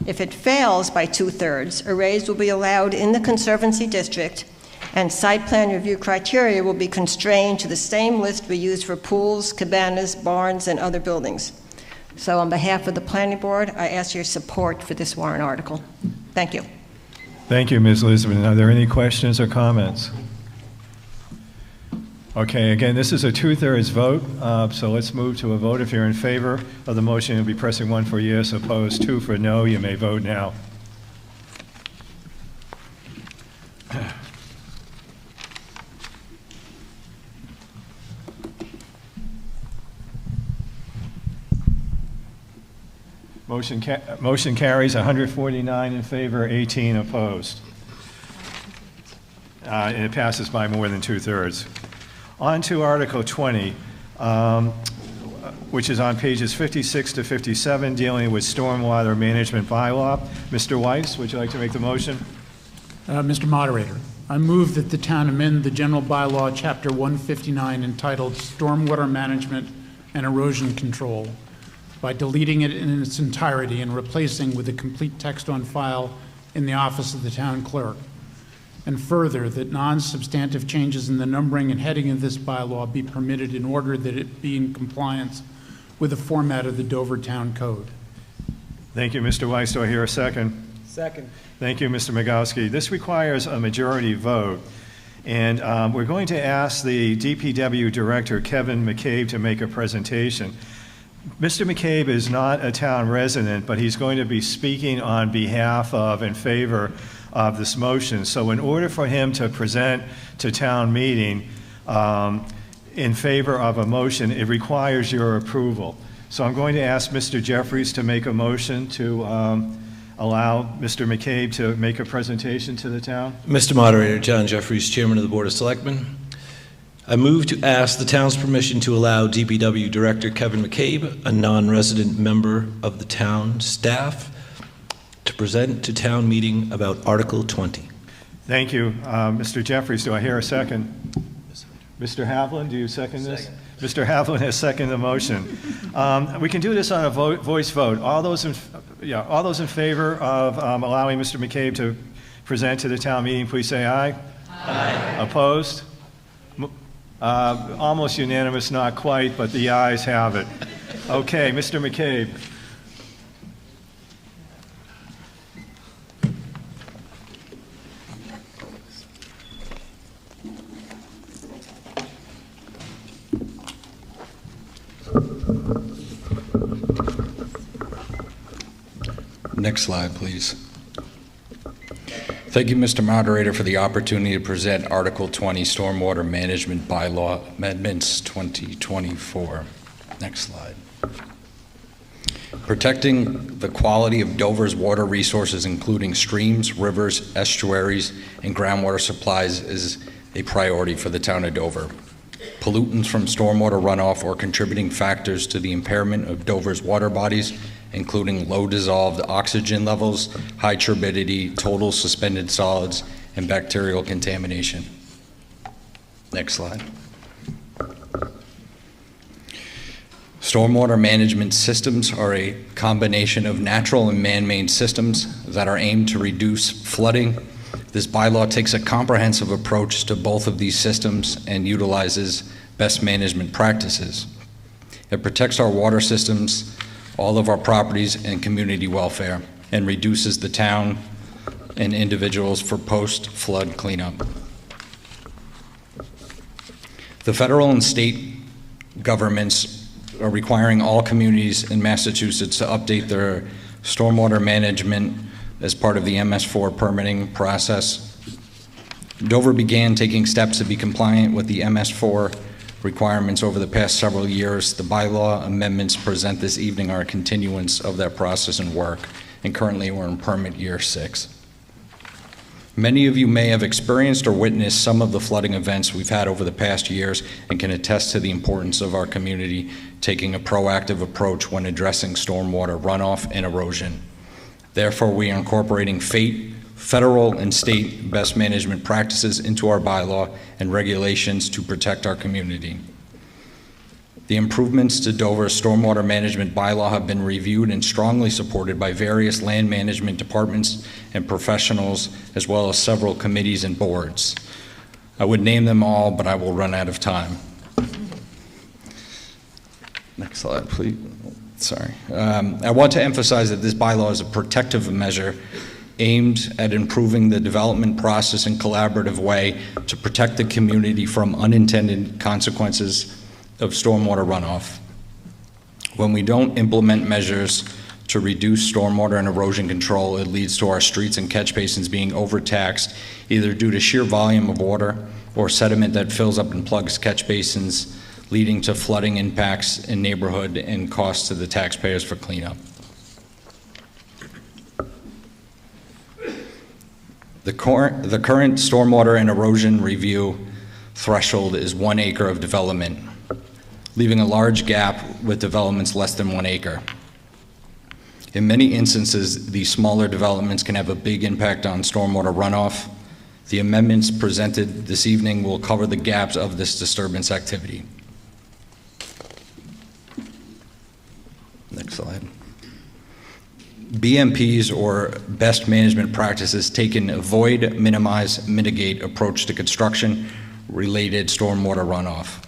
If it fails by 2/3, arrays will be allowed in the Conservancy District, and site plan review criteria will be constrained to the same list we use for pools, cabanas, barns, and other buildings. So on behalf of the Planning Board, I ask your support for this warrant article. Thank you. Thank you, Ms. Lisbon. Are there any questions or comments? Okay, again, this is a 2/3 vote, so let's move to a vote. If you're in favor of the motion, you'll be pressing 1 for yes, opposed 2 for no. You may vote now. Motion carries 149 in favor, 18 opposed. And it passes by more than 2/3. On to Article 20, which is on pages 56 to 57, dealing with stormwater management bylaw. Mr. Weiss, would you like to make the motion? Mr. Moderator, I move that the town amend the general bylaw, Chapter 159, entitled Stormwater Management and Erosion Control, by deleting it in its entirety and replacing with the complete text on file in the office of the town clerk. And further, that non-substantive changes in the numbering and heading of this bylaw be permitted in order that it be in compliance with the format of the Dover Town Code. Thank you, Mr. Weiss. Do I hear a second? Second. Thank you, Mr. Migowski. This requires a majority vote, and we're going to ask the DPW Director, Kevin McCabe, to make a presentation. Mr. McCabe is not a town resident, but he's going to be speaking on behalf of, in favor of this motion. So in order for him to present to town meeting in favor of a motion, it requires your approval. So I'm going to ask Mr. Jeffries to make a motion to allow Mr. McCabe to make a presentation to the town. Mr. Moderator, John Jeffries, Chairman of the Board of Selectmen. I move to ask the town's permission to allow DPW Director Kevin McCabe, a non-resident member of the town staff, to present to town meeting about Article 20. Thank you. Mr. Jeffries, do I hear a second? Mr. Havlin, do you second this? Second. Mr. Havlin has seconded the motion. We can do this on a voice vote. All those in favor of allowing Mr. McCabe to present to the town meeting, please say aye. Aye. Opposed? Almost unanimous, not quite, but the ayes have it. Okay, Mr. McCabe. Next slide, please. Thank you, Mr. Moderator, for the opportunity to present Article 20 Stormwater Management Bylaw Amendments 2024. Next slide. Protecting the quality of Dover's water resources, including streams, rivers, estuaries, and groundwater supplies, is a priority for the town of Dover. pollutants from stormwater runoff, or contributing factors to the impairment of Dover's water bodies, including low dissolved oxygen levels, high turbidity, total suspended solids, and bacterial contamination. Next slide. Stormwater management systems are a combination of natural and man-made systems that are aimed to reduce flooding. This bylaw takes a comprehensive approach to both of these systems and utilizes best management practices. It protects our water systems, all of our properties, and community welfare, and reduces the town and individuals for post-flood cleanup. The federal and state governments are requiring all communities in Massachusetts to update their stormwater management as part of the MS4 permitting process. Dover began taking steps to be compliant with the MS4 requirements over the past several years. The bylaw amendments present this evening are a continuance of that process and work, and currently we're in permit year 6. Many of you may have experienced or witnessed some of the flooding events we've had over the past years and can attest to the importance of our community taking a proactive approach when addressing stormwater runoff and erosion. Therefore, we are incorporating federal and state best management practices into our bylaw and regulations to protect our community. The improvements to Dover's stormwater management bylaw have been reviewed and strongly supported by various land management departments and professionals, as well as several committees and boards. I would name them all, but I will run out of time. Next slide, please. Sorry. I want to emphasize that this bylaw is a protective measure aimed at improving the development process in a collaborative way to protect the community from unintended consequences of stormwater runoff. When we don't implement measures to reduce stormwater and erosion control, it leads to our streets and catch basins being overtaxed, either due to sheer volume of water or sediment that fills up and plugs catch basins, leading to flooding impacts in neighborhood and costs to the taxpayers for cleanup. The current stormwater and erosion review threshold is 1 acre of development, leaving a large gap with developments less than 1 acre. In many instances, these smaller developments can have a big impact on stormwater runoff. The amendments presented this evening will cover the gaps of this disturbance activity. Next slide. BMPs, or best management practices, take an avoid, minimize, mitigate approach to construction-related stormwater runoff.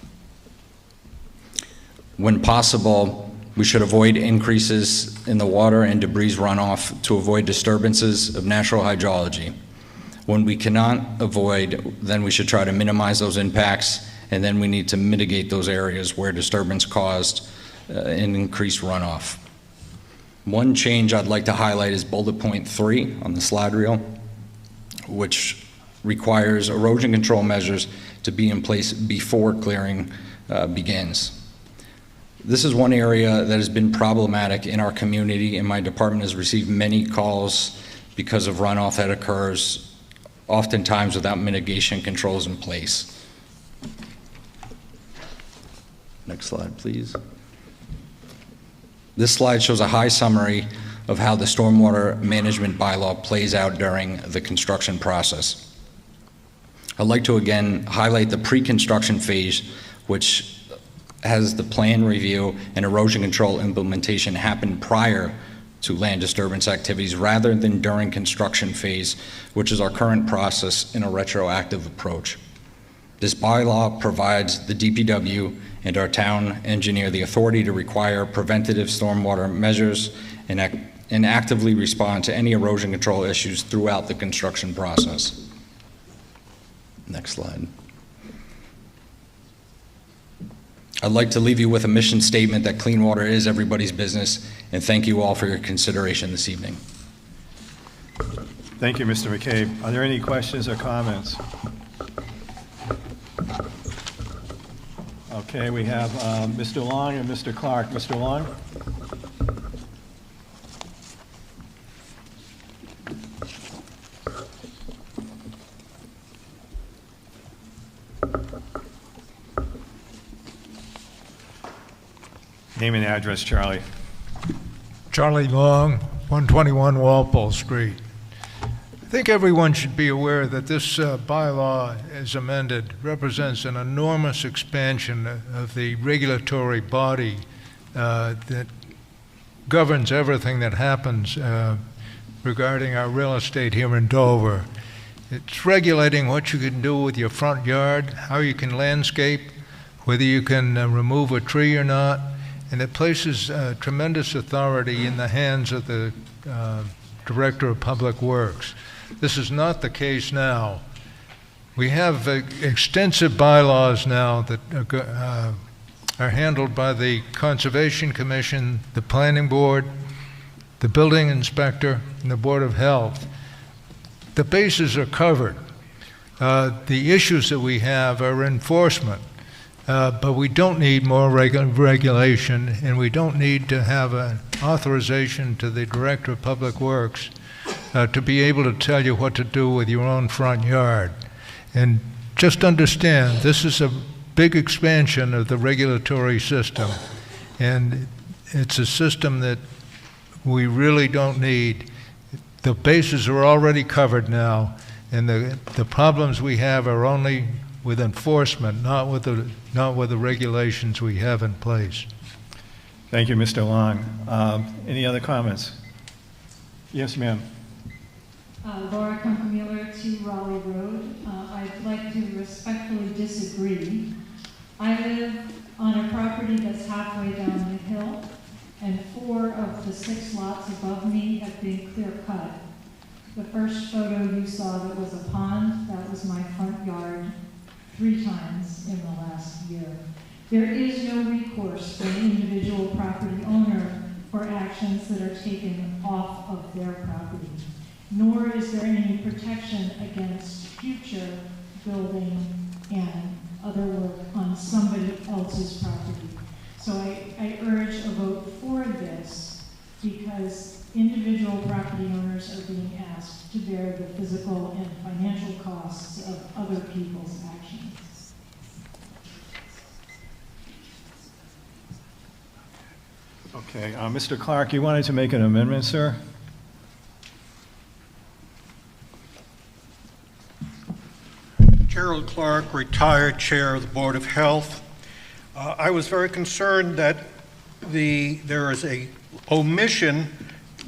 When possible, we should avoid increases in the water and debris runoff to avoid disturbances of natural hydrology. When we cannot avoid, then we should try to minimize those impacts, and then we need to mitigate those areas where disturbance caused an increased runoff. One change I'd like to highlight is bullet point 3 on the slide reel, which requires erosion control measures to be in place before clearing begins. This is one area that has been problematic in our community, and my department has received many calls because of runoff that occurs, oftentimes without mitigation controls in place. Next slide, please. This slide shows a high summary of how the stormwater management bylaw plays out during the construction process. I'd like to again highlight the pre-construction phase, which has the plan review and erosion control implementation happen prior to land disturbance activities rather than during construction phase, which is our current process in a retroactive approach. This bylaw provides the DPW and our town engineer the authority to require preventative stormwater measures and actively respond to any erosion control issues throughout the construction process. Next slide. I'd like to leave you with a mission statement that clean water is everybody's business, and thank you all for your consideration this evening. Thank you, Mr. McCabe. Are there any questions or comments? Okay, we have Mr. Long and Mr. Clark. Mr. Long? Name and address, Charlie. Charlie Long, 121 Walpole Street. I think everyone should be aware that this bylaw, as amended, represents an enormous expansion of the regulatory body that governs everything that happens regarding our real estate here in Dover. It's regulating what you can do with your front yard, how you can landscape, whether you can remove a tree or not, and it places tremendous authority in the hands of the Director of Public Works. This is not the case now. We have extensive bylaws now that are handled by the Conservation Commission, the Planning Board, the Building Inspector, and the Board of Health. The bases are covered. The issues that we have are enforcement, but we don't need more regulation, and we don't need to have an authorization to the Director of Public Works to be able to tell you what to do with your own front yard. And just understand, this is a big expansion of the regulatory system, and it's a system that we really don't need. The bases are already covered now, and the problems we have are only with enforcement, not with the regulations we have in place. Thank you, Mr. Long. Any other comments? Yes, ma'am. Laura Campanile, 2 Raleigh Road. I'd like to respectfully disagree. I live on a property that's halfway down the hill, and 4 of the 6 lots above me have been clear cut. The first photo you saw that was a pond, that was my front yard 3 times in the last year. There is no recourse for an individual property owner for actions that are taken off of their property, nor is there any protection against future building and other work on somebody else's property. So I urge a vote for this because individual property owners are being asked to bear the physical and financial costs of other people's actions. Okay, Mr. Clark, you wanted to make an amendment, sir? Gerald Clark, retired chair of the Board of Health. I was very concerned that there is a omission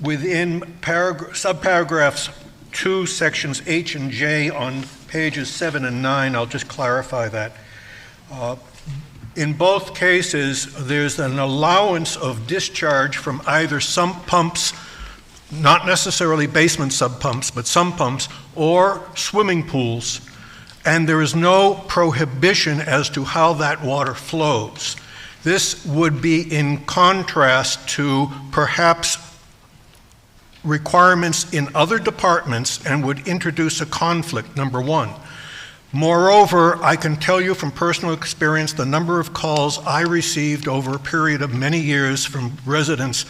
within subparagraphs 2, sections H and J on pages 7 and 9. I'll just clarify that. In both cases, there's an allowance of discharge from either sump pumps, not necessarily basement sub pumps, but sump pumps, or swimming pools. And there is no prohibition as to how that water flows. This would be in contrast to perhaps requirements in other departments and would introduce a conflict, number one. Moreover, I can tell you from personal experience the number of calls I received over a period of many years from residents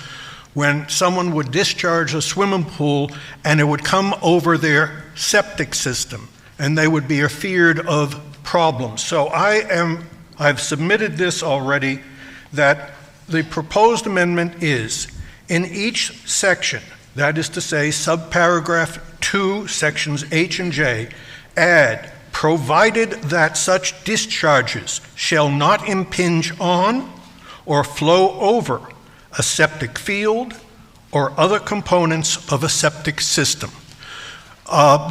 when someone would discharge a swimming pool and it would come over their septic system, and they would be afeared of problems. So I've submitted this already, that the proposed amendment is, in each section, that is to say, subparagraph 2, sections H and J, add, provided that such discharges shall not impinge on or flow over a septic field or other components of a septic system.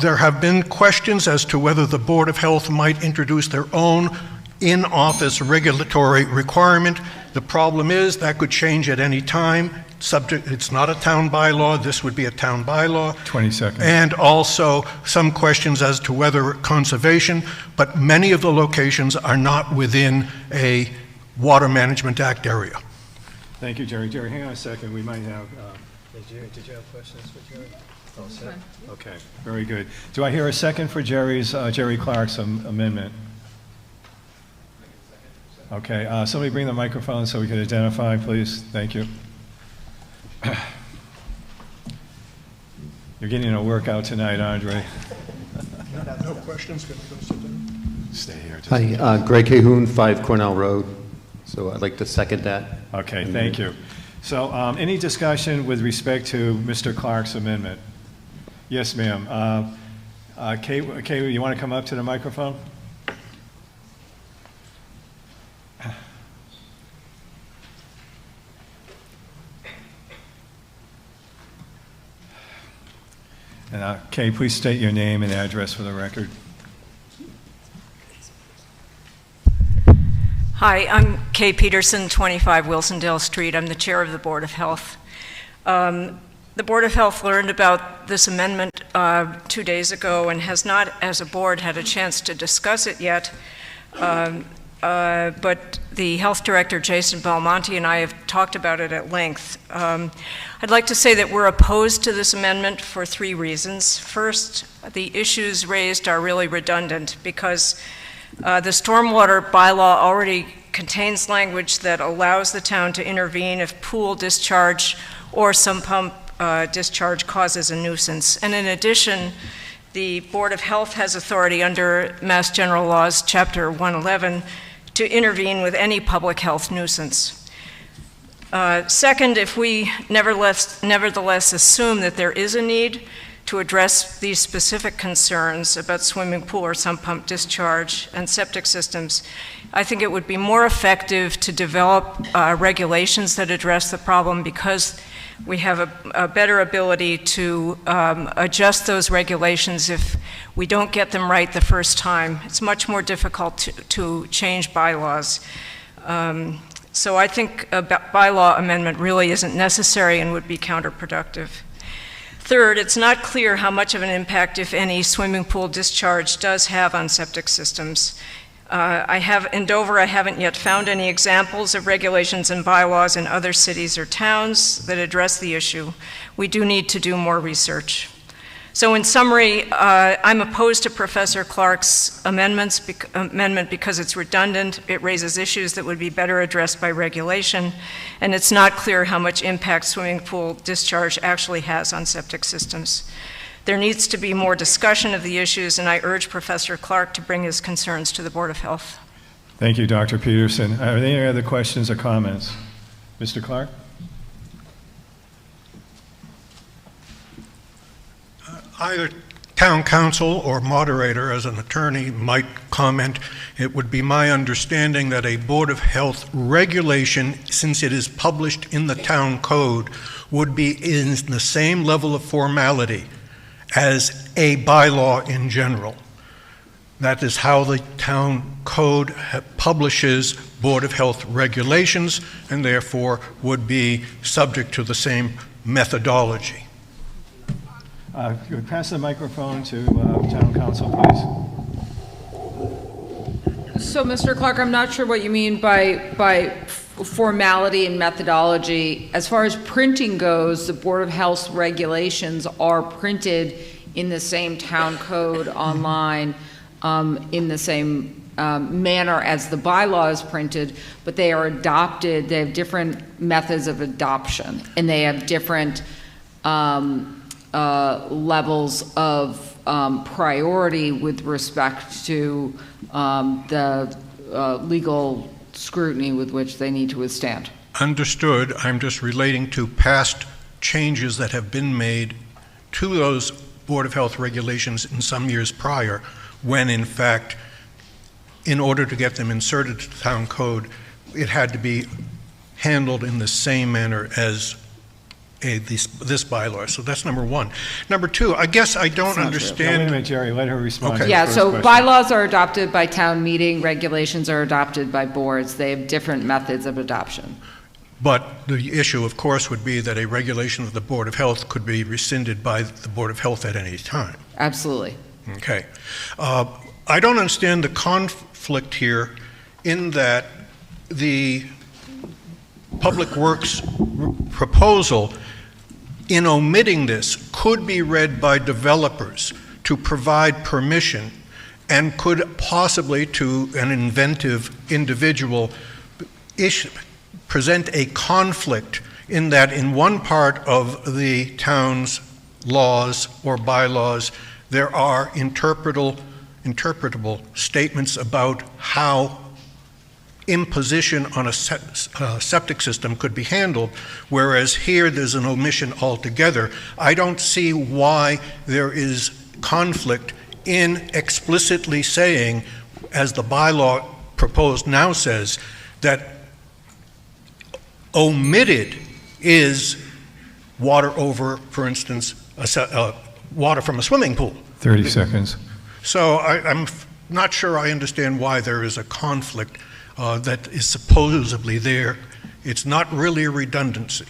There have been questions as to whether the Board of Health might introduce their own in-office regulatory requirement. The problem is that could change at any time. It's not a town bylaw. This would be a town bylaw. 20 seconds. And also some questions as to whether conservation, but many of the locations are not within a Water Management Act area. Thank you, Jerry. Jerry, hang on a second. We might have... Did you have questions for Jerry? All set? Okay, very good. Do I hear a second for Jerry Clark's amendment? Okay, somebody bring the microphone so we can identify, please. Thank you. You're getting a workout tonight, Andre. No questions. Can we go sit down? Stay here. Hi, Greg Cahoon, 5 Cornell Road. So I'd like to second that. Okay, thank you. So any discussion with respect to Mr. Clark's amendment? Yes, ma'am. Kay, you want to come up to the microphone? And Kay, please state your name and address for the record. Hi, I'm Kay Peterson, 25 Wilsondale Street. I'm the chair of the Board of Health. The Board of Health learned about this amendment 2 days ago and has not, as a board, had a chance to discuss it yet. But the health director, Jason Belmonte, and I have talked about it at length. I'd like to say that we're opposed to this amendment for 3 reasons. First, the issues raised are really redundant because the stormwater bylaw already contains language that allows the town to intervene if pool discharge or sump pump discharge causes a nuisance. And in addition, the Board of Health has authority under Mass General Laws, Chapter 111, to intervene with any public health nuisance. Second, if we nevertheless assume that there is a need to address these specific concerns about swimming pool or sump pump discharge and septic systems, I think it would be more effective to develop regulations that address the problem because we have a better ability to adjust those regulations if we don't get them right the first time. It's much more difficult to change bylaws. So I think a bylaw amendment really isn't necessary and would be counterproductive. Third, it's not clear how much of an impact, if any, swimming pool discharge does have on septic systems. In Dover, I haven't yet found any examples of regulations and bylaws in other cities or towns that address the issue. We do need to do more research. So in summary, I'm opposed to Professor Clark's amendment because it's redundant, it raises issues that would be better addressed by regulation, and it's not clear how much impact swimming pool discharge actually has on septic systems. There needs to be more discussion of the issues, and I urge Professor Clark to bring his concerns to the Board of Health. Thank you, Dr. Peterson. Are there any other questions or comments? Mr. Clark? Either town council or moderator, as an attorney, might comment. It would be my understanding that a Board of Health regulation, since it is published in the town code, would be in the same level of formality as a bylaw in general. That is how the town code publishes Board of Health regulations and therefore would be subject to the same methodology. Pass the microphone to town council, please. So, Mr. Clark, I'm not sure what you mean by formality and methodology. As far as printing goes, the Board of Health's regulations are printed in the same town code online in the same manner as the bylaw is printed, but they are adopted. They have different methods of adoption, and they have different levels of priority with respect to the legal scrutiny with which they need to withstand. Understood. I'm just relating to past changes that have been made to those Board of Health regulations in some years prior, when in fact, in order to get them inserted to the town code, it had to be handled in the same manner as this bylaw. So that's number one. Number two, I guess I don't understand. Wait a minute, Jerry, let her respond. Okay. Yeah, so bylaws are adopted by town meeting, regulations are adopted by boards. They have different methods of adoption. But the issue, of course, would be that a regulation of the Board of Health could be rescinded by the Board of Health at any time. Absolutely. Okay. I don't understand the conflict here in that the Public Works proposal, in omitting this, could be read by developers to provide permission and could possibly, to an inventive individual, present a conflict in that in one part of the town's laws or bylaws there are interpretable statements about how imposition on a septic system could be handled, whereas here there's an omission altogether. I don't see why there is conflict in explicitly saying, as the bylaw proposed now says, that omitted is water over, for instance, water from a swimming pool. 30 seconds. So I'm not sure I understand why there is a conflict that is supposedly there. It's not really a redundancy.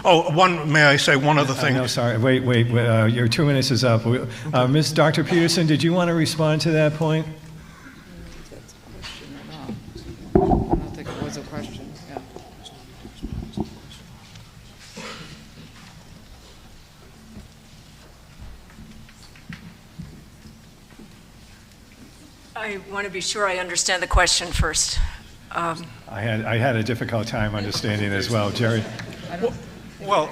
May I say one other thing? No, sorry, wait, your 2 minutes is up. Dr. Peterson, did you want to respond to that point? I don't think it was a question, yeah. I want to be sure I understand the question first. I had a difficult time understanding as well. Jerry? Well,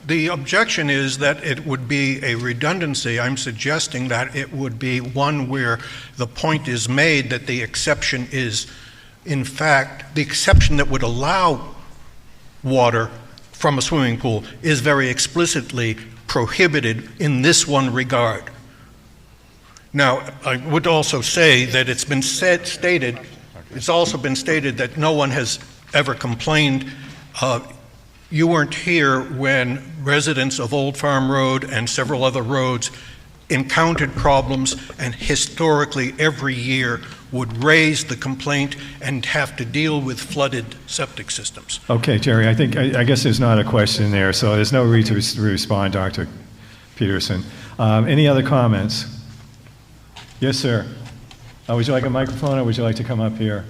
the objection is that it would be a redundancy. I'm suggesting that it would be one where the point is made that the exception is, in fact, the exception that would allow water from a swimming pool is very explicitly prohibited in this one regard. Now, I would also say that it's been stated, it's also been stated that no one has ever complained. You weren't here when residents of Old Farm Road and several other roads encountered problems, and historically every year would raise the complaint and have to deal with flooded septic systems. Okay, Jerry, I guess there's not a question there, so there's no need to respond, Dr. Peterson. Any other comments? Yes, sir. Would you like a microphone, or would you like to come up here?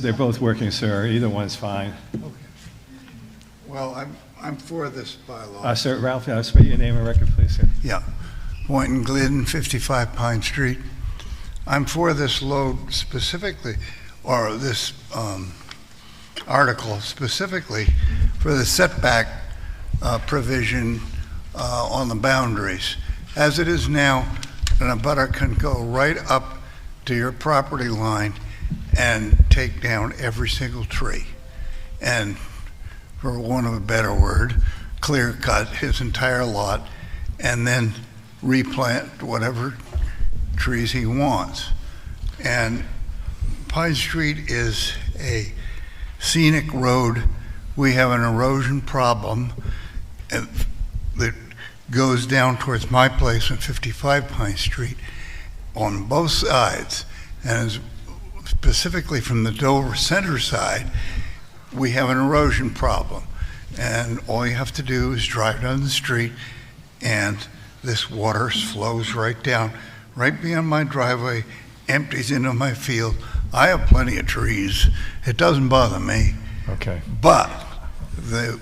They're both working, sir. Either one's fine. Okay. Well, I'm for this bylaw. Sir, Ralph, spell your name and record, please, sir. Yeah. Boynton Glidden, 55 Pine Street. I'm for this load specifically, or this article specifically for the setback provision on the boundaries. As it is now, an abutter can go right up to your property line and take down every single tree, and for want of a better word, clear cut his entire lot and then replant whatever trees he wants. And Pine Street is a scenic road. We have an erosion problem that goes down towards my place on 55 Pine Street on both sides, and specifically from the Dover Center side, we have an erosion problem. And all you have to do is drive down the street and this water flows right down, right beyond my driveway, empties into my field. I have plenty of trees. It doesn't bother me. Okay. But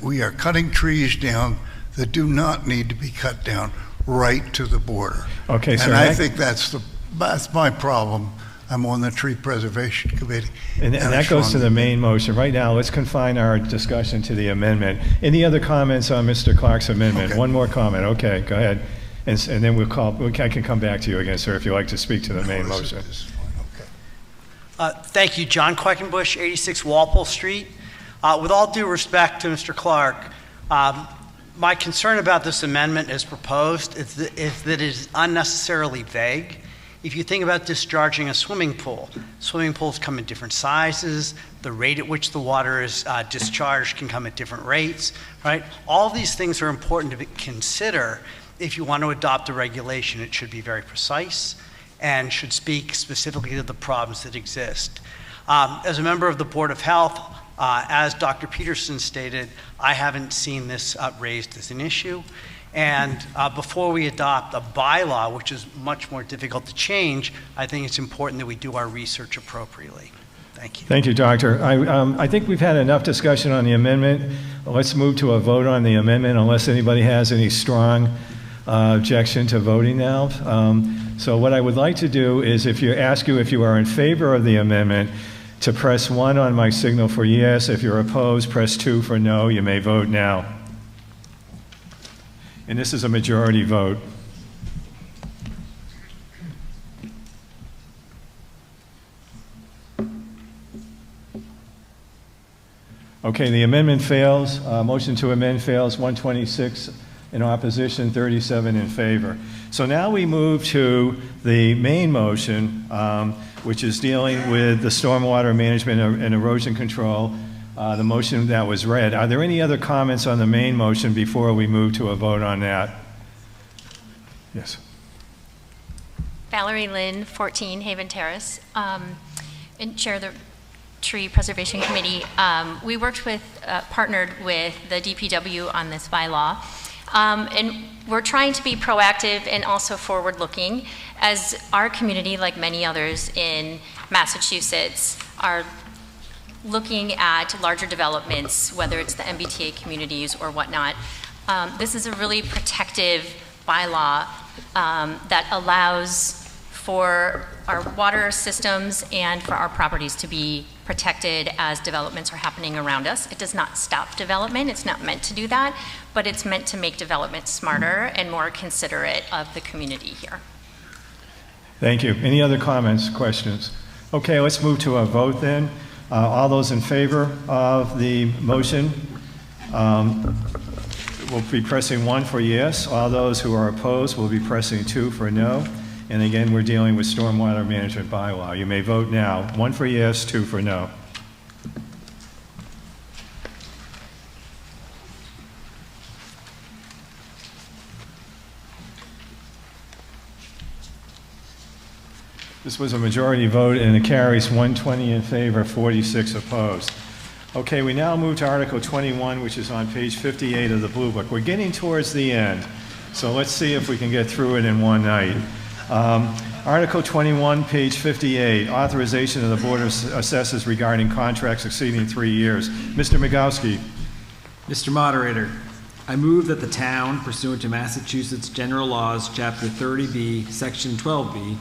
we are cutting trees down that do not need to be cut down right to the border. Okay, and I think that's my problem. I'm on the Tree Preservation Committee. And that goes to the main motion. Right now, let's confine our discussion to the amendment. Any other comments on Mr. Clark's amendment? Okay. One more comment. Okay, go ahead. And then I can come back to you again, sir, if you'd like to speak to the main motion. Thank you. John Queckenbush, 86 Walpole Street. With all due respect to Mr. Clark, my concern about this amendment as proposed is that it is unnecessarily vague. If you think about discharging a swimming pool, swimming pools come in different sizes. The rate at which the water is discharged can come at different rates, right? All these things are important to consider. If you want to adopt a regulation, it should be very precise and should speak specifically to the problems that exist. As a member of the Board of Health, as Dr. Peterson stated, I haven't seen this raised as an issue. And before we adopt a bylaw, which is much more difficult to change, I think it's important that we do our research appropriately. Thank you. Thank you, Doctor. I think we've had enough discussion on the amendment. Let's move to a vote on the amendment unless anybody has any strong objection to voting now. So what I would like to do is ask you if you are in favor of the amendment, to press 1 on my signal for yes. If you're opposed, press 2 for no. You may vote now. And this is a majority vote. Okay, the amendment fails. Motion to amend fails. 126 in opposition, 37 in favor. So now we move to the main motion, which is dealing with the stormwater management and erosion control, the motion that was read. Are there any other comments on the main motion before we move to a vote on that? Yes. Valerie Lynn, 14 Haven Terrace, and chair of the Tree Preservation Committee. We worked with, partnered with the DPW on this bylaw, and we're trying to be proactive and also forward-looking, as our community, like many others in Massachusetts, are looking at larger developments, whether it's the MBTA communities or whatnot. This is a really protective bylaw that allows for our water systems and for our properties to be protected as developments are happening around us. It does not stop development. It's not meant to do that, but it's meant to make development smarter and more considerate of the community here. Thank you. Any other comments, questions? Okay, let's move to a vote then. All those in favor of the motion will be pressing 1 for yes. All those who are opposed will be pressing 2 for no. And again, we're dealing with stormwater management bylaw. You may vote now. 1 for yes, 2 for no. This was a majority vote, and it carries 120 in favor, 46 opposed. Okay, we now move to Article 21, which is on page 58 of the Blue Book. We're getting towards the end, so let's see if we can get through it in one night. Article 21, page 58, authorization of the Board of Assessors regarding contracts exceeding 3 years. Mr. Migowski. Mr. Moderator, I move that the town, pursuant to Massachusetts General Laws, Chapter 30B, Section 12B,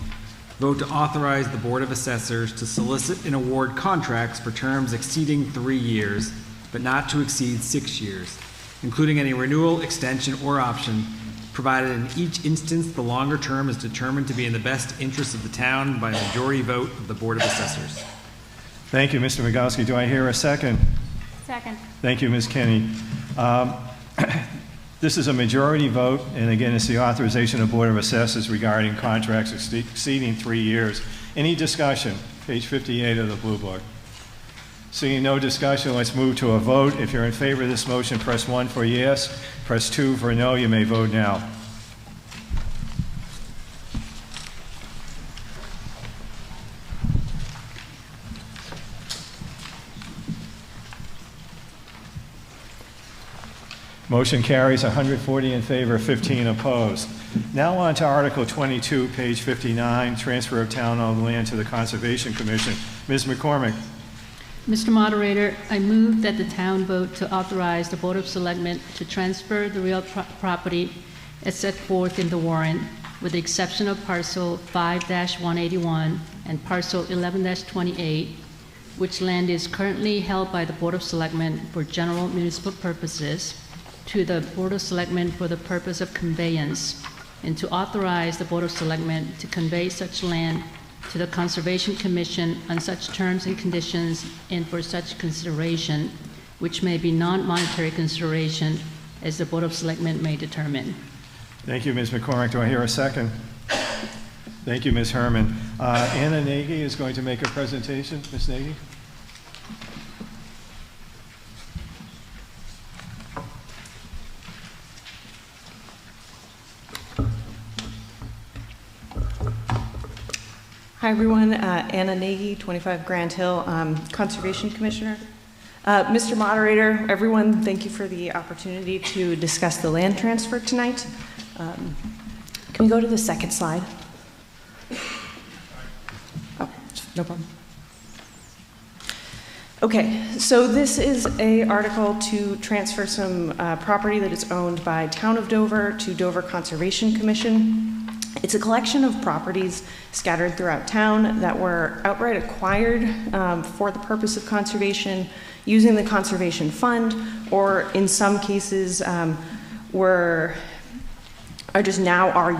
vote to authorize the Board of Assessors to solicit and award contracts for terms exceeding 3 years, but not to exceed 6 years, including any renewal, extension, or option, provided in each instance the longer term is determined to be in the best interest of the town by a majority vote of the Board of Assessors. Thank you, Mr. Migowski. Do I hear a second? Second. Thank you, Ms. Kinney. This is a majority vote, and again, it's the authorization of Board of Assessors regarding contracts exceeding 3 years. Any discussion? Page 58 of the Blue Book. Seeing no discussion, let's move to a vote. If you're in favor of this motion, press 1 for yes, press 2 for no. You may vote now. Motion carries 140 in favor, 15 opposed. Now on to Article 22, page 59, transfer of town-owned land to the Conservation Commission. Ms. McCormick. Mr. Moderator, I move that the town vote to authorize the Board of Selectmen to transfer the real property as set forth in the warrant, with the exception of parcel 5-181 and parcel 11-28, which land is currently held by the Board of Selectmen for general municipal purposes, to the Board of Selectmen for the purpose of conveyance, and to authorize the Board of Selectmen to convey such land to the Conservation Commission on such terms and conditions and for such consideration, which may be non-monetary consideration, as the Board of Selectmen may determine. Thank you, Ms. McCormick. Do I hear a second? Thank you, Ms. Herman. Anna Nagy is going to make a presentation. Ms. Nagy? Hi, everyone. Anna Nagy, 25 Grand Hill, Conservation Commissioner. Mr. Moderator, everyone, thank you for the opportunity to discuss the land transfer tonight. Can we go to the second slide? Oh, no problem. Okay, so this is an article to transfer some property that is owned by Town of Dover to Dover Conservation Commission. It's a collection of properties scattered throughout town that were outright acquired for the purpose of conservation, using the conservation fund, or in some cases are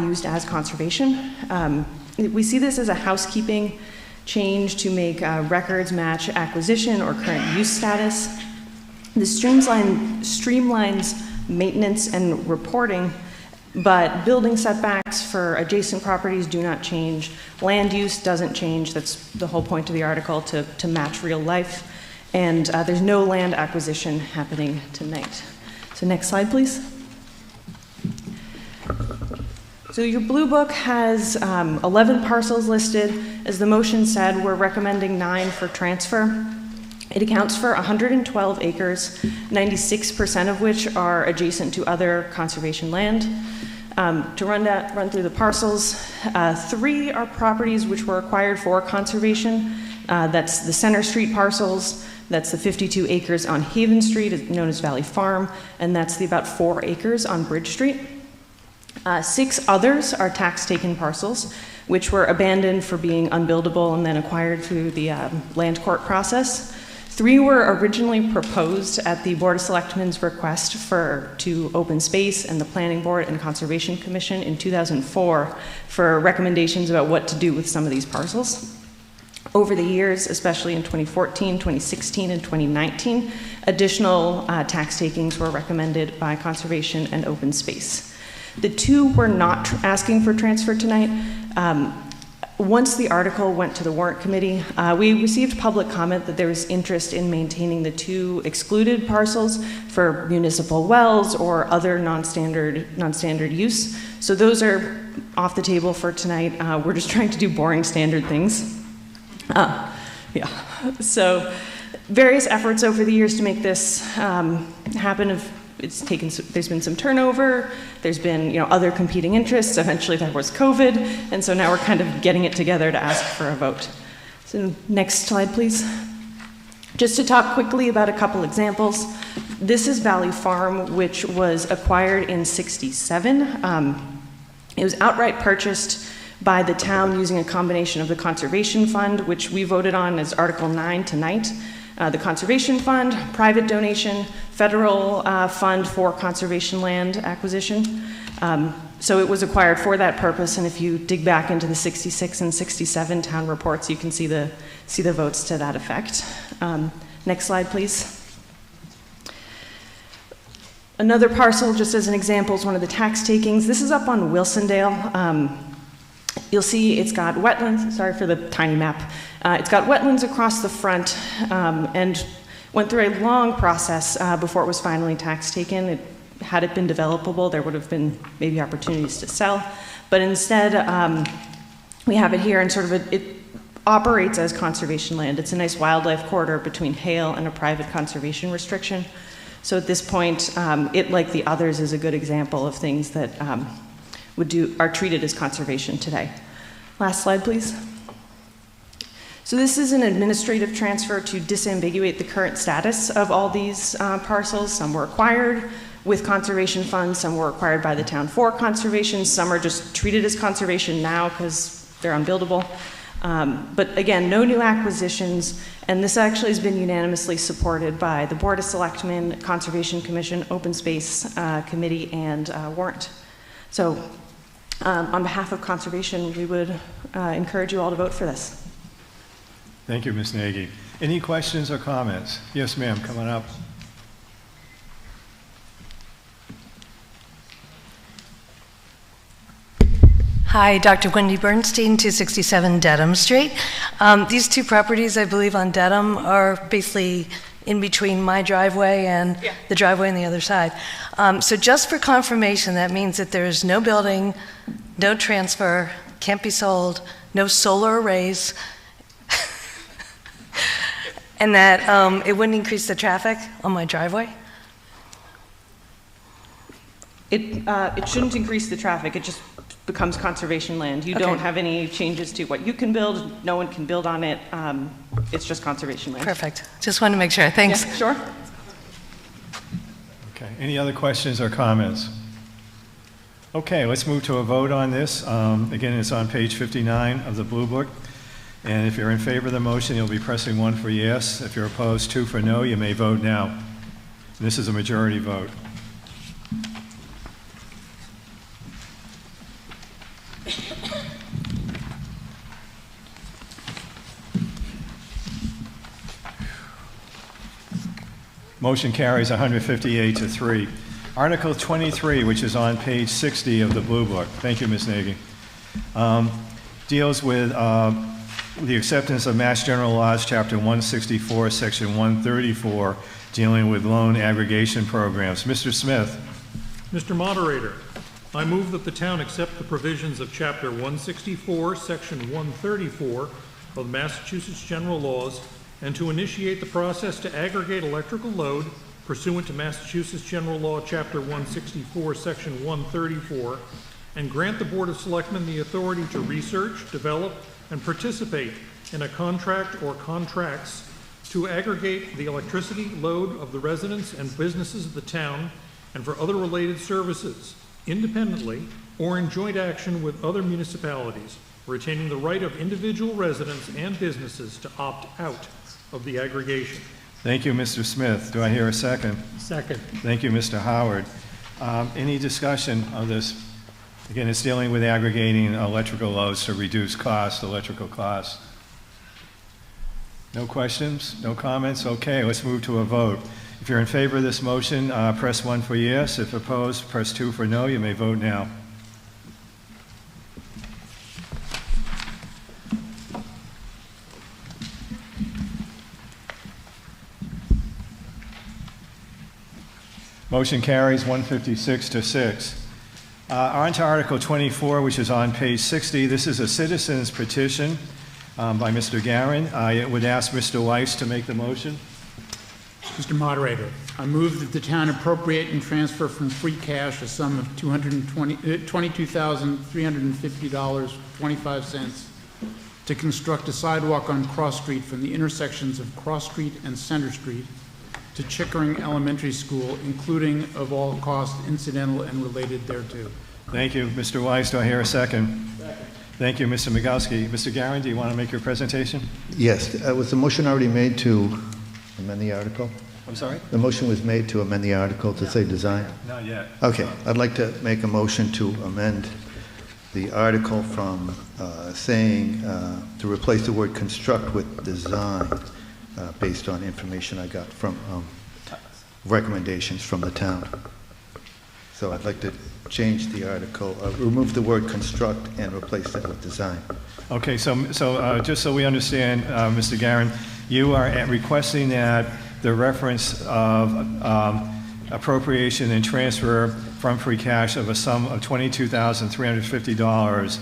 used as conservation. We see this as a housekeeping change to make records match acquisition or current use status. This streamlines maintenance and reporting, but building setbacks for adjacent properties do not change. Land use doesn't change. That's the whole point of the article, to match real life. And there's no land acquisition happening tonight. So next slide, please. So your blue book has 11 parcels listed. As the motion said, we're recommending 9 for transfer. It accounts for 112 acres, 96% of which are adjacent to other conservation land. To run through the parcels, 3 are properties which were acquired for conservation. That's the Center Street parcels, that's the 52 acres on Haven Street, known as Valley Farm, and that's the about 4 acres on Bridge Street. 6 others are tax-taken parcels, which were abandoned for being unbuildable and then acquired through the land court process. 3 were originally proposed at the Board of Selectmen's request to open space and the Planning Board and Conservation Commission in 2004 for recommendations about what to do with some of these parcels. Over the years, especially in 2014, 2016, and 2019, additional tax takings were recommended by Conservation and Open Space. The 2 were not asking for transfer tonight. Once the article went to the warrant committee, we received public comment that there was interest in maintaining the 2 excluded parcels for municipal wells or other non-standard use. So those are off the table for tonight. We're just trying to do boring standard things. So various efforts over the years to make this happen. There's been some turnover, there's been other competing interests, eventually there was COVID, and so now we're kind of getting it together to ask for a vote. So next slide, please. Just to talk quickly about a couple examples. This is Valley Farm, which was acquired in '67. It was outright purchased by the town using a combination of the Conservation Fund, which we voted on as Article 9 tonight, the Conservation Fund, private donation, federal fund for conservation land acquisition. So it was acquired for that purpose, and if you dig back into the 66 and 67 town reports, you can see the votes to that effect. Next slide, please. Another parcel, just as an example, is one of the tax takings. This is up on Wilsondale. You'll see it's got wetlands, sorry for the tiny map. It's got wetlands across the front and went through a long process before it was finally tax taken. Had it been developable, there would have been maybe opportunities to sell. But instead, we have it here and it operates as conservation land. It's a nice wildlife corridor between Hale and a private conservation restriction. So at this point, it, like the others, is a good example of things that are treated as conservation today. Last slide, please. So this is an administrative transfer to disambiguate the current status of all these parcels. Some were acquired with conservation funds, some were acquired by the town for conservation, some are just treated as conservation now because they're unbuildable. But again, no new acquisitions, and this actually has been unanimously supported by the Board of Selectmen, Conservation Commission, Open Space Committee, and Warrant. So on behalf of Conservation, we would encourage you all to vote for this. Thank you, Ms. Nagy. Any questions or comments? Yes, ma'am, come on up. Hi, Dr. Wendy Bernstein, 267 Dedham Street. These 2 properties, I believe, on Dedham are basically in between my driveway and the driveway on the other side. So just for confirmation, that means that there is no building, no transfer, can't be sold, no solar arrays, and that it wouldn't increase the traffic on my driveway? It shouldn't increase the traffic, it just becomes conservation land. You don't have any changes to what you can build, no one can build on it, it's just conservation land. Perfect, just wanted to make sure, thanks. Yeah, sure. Okay, any other questions or comments? Okay, let's move to a vote on this. Again, it's on page 59 of the Blue Book. And if you're in favor of the motion, you'll be pressing 1 for yes. If you're opposed, 2 for no. You may vote now. This is a majority vote. Motion carries 158 to 3. Article 23, which is on page 60 of the Blue Book. Thank you, Ms. Nagy. Deals with the acceptance of Mass General Laws, Chapter 164, Section 134, dealing with loan aggregation programs. Mr. Smith. Mr. Moderator, I move that the town accept the provisions of Chapter 164, Section 134 of Massachusetts General Laws and to initiate the process to aggregate electrical load pursuant to Massachusetts General Law, Chapter 164, Section 134, and grant the Board of Selectmen the authority to research, develop, and participate in a contract or contracts to aggregate the electricity load of the residents and businesses of the town and for other related services, independently or in joint action with other municipalities, retaining the right of individual residents and businesses to opt out of the aggregation. Thank you, Mr. Smith. Do I hear a second? Second. Thank you, Mr. Howard. Any discussion of this? Again, it's dealing with aggregating electrical loads to reduce cost, electrical costs. No questions? No comments? Okay, let's move to a vote. If you're in favor of this motion, press 1 for yes. If opposed, press 2 for no. You may vote now. Motion carries 156 to 6. On to Article 24, which is on page 60. This is a citizen's petition by Mr. Garin. I would ask Mr. Weiss to make the motion. Mr. Moderator, I move that the town appropriate and transfer from free cash a sum of $22,350.25 to construct a sidewalk on Cross Street from the intersections of Cross Street and Center Street to Chickering Elementary School, including of all costs incidental and related thereto. Thank you, Mr. Weiss. Do I hear a second? Second. Thank you, Mr. Migowski. Mr. Garin, do you want to make your presentation? Yes. Was the motion already made to amend the article? I'm sorry? The motion was made to amend the article to say design? Not yet. Okay. I'd like to make a motion to amend the article from saying to replace the word construct with design based on information I got from recommendations from the town. So I'd like to change the article, remove the word construct and replace that with design. Okay, so just so we understand, Mr. Garin, you are requesting that the reference of appropriation and transfer from free cash of a sum of $22,350.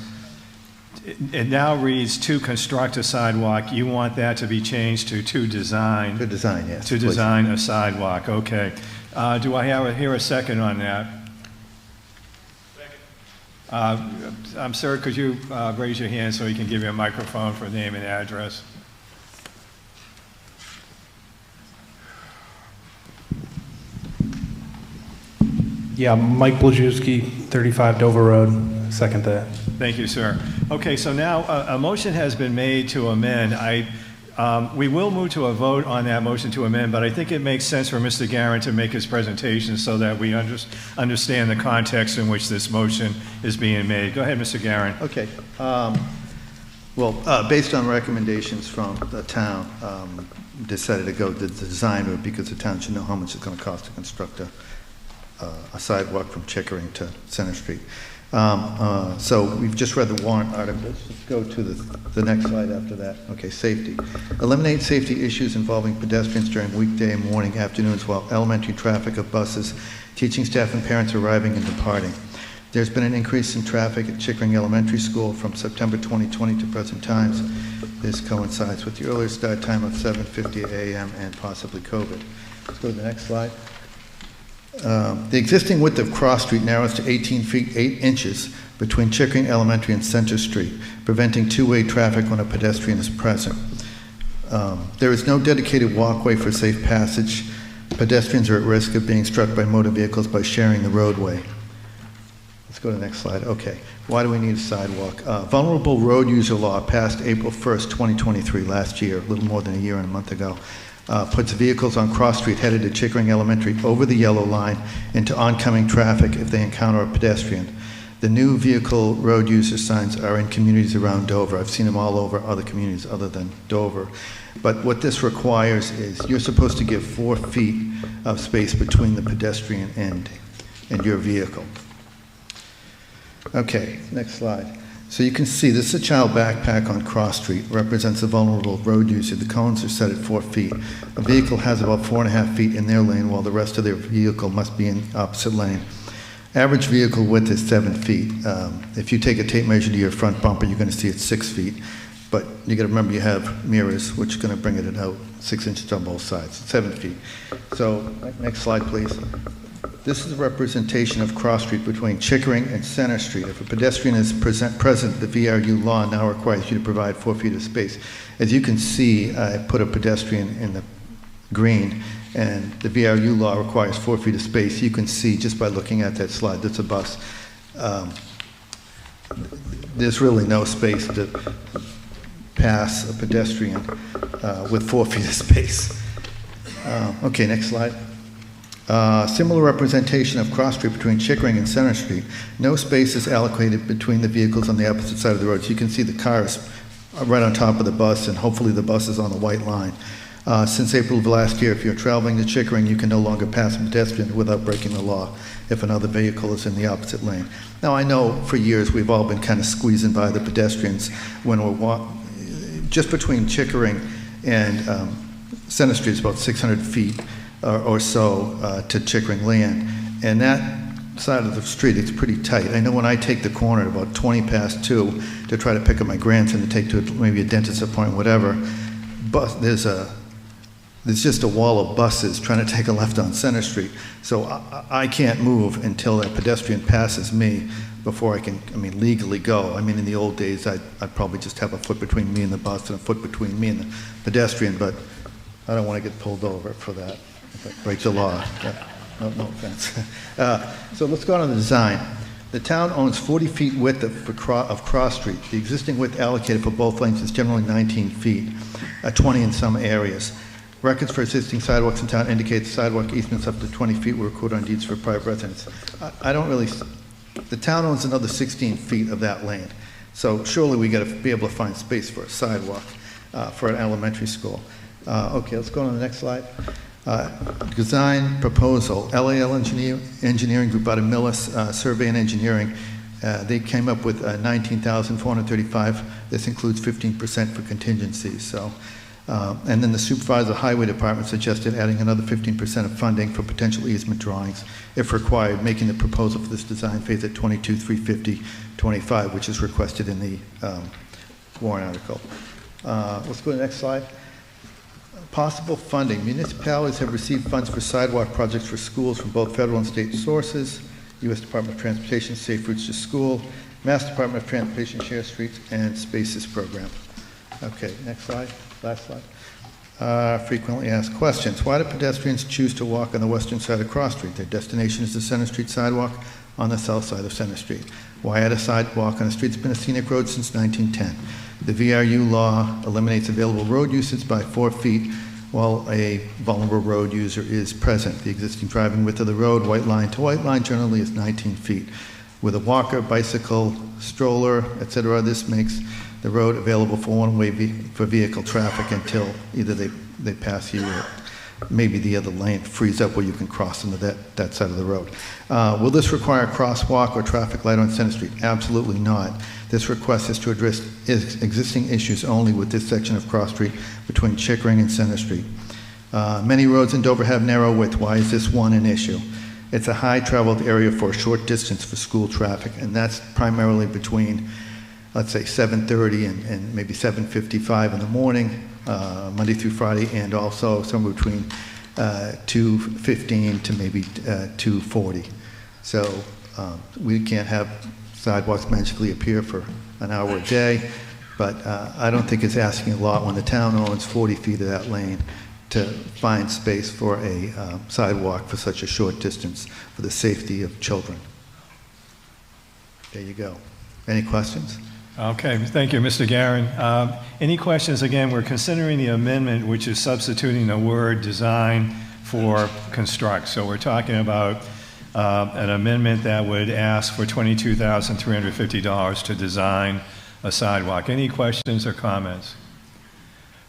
It now reads to construct a sidewalk. You want that to be changed to design. To design, yes. To design a sidewalk, okay. Do I hear a second on that? Second. Sir, could you raise your hand so we can give you a microphone for name and address? Yeah, Mike Blajewski, 35 Dover Road, second that. Thank you, sir. Okay, so now a motion has been made to amend. We will move to a vote on that motion to amend, but I think it makes sense for Mr. Garin to make his presentation so that we understand the context in which this motion is being made. Go ahead, Mr. Garin. Okay. Based on recommendations from the town, decided to go the design route because the town should know how much it's going to cost to construct a sidewalk from Chickering to Center Street. So we've just read the warrant articles. Let's go to the next slide after that. Okay, safety. Eliminate safety issues involving pedestrians during weekday and morning afternoons while elementary traffic of buses, teaching staff and parents arriving and departing. There's been an increase in traffic at Chickering Elementary School from September 2020 to present times. This coincides with the earlier start time of 7:50 a.m. and possibly COVID. Let's go to the next slide. The existing width of Cross Street narrows to 18 feet 8 inches between Chickering Elementary and Center Street, preventing two-way traffic when a pedestrian is present. There is no dedicated walkway for safe passage. Pedestrians are at risk of being struck by motor vehicles by sharing the roadway. Let's go to the next slide. Okay. Why do we need a sidewalk? Vulnerable road user law passed April 1st, 2023, last year, a little more than a year and a month ago, puts vehicles on Cross Street headed to Chickering Elementary over the yellow line into oncoming traffic if they encounter a pedestrian. The new vehicle road user signs are in communities around Dover. I've seen them all over other communities other than Dover. But what this requires is you're supposed to give 4 feet of space between the pedestrian and your vehicle. Okay, next slide. So you can see this is a child backpack on Cross Street, represents a vulnerable road user. The cones are set at 4 feet. A vehicle has about 4.5 feet in their lane while the rest of their vehicle must be in opposite lane. Average vehicle width is 7 feet. If you take a tape measure to your front bumper, you're going to see it's 6 feet. But you got to remember you have mirrors, which are going to bring it out 6 inches on both sides, 7 feet. So next slide, please. This is a representation of Cross Street between Chickering and Center Street. If a pedestrian is present, the VRU law now requires you to provide 4 feet of space. As you can see, I put a pedestrian in the green, and the VRU law requires 4 feet of space. You can see just by looking at that slide, that's a bus. There's really no space to pass a pedestrian with 4 feet of space. Okay, next slide. Similar representation of Cross Street between Chickering and Center Street. No space is allocated between the vehicles on the opposite side of the road. So you can see the cars right on top of the bus, and hopefully the bus is on the white line. Since April of last year, if you're traveling to Chickering, you can no longer pass a pedestrian without breaking the law if another vehicle is in the opposite lane. Now, I know for years we've all been kind of squeezing by the pedestrians when we're just between Chickering and Center Street is about 600 feet or so to Chickering land. And that side of the street, it's pretty tight. I know when I take the corner at about 20 past 2 to try to pick up my grandson to take to maybe a dentist appointment, whatever, but there's just a wall of buses trying to take a left on Center Street. So I can't move until that pedestrian passes me before I can, legally go. In the old days, I'd probably just have a foot between me and the bus and a foot between me and the pedestrian, but I don't want to get pulled over for that. If it breaks the law. No offense. So let's go on to the design. The town owns 40 feet width of Cross Street. The existing width allocated for both lanes is generally 19 feet, 20 in some areas. Records for existing sidewalks in town indicate sidewalk easements up to 20 feet were recorded on deeds for private residents. The town owns another 16 feet of that lane. So surely we got to be able to find space for a sidewalk for an elementary school. Okay, let's go on to the next slide. Design proposal. LAL Engineering Group out of Millis, Survey and Engineering. They came up with $19,435. This includes 15% for contingencies. So, and then the supervisor of the highway department suggested adding another 15% of funding for potential easement drawings if required, making the proposal for this design phase at $22,350.25, which is requested in the warrant article. Let's go to the next slide. Possible funding. Municipalities have received funds for sidewalk projects for schools from both federal and state sources. U.S. Department of Transportation, Safe Routes to School, Mass Department of Transportation, Share Streets, and Spaces Program. Okay, next slide. Last slide. Frequently asked questions. Why do pedestrians choose to walk on the western side of Cross Street? Their destination is the Center Street sidewalk on the south side of Center Street. Why add a sidewalk on a street that's been a scenic road since 1910? The VRU law eliminates available road usage by 4 feet while a vulnerable road user is present. The existing driving width of the road, white line to white line, generally is 19 feet. With a walker, bicycle, stroller, etc., this makes the road available for one-way for vehicle traffic until either they pass you or maybe the other lane frees up where you can cross into that side of the road. Will this require a crosswalk or traffic light on Center Street? Absolutely not. This request is to address existing issues only with this section of Cross Street between Chickering and Center Street. Many roads in Dover have narrow width. Why is this one an issue? It's a high traveled area for a short distance for school traffic, and that's primarily between, let's say, 7:30 and maybe 7:55 in the morning, Monday through Friday, and also somewhere between 2:15 to maybe 2:40. So we can't have sidewalks magically appear for an hour a day, but I don't think it's asking a lot when the town owns 40 feet of that lane to find space for a sidewalk for such a short distance for the safety of children. There you go. Any questions? Okay, thank you, Mr. Garin. Any questions? Again, we're considering the amendment, which is substituting the word design for construct. So we're talking about an amendment that would ask for $22,350 to design a sidewalk. Any questions or comments?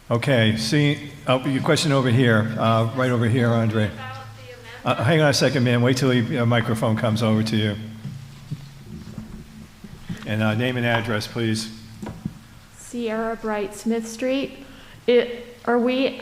Okay, see, your question over here, right over here, Andre. Hang on a second, ma'am. Wait till the microphone comes over to you. And name and address, please. Sierra Bright Smith Street. Are we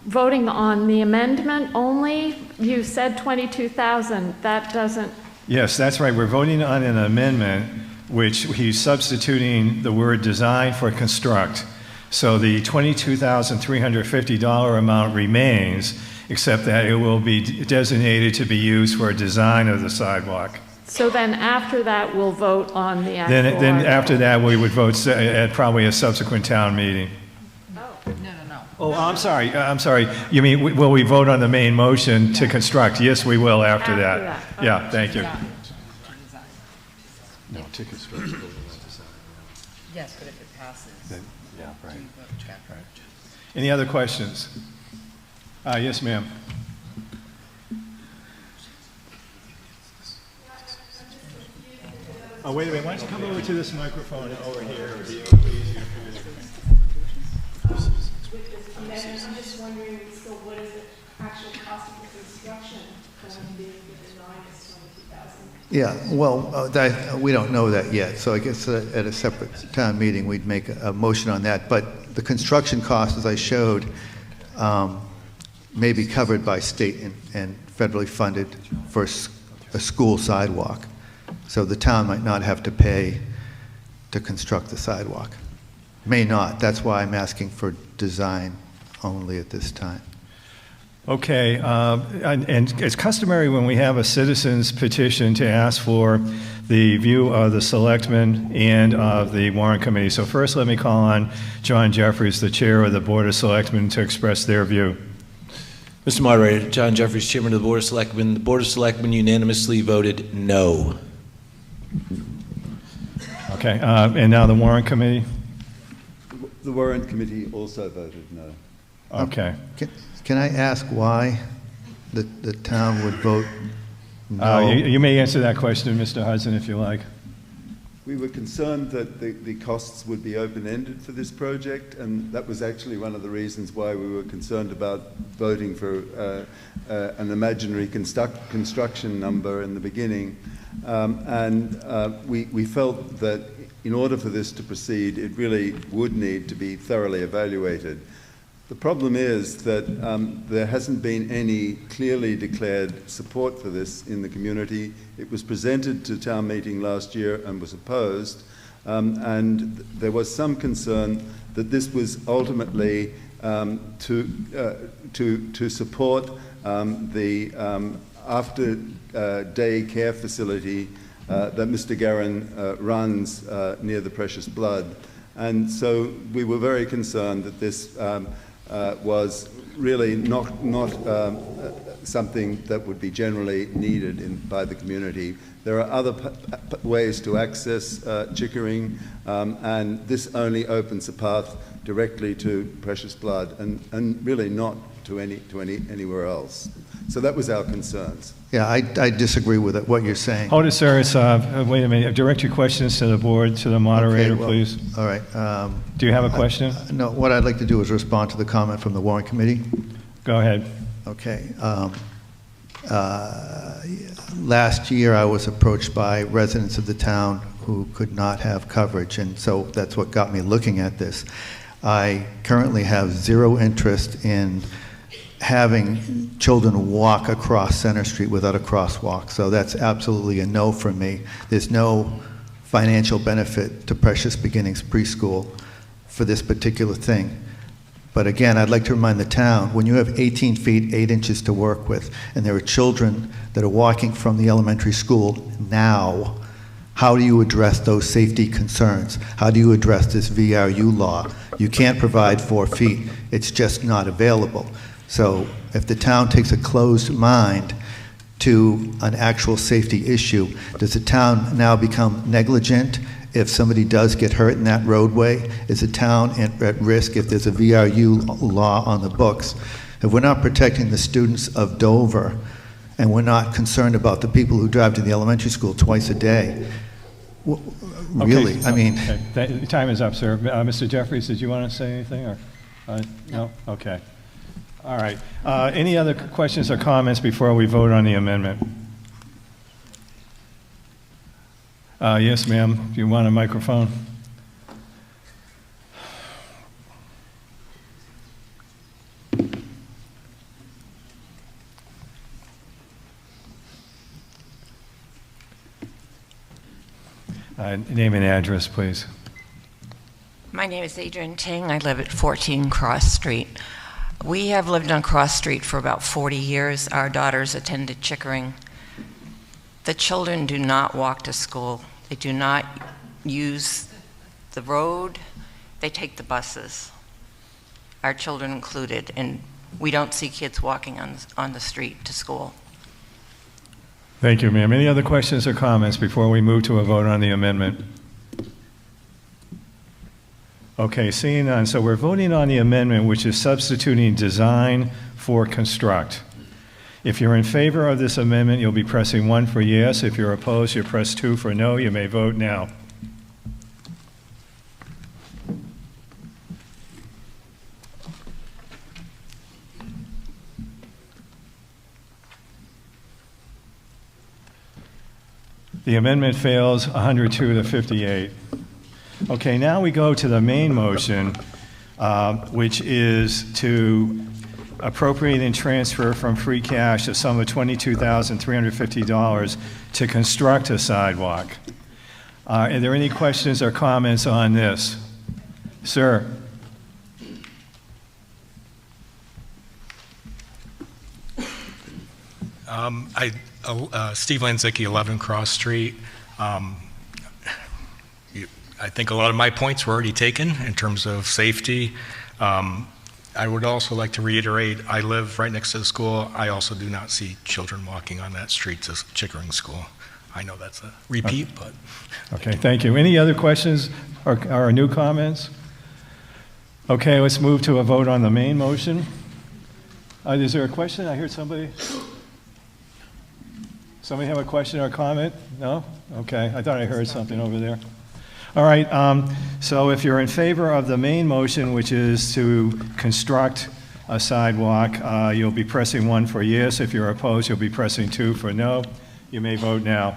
voting on the amendment only? You said 22,000. That doesn't. Yes, that's right. We're voting on an amendment which he's substituting the word design for construct. So the $22,350 amount remains, except that it will be designated to be used for a design of the sidewalk. So then after that, we'll vote on the actual Then after that, we would vote at probably a subsequent town meeting. Oh, I'm sorry. You mean, will we vote on the main motion to construct? Yes, we will after that. Okay. Yeah, thank you. No, to construct. Yes, but if it passes. Then, yeah, right. Any other questions? Yes, ma'am. Oh, wait a minute. Why don't you come over to this microphone over here? It'll be easier for you. I'm just wondering, so what is the actual cost of the construction going to be if the design is 22,000? Yeah, well, we don't know that yet, so I guess at a separate town meeting, we'd make a motion on that. But the construction cost, as I showed, may be covered by state and federally funded for a school sidewalk. So the town might not have to pay to construct the sidewalk. May not. That's why I'm asking for design only at this time. Okay, and it's customary when we have a citizen's petition to ask for the view of the selectmen and of the warrant committee. So first, let me call on John Jeffries, the chair of the Board of Selectmen, to express their view. Mr. Moderator, John Jeffries, Chairman of the Board of Selectmen. The Board of Selectmen unanimously voted no. Okay, and now the warrant committee? The warrant committee also voted no. Okay. Can I ask why the town would vote no? You may answer that question, Mr. Hudson, if you like. We were concerned that the costs would be open-ended for this project, and that was actually one of the reasons why we were concerned about voting for an imaginary construction number in the beginning. We felt that in order for this to proceed, it really would need to be thoroughly evaluated. The problem is that there hasn't been any clearly declared support for this in the community. It was presented to town meeting last year and was opposed, and there was some concern that this was ultimately to support the after day care facility that Mr. Garin runs near the Precious Blood. And so we were very concerned that this was really not something that would be generally needed by the community. There are other ways to access Chickering, and this only opens a path directly to Precious Blood and really not to anywhere else. So that was our concerns. Yeah, I disagree with what you're saying. Hold it, sir. Wait a minute. Direct your questions to the board, to the moderator, Okay, well, please. All right. Do you have a question? No, what I'd like to do is respond to the comment from the warrant committee. Go ahead. Okay. Last year, I was approached by residents of the town who could not have coverage, and so that's what got me looking at this. I currently have zero interest in having children walk across Center Street without a crosswalk, so that's absolutely a no for me. There's no financial benefit to Precious Beginnings Preschool for this particular thing. But again, I'd like to remind the town, when you have 18 feet, 8 inches to work with, and there are children that are walking from the elementary school now, how do you address those safety concerns? How do you address this VRU law? You can't provide 4 feet. It's just not available. So if the town takes a closed mind to an actual safety issue? Does the town now become negligent if somebody does get hurt in that roadway? Is the town at risk if there's a VRU law on the books? If we're not protecting the students of Dover, and we're not concerned about the people who drive to the elementary school twice a day, really, Okay, I mean... okay. Time is up, sir. Mr. Jeffries, did you want to say anything, or? No? Okay. All right. Any other questions or comments before we vote on the amendment? Yes, ma'am. Do you want a microphone? Name and address, please. My name is Adrienne Ting. I live at 14 Cross Street. We have lived on Cross Street for about 40 years. Our daughters attended Chickering. The children do not walk to school. They do not use the road. They take the buses, our children included, and we don't see kids walking on the street to school. Thank you, ma'am. Any other questions or comments before we move to a vote on the amendment? Okay, seeing none. So we're voting on the amendment, which is substituting design for construct. If you're in favor of this amendment, you'll be pressing 1 for yes. If you're opposed, you press 2 for no. You may vote now. The amendment fails 102 to 58. Okay, now we go to the main motion, which is to appropriate and transfer from free cash a sum of $22,350 to construct a sidewalk. Are there any questions or comments on this? Sir? Steve Lanzicki, 11 Cross Street. I think a lot of my points were already taken in terms of safety. I would also like to reiterate, I live right next to the school. I also do not see children walking on that street to Chickering School. I know that's a repeat, but... Okay, thank you. Any other questions or new comments? Okay, let's move to a vote on the main motion. Is there a question? I heard somebody. Somebody have a question or comment? No? Okay, I thought I heard something over there. All right, so if you're in favor of the main motion, which is to construct a sidewalk, you'll be pressing 1 for yes. If you're opposed, you'll be pressing 2 for no. You may vote now.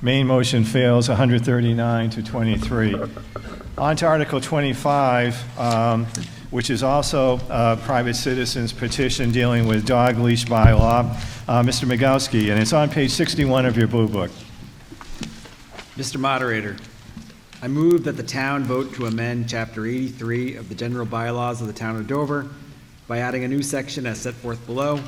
Main motion fails 139 to 23. On to Article 25, which is also a private citizen's petition dealing with dog leash bylaw. Mr. Migowski, and it's on page 61 of your blue book. Mr. Moderator, I move that the town vote to amend Chapter 83 of the general bylaws of the town of Dover by adding a new section as set forth below,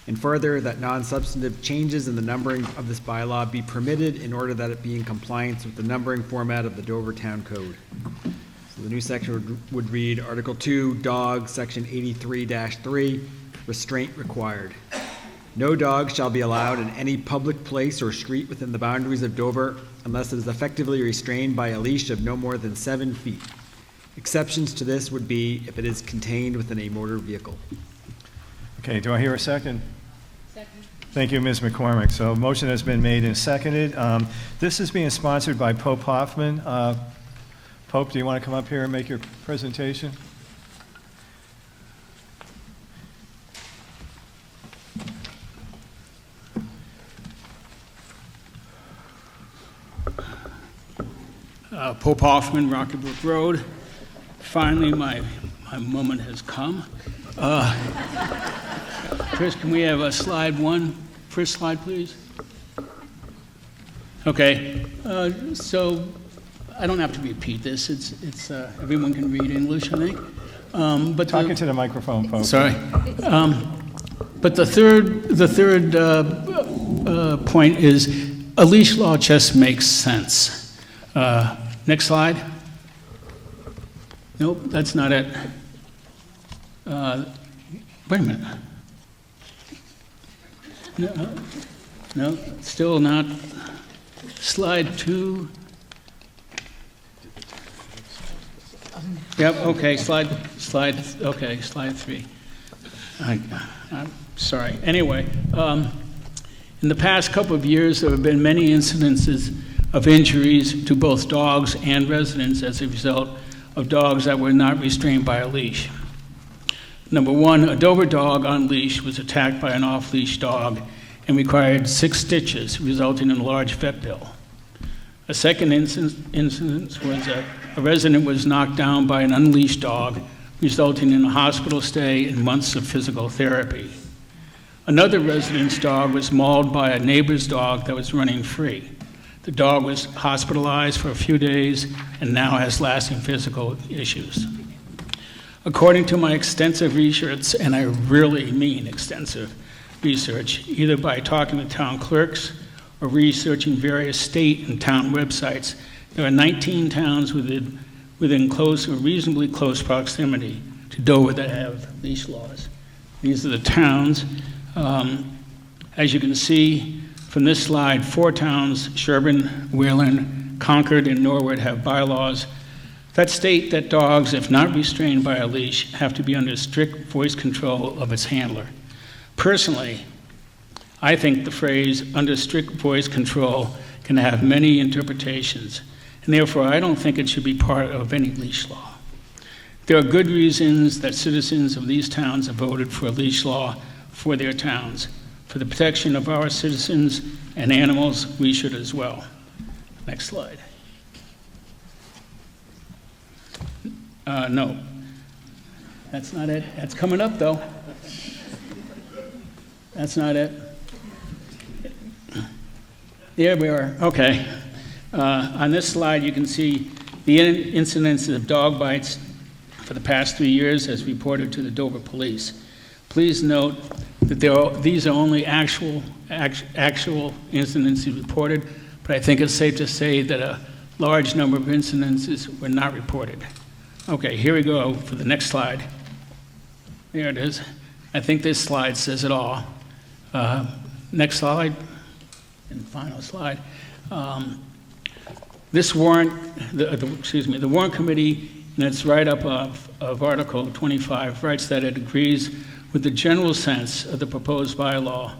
and further, that non-substantive changes in the numbering of this bylaw be permitted in order that it be in compliance with the numbering format of the Dover Town Code. So the new section would read Article 2, Dog, Section 83-3, Restraint Required. No dog shall be allowed in any public place or street within the boundaries of Dover unless it is effectively restrained by a leash of no more than 7 feet. Exceptions to this would be if it is contained within a motor vehicle. Okay, do I hear a second? Second. Thank you, Ms. McCormick. So motion has been made and seconded. This is being sponsored by Pope Hoffman. Pope, do you want to come up here and make your presentation? Pope Hoffman, Rocky Brook Road. Finally, my moment has come. Chris, can we have slide 1? First slide, please. Okay, so I don't have to repeat this. It's everyone can read English, I think. But talking to the microphone, Pope. Sorry. But the third point is a leash law just makes sense. Next slide. Nope, that's not it. Wait a minute. No, still not. Slide 2. Yep, okay, slide 3. I'm sorry. Anyway, in the past couple of years, there have been many incidences of injuries to both dogs and residents as a result of dogs that were not restrained by a leash. Number one, a Dover dog on leash was attacked by an off-leash dog and required 6 stitches, resulting in a large vet bill. A second incident was a resident was knocked down by an unleashed dog, resulting in a hospital stay and months of physical therapy. Another resident's dog was mauled by a neighbor's dog that was running free. The dog was hospitalized for a few days and now has lasting physical issues. According to my extensive research, and I really mean extensive research, either by talking to town clerks or researching various state and town websites, there are 19 towns within close or reasonably close proximity to Dover that have leash laws. These are the towns. As you can see from this slide, 4 towns, Sherburne, Wayland, Concord, and Norwood, have bylaws that state that dogs, if not restrained by a leash, have to be under strict voice control of its handler. Personally, I think the phrase "under strict voice control" can have many interpretations, and therefore I don't think it should be part of any leash law. There are good reasons that citizens of these towns have voted for a leash law for their towns. For the protection of our citizens and animals, we should as well. Next slide. No, that's not it. That's coming up, though. That's not it. There we are. Okay. On this slide, you can see the incidence of dog bites for the past 3 years as reported to the Dover Police. Please note that these are only actual incidences reported, but I think it's safe to say that a large number of incidences were not reported. Okay, here we go for the next slide. There it is. I think this slide says it all. Next slide, and final slide. This warrant, the warrant committee, in its write-up of Article 25, writes that it agrees with the general sense of the proposed bylaw,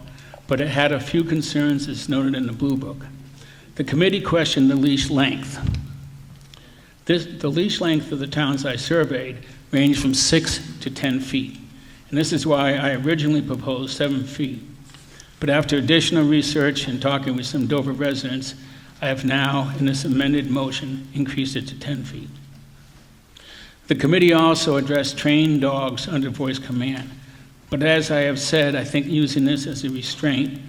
but it had a few concerns as noted in the Blue Book. The committee questioned the leash length. The leash length of the towns I surveyed ranged from 6 to 10 feet, and this is why I originally proposed 7 feet. But after additional research and talking with some Dover residents, I have now, in this amended motion, increased it to 10 feet. The committee also addressed trained dogs under voice command. But as I have said, I think using this as a restraint,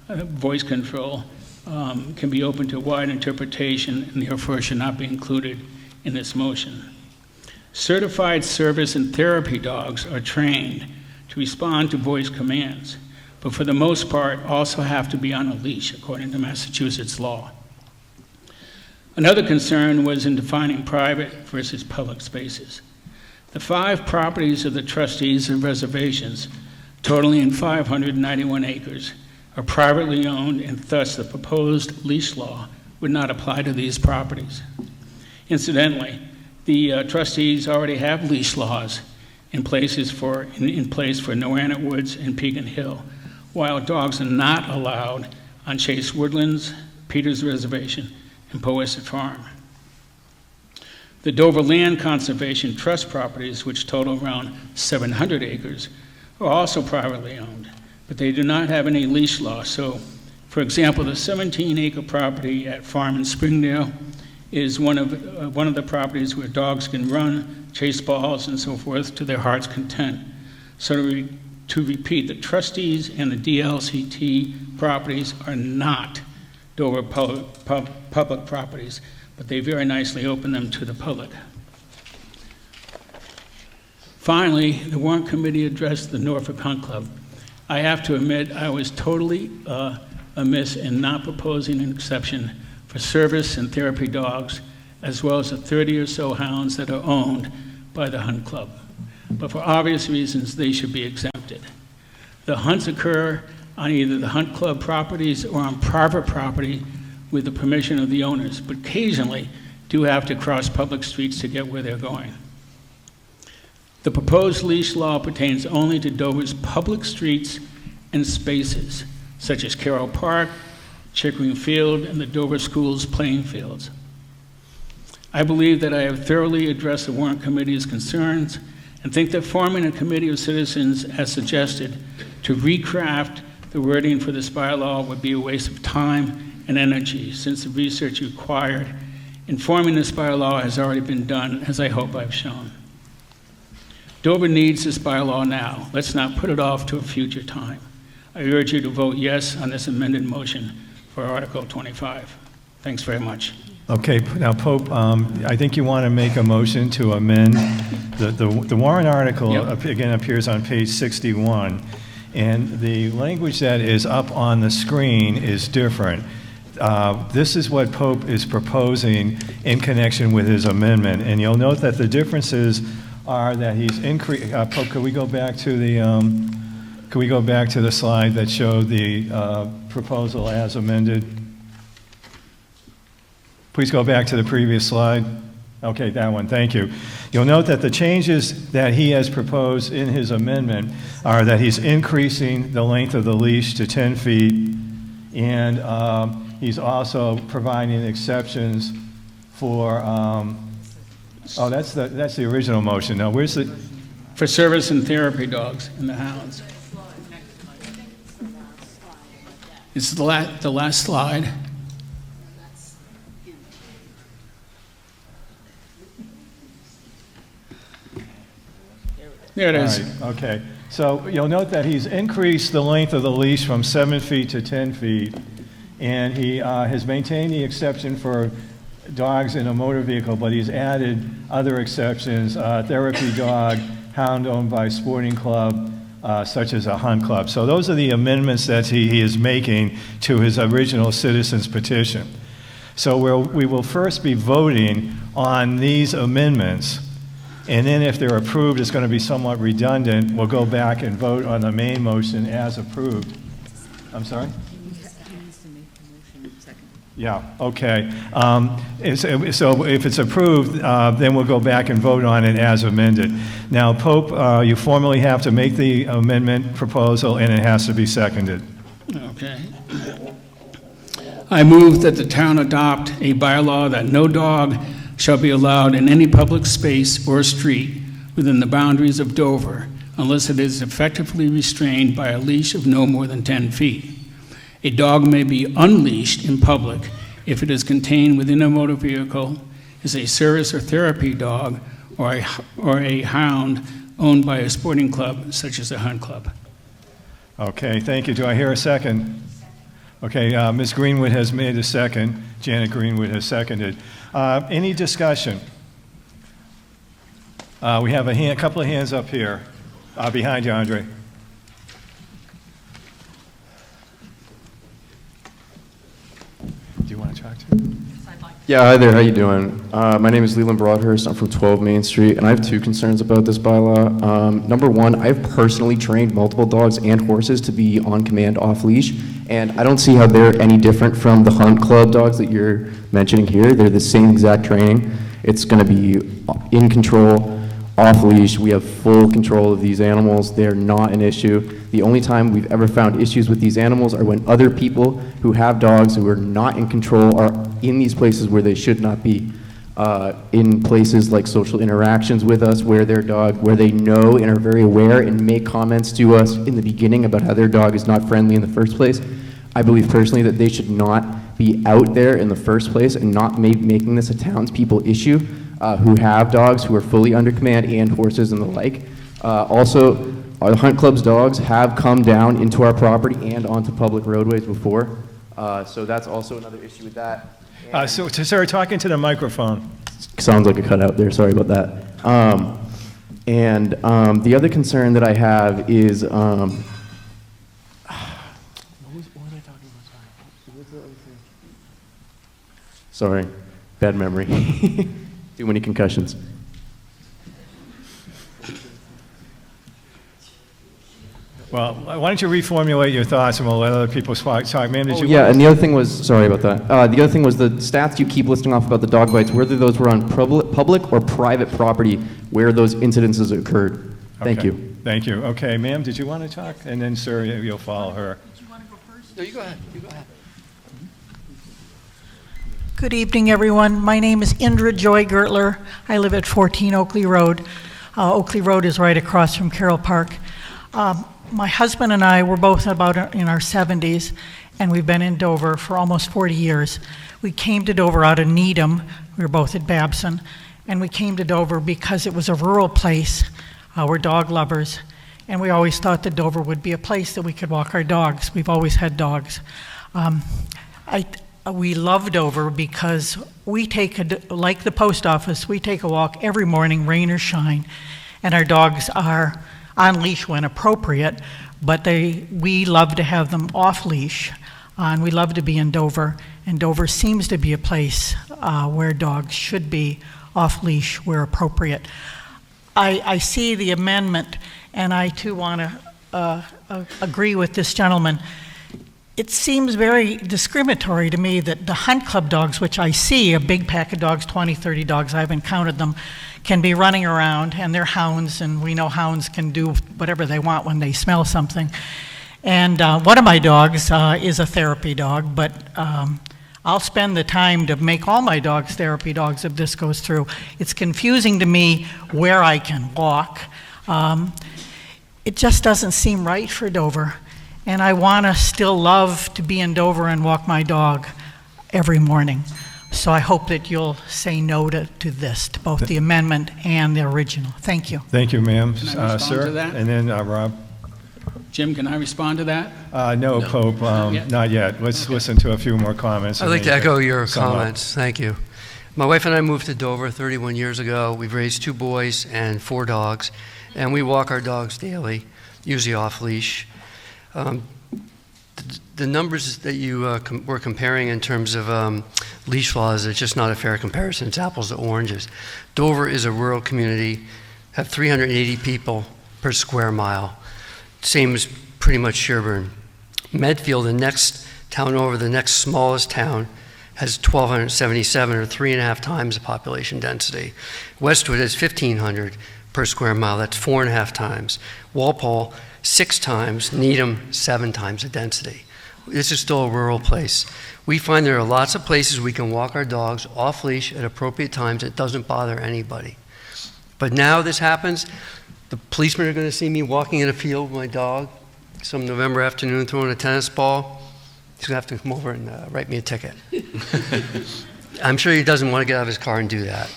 voice control, can be open to wide interpretation and therefore should not be included in this motion. Certified service and therapy dogs are trained to respond to voice commands, but for the most part also have to be on a leash according to Massachusetts law. Another concern was in defining private versus public spaces. The 5 properties of the trustees of reservations, totaling 591 acres, are privately owned, and thus the proposed leash law would not apply to these properties. Incidentally, the trustees already have leash laws in place for Noanna Woods and Pecan Hill, while dogs are not allowed on Chase Woodlands, Peters Reservation, and Powesset Farm. The Dover Land Conservation Trust properties, which total around 700 acres, are also privately owned, but they do not have any leash law. So, for example, the 17-acre property at Farm in Springdale is one of the properties where dogs can run, chase balls, and so forth to their heart's content. So to repeat, the trustees and the DLCT properties are not Dover public properties, but they very nicely open them to the public. Finally, the warrant committee addressed the Norfolk Hunt Club. I have to admit, I was totally amiss in not proposing an exception for service and therapy dogs, as well as the 30 or so hounds that are owned by the Hunt Club. But for obvious reasons, they should be exempted. The hunts occur on either the Hunt Club properties or on private property with the permission of the owners, but occasionally do have to cross public streets to get where they're going. The proposed leash law pertains only to Dover's public streets and spaces, such as Carroll Park, Chickering Field, and the Dover Schools playing fields. I believe that I have thoroughly addressed the warrant committee's concerns and think that forming a committee of citizens, as suggested, to recraft the wording for this bylaw would be a waste of time and energy, since the research required in forming this bylaw has already been done, as I hope I've shown. Dover needs this bylaw now. Let's not put it off to a future time. I urge you to vote yes on this amended motion for Article 25. Thanks very much. Okay, now Pope, I think you want to make a motion to amend the warrant article. Yep. Again, appears on page 61, and the language that is up on the screen is different. This is what Pope is proposing in connection with his amendment, and you'll note that the differences are that he's increased. Pope, could we go back to the slide that showed the proposal as amended? Please go back to the previous slide. Okay, that one, thank you. You'll note that the changes that he has proposed in his amendment are that he's increasing the length of the leash to 10 feet, and he's also providing exceptions for, that's the original motion. Now, where's the? For service and therapy dogs and the hounds. It's the last slide. There it is. All right, okay. So you'll note that he's increased the length of the leash from 7 feet to 10 feet, and he has maintained the exception for dogs in a motor vehicle, but he's added other exceptions, therapy dog, hound owned by sporting club, such as a hunt club. So those are the amendments that he is making to his original citizens petition. So we will first be voting on these amendments, and then if they're approved, it's going to be somewhat redundant. We'll go back and vote on the main motion as approved. I'm sorry? Yeah, okay. So if it's approved, then we'll go back and vote on it as amended. Now, Pope, you formally have to make the amendment proposal, and it has to be seconded. Okay. I move that the town adopt a bylaw that no dog shall be allowed in any public space or street within the boundaries of Dover unless it is effectively restrained by a leash of no more than 10 feet. A dog may be unleashed in public if it is contained within a motor vehicle, is a service or therapy dog, or a hound owned by a sporting club, such as a hunt club. Okay, thank you. Do I hear a second? Okay, Ms. Greenwood has made a second. Janet Greenwood has seconded. Any discussion? We have a couple of hands up here. Behind you, Andre. Do you want to talk to him? Yeah, hi there, how you doing? My name is Leland Broadhurst, I'm from 12 Main Street, and I have two concerns about this bylaw. Number one, I've personally trained multiple dogs and horses to be on command off leash, and I don't see how they're any different from the hunt club dogs that you're mentioning here. They're the same exact training. It's gonna be in control, off leash. We have full control of these animals. They're not an issue. The only time we've ever found issues with these animals are when other people who have dogs who are not in control are in these places where they should not be, in places like social interactions with us, where they know and are very aware and make comments to us in the beginning about how their dog is not friendly in the first place. I believe personally that they should not be out there in the first place and not making this a townspeople issue, who have dogs who are fully under command and horses and the like. Also, our Hunt Club's dogs have come down into our property and onto public roadways before, so that's also another issue with that. So, sir, talking to the microphone. Sounds like a cutout there, sorry about that. The other concern that I have is, what was I talking about? Sorry. Sorry, bad memory. Too many concussions. Well, why don't you reformulate your thoughts and we'll let other people talk. Ma'am, did you? Yeah, and the other thing was, sorry about that. The other thing was the stats you keep listing off about the dog bites, whether those were on public or private property where those incidences occurred. Thank Okay. you. Thank you. Okay, ma'am, did you want to talk? And then, sir, you'll follow her. No, you go ahead. You go ahead. Good evening, everyone. My name is Indra Joy Gertler. I live at 14 Oakley Road. Oakley Road is right across from Carroll Park. My husband and I were both about in our 70s, and we've been in Dover for almost 40 years. We came to Dover out of Needham. We were both at Babson, and we came to Dover because it was a rural place. We're dog lovers, and we always thought that Dover would be a place that we could walk our dogs. We've always had dogs. We love Dover because we like the post office, we take a walk every morning, rain or shine, and our dogs are on leash when appropriate, but we love to have them off leash, and we love to be in Dover, and Dover seems to be a place where dogs should be off leash where appropriate. I see the amendment, and I too want to agree with this gentleman. It seems very discriminatory to me that the hunt club dogs, which I see, a big pack of dogs, 20, 30 dogs, I haven't counted them, can be running around, and they're hounds, and we know hounds can do whatever they want when they smell something. And one of my dogs is a therapy dog, but I'll spend the time to make all my dogs therapy dogs if this goes through. It's confusing to me where I can walk. It just doesn't seem right for Dover. And I want to still love to be in Dover and walk my dog every morning. So I hope that you'll say no to this, to both the amendment and the original. Thank you. Thank you, ma'am. Can I respond Sir? to that? And then Rob. Jim, can I respond to that? No, Pope, not yet. Let's listen to a few more comments. I'd like to echo your comments. Thank you. My wife and I moved to Dover 31 years ago. We've raised 2 boys and 4 dogs, and we walk our dogs daily, usually off leash. The numbers that you were comparing in terms of leash laws, it's just not a fair comparison. It's apples to oranges. Dover is a rural community, have 380 people per square mile. Same as pretty much Sherburne. Medfield, the next town over, the next smallest town, has 1,277, or 3.5 times the population density. Westwood has 1,500 per square mile. That's 4.5 times. Walpole, 6 times. Needham, 7 times the density. This is still a rural place. We find there are lots of places we can walk our dogs off leash at appropriate times. It doesn't bother anybody. But now this happens, the policemen are going to see me walking in a field with my dog some November afternoon throwing a tennis ball. He's going to have to come over and write me a ticket. I'm sure he doesn't want to get out of his car and do that.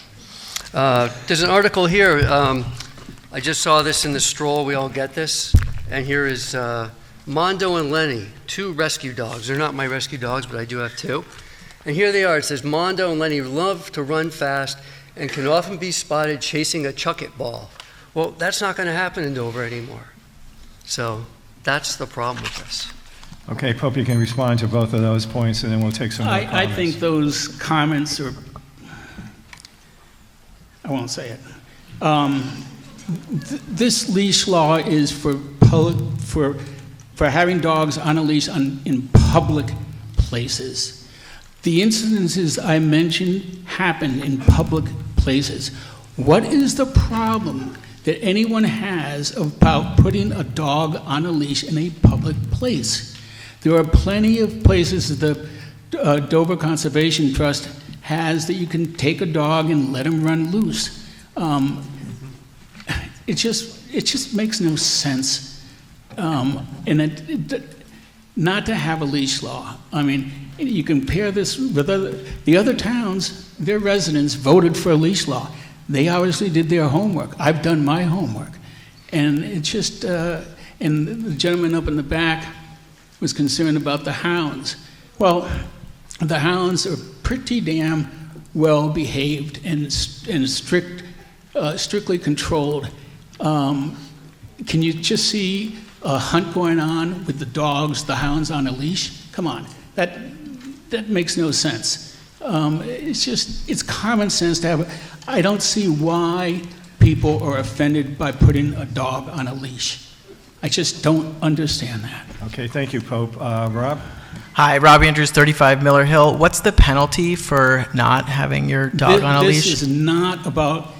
There's an article here. I just saw this in the stroll. We all get this. And here is Mondo and Lenny, 2 rescue dogs. They're not my rescue dogs, but I do have 2. And here they are. It says, Mondo and Lenny love to run fast and can often be spotted chasing a chuck-it ball. Well, that's not going to happen in Dover anymore. So that's the problem with this. Okay, Pope, you can respond to both of those points, and then we'll take some more comments. I think those comments are, I won't say it. This leash law is for having dogs on a leash in public places. The incidences I mentioned happen in public places. What is the problem that anyone has about putting a dog on a leash in a public place? There are plenty of places that the Dover Conservation Trust has that you can take a dog and let him run loose. It just makes no sense, and not to have a leash law. I mean, you compare this with the other towns. Their residents voted for a leash law. They obviously did their homework. I've done my homework, and it's just. And the gentleman up in the back was concerned about the hounds. Well, the hounds are pretty damn well behaved and strictly controlled. Can you just see a hunt going on with the dogs, the hounds on a leash? Come on, that makes no sense. It's common sense to have, I don't see why people are offended by putting a dog on a leash. I just don't understand that. Okay, thank you, Pope. Rob? Hi, Rob Andrews, 35 Miller Hill. What's the penalty for not having your dog on a leash? This is not about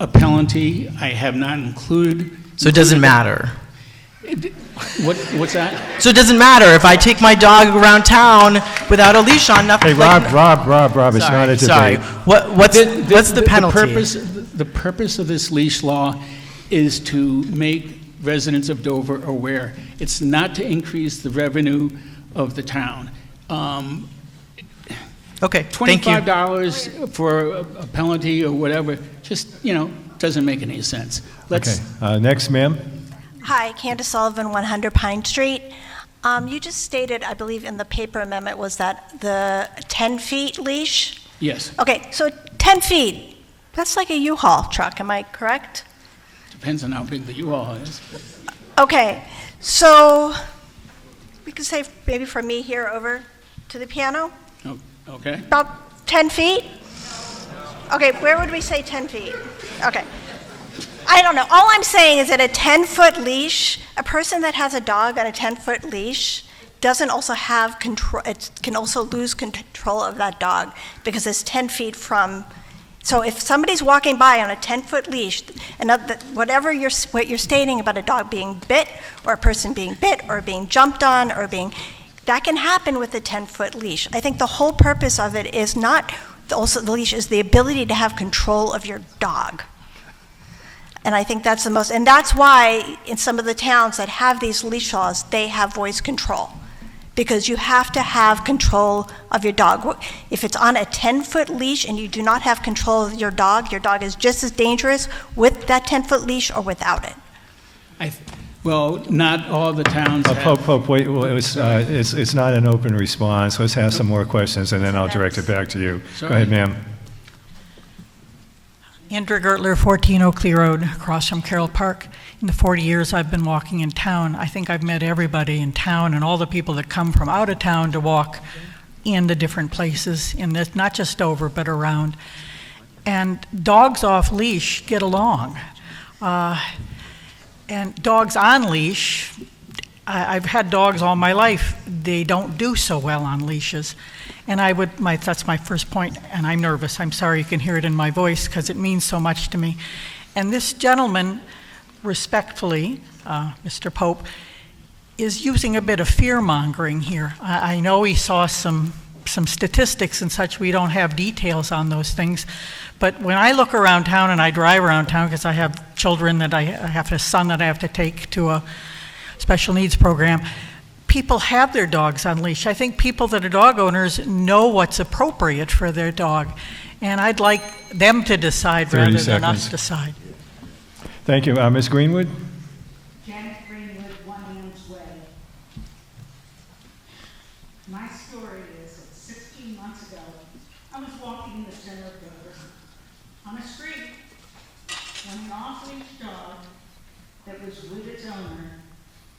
a penalty. I have not included. So it doesn't matter? What's that? So it doesn't matter if I take my dog around town without a leash on? Nothing. Hey, Rob, it's not a debate. Sorry. What's the penalty? The purpose of this leash law is to make residents of Dover aware. It's not to increase the revenue of the town. Okay, thank you. $25 for a penalty or whatever, just, doesn't make any sense. Next, ma'am. Hi, Candace Sullivan, 100 Pine Street. You just stated, I believe in the paper amendment, was that the 10 feet leash? Yes. Okay, so 10 feet, that's like a U-Haul truck, am I correct? Depends on how big the U-Haul is. Okay, so we could say maybe from me here over to the piano? Oh, okay. About 10 feet? Okay, where would we say 10 feet? Okay. I don't know. All I'm saying is that a 10-foot leash, a person that has a dog on a 10-foot leash doesn't also have control, it can also lose control of that dog because it's 10 feet from. So if somebody's walking by on a 10-foot leash, and what you're stating about a dog being bit, or a person being bit, or being jumped on, that can happen with a 10-foot leash. I think the whole purpose of it is not also the leash, is the ability to have control of your dog. And I think that's and that's why in some of the towns that have these leash laws, they have voice control. Because you have to have control of your dog. If it's on a 10-foot leash and you do not have control of your dog is just as dangerous with that 10-foot leash or without it. Well, not all the towns have. Pope, wait, it's not an open response. Let's have some more questions, and then I'll direct it back to you. Sorry. Go ahead, ma'am. Andrea Gertler, 14 Oakley Road, across from Carroll Park. In the 40 years I've been walking in town, I think I've met everybody in town and all the people that come from out of town to walk in the different places, in this, not just Dover, but around. And dogs off leash get along. And dogs on leash, I've had dogs all my life. They don't do so well on leashes. And that's my first point, and I'm nervous. I'm sorry you can hear it in my voice because it means so much to me. And this gentleman, respectfully, Mr. Pope, is using a bit of fear-mongering here. I know he saw some statistics and such. We don't have details on those things. But when I look around town and I drive around town, because I have children that I have a son that I have to take to a special needs program, people have their dogs on leash. I think people that are dog owners know what's appropriate for their dog. And I'd like them to decide rather than us decide. Thank you. Ms. Greenwood? Janet Greenwood, 1 Ann's Way. My story is that 16 months ago, I was walking in the center of Dover on a street when an off-leash dog that was with its owner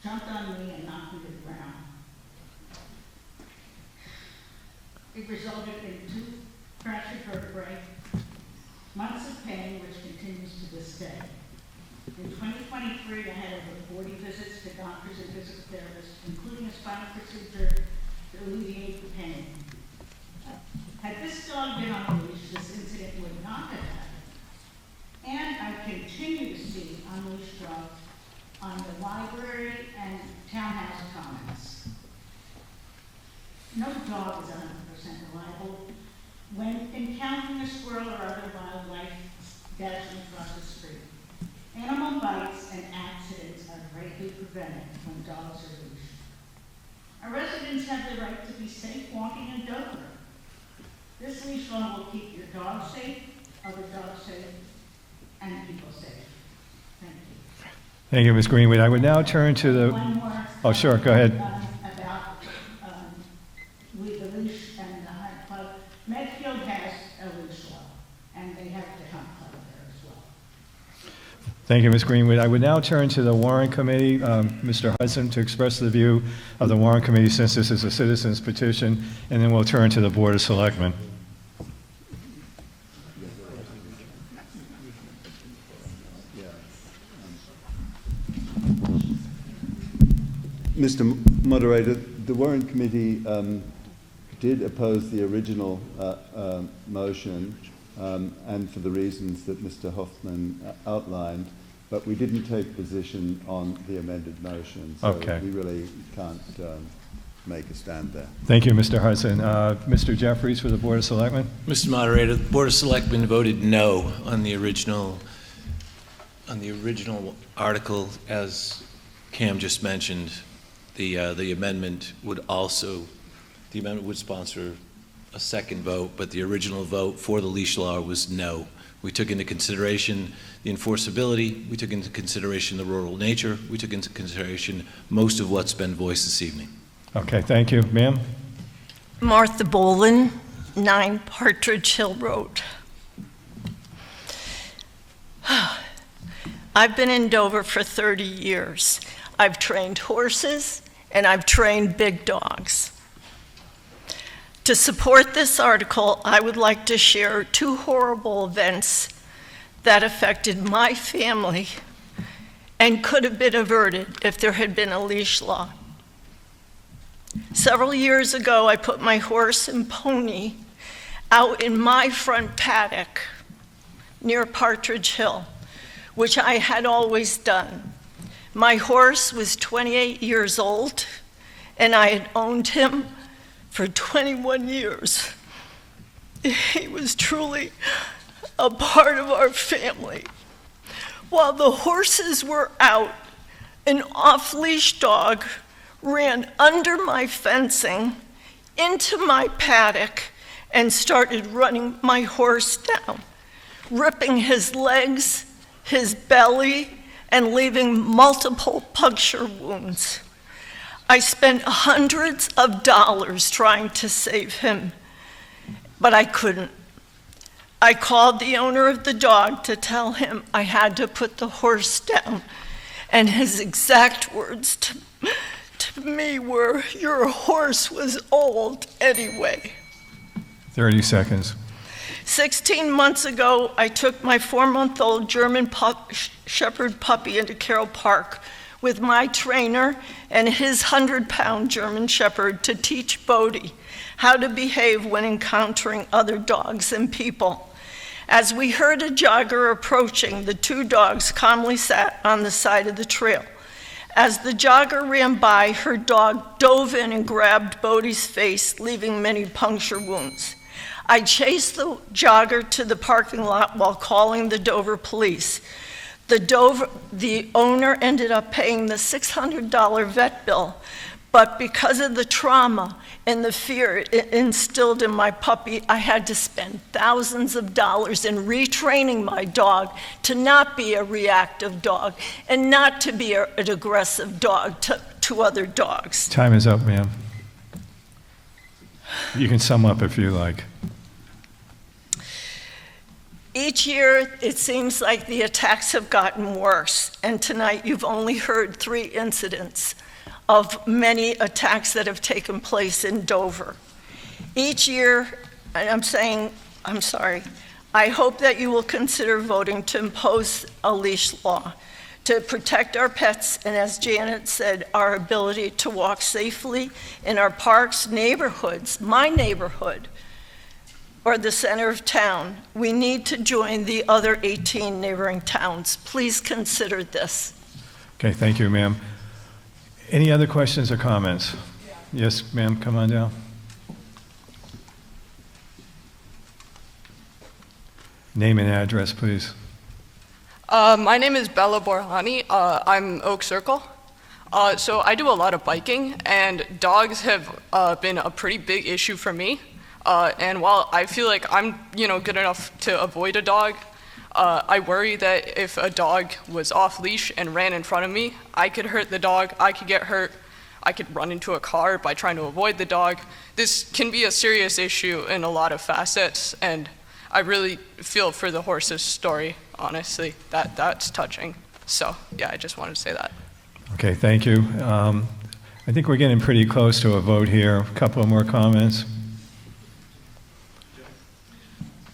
jumped on me and knocked me to the ground. It resulted in 2 fractured vertebrae, months of pain, which continues to this day. In 2023, I had over 40 visits to doctors and physical therapists, including a spinal procedure to alleviate the pain. Had this dog been on a leash, this incident would not have happened. And I continue to see unleashed dogs on the library and townhouse commons. No dog is 100% reliable. When encountering a squirrel or other wildlife dashing across the street, animal bites and accidents are greatly prevented when dogs are leashed. Our residents have the right to be safe walking in Dover. This leash law will keep your dog safe, other dogs safe, and people safe. Thank you. Thank you, Ms. Greenwood. I would now turn to the... One more. Oh, sure, go ahead. About with the leash and the hunt club. Medfield has a leash law, and they have the hunt club there as well. Thank you, Ms. Greenwood. I would now turn to the Warrant Committee, Mr. Hudson, to express the view of the Warrant Committee since this is a citizen's petition, and then we'll turn to the Board of Selectmen. Mr. Moderator, the Warrant Committee did oppose the original motion, and for the reasons that Mr. Hoffman outlined, but we didn't take a position on the amended motion. So Okay. we really can't make a stand there. Thank you, Mr. Hudson. Mr. Jeffries for the Board of Selectmen? Mr. Moderator, the Board of Selectmen voted no on the original article. As Cam just mentioned, the amendment would sponsor a second vote, but the original vote for the leash law was no. We took into consideration the enforceability, we took into consideration the rural nature, we took into consideration most of what's been voiced this evening. Okay, thank you. Ma'am? Martha Bolin, 9 Partridge Hill Road. I've been in Dover for 30 years. I've trained horses and I've trained big dogs. To support this article, I would like to share 2 horrible events that affected my family and could have been averted if there had been a leash law. Several years ago, I put my horse and pony out in my front paddock near Partridge Hill, which I had always done. My horse was 28 years old, and I had owned him for 21 years. He was truly a part of our family. While the horses were out, an off-leash dog ran under my fencing into my paddock and started running my horse down, ripping his legs, his belly, and leaving multiple puncture wounds. I spent hundreds of dollars trying to save him, but I couldn't. I called the owner of the dog to tell him I had to put the horse down, and his exact words to me were, "Your horse was old anyway." 30 seconds. 16 months ago, I took my 4-month-old German Shepherd puppy into Carroll Park with my trainer and his 100-pound German Shepherd to teach Bodie how to behave when encountering other dogs and people. As we heard a jogger approaching, the 2 dogs calmly sat on the side of the trail. As the jogger ran by, her dog dove in and grabbed Bodie's face, leaving many puncture wounds. I chased the jogger to the parking lot while calling the Dover police. The owner ended up paying the $600 vet bill, but because of the trauma and the fear it instilled in my puppy, I had to spend thousands of dollars in retraining my dog to not be a reactive dog and not to be an aggressive dog to other dogs. Time is up, ma'am. You can sum up if you like. Each year, it seems like the attacks have gotten worse, and tonight you've only heard 3 incidents of many attacks that have taken place in Dover. Each year, and I hope that you will consider voting to impose a leash law to protect our pets, and as Janet said, our ability to walk safely in our parks, neighborhoods, my neighborhood, or the center of town. We need to join the other 18 neighboring towns. Please consider this. Okay, thank you, ma'am. Any other questions or comments? Yes, ma'am, come on down. Name and address, please. My name is Bella Borhani. I'm Oak Circle. So I do a lot of biking, and dogs have been a pretty big issue for me. And while I feel like I'm, good enough to avoid a dog, I worry that if a dog was off leash and ran in front of me, I could hurt the dog, I could get hurt, I could run into a car by trying to avoid the dog. This can be a serious issue in a lot of facets, and I really feel for the horse's story, honestly. That's touching. So, yeah, I just wanted to say that. Okay, thank you. I think we're getting pretty close to a vote here. A couple of more comments.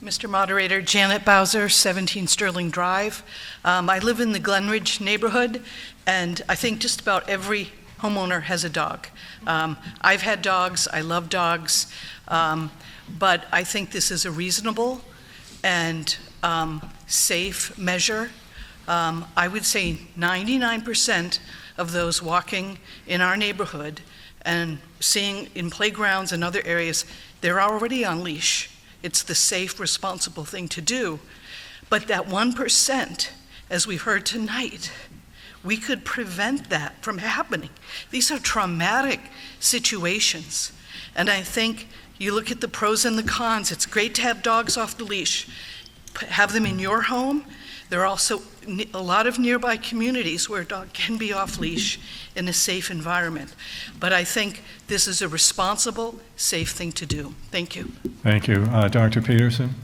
Mr. Moderator, Janet Bowser, 17 Sterling Drive. I live in the Glenridge neighborhood, and I think just about every homeowner has a dog. I've had dogs, I love dogs, but I think this is a reasonable and safe measure. I would say 99% of those walking in our neighborhood and seeing in playgrounds and other areas, they're already on leash. It's the safe, responsible thing to do. But that 1%, as we've heard tonight, we could prevent that from happening. These are traumatic situations. And I think you look at the pros and the cons. It's great to have dogs off the leash. Have them in your home. There are also a lot of nearby communities where a dog can be off leash in a safe environment. But I think this is a responsible, safe thing to do. Thank you. Thank you. Dr. Peterson?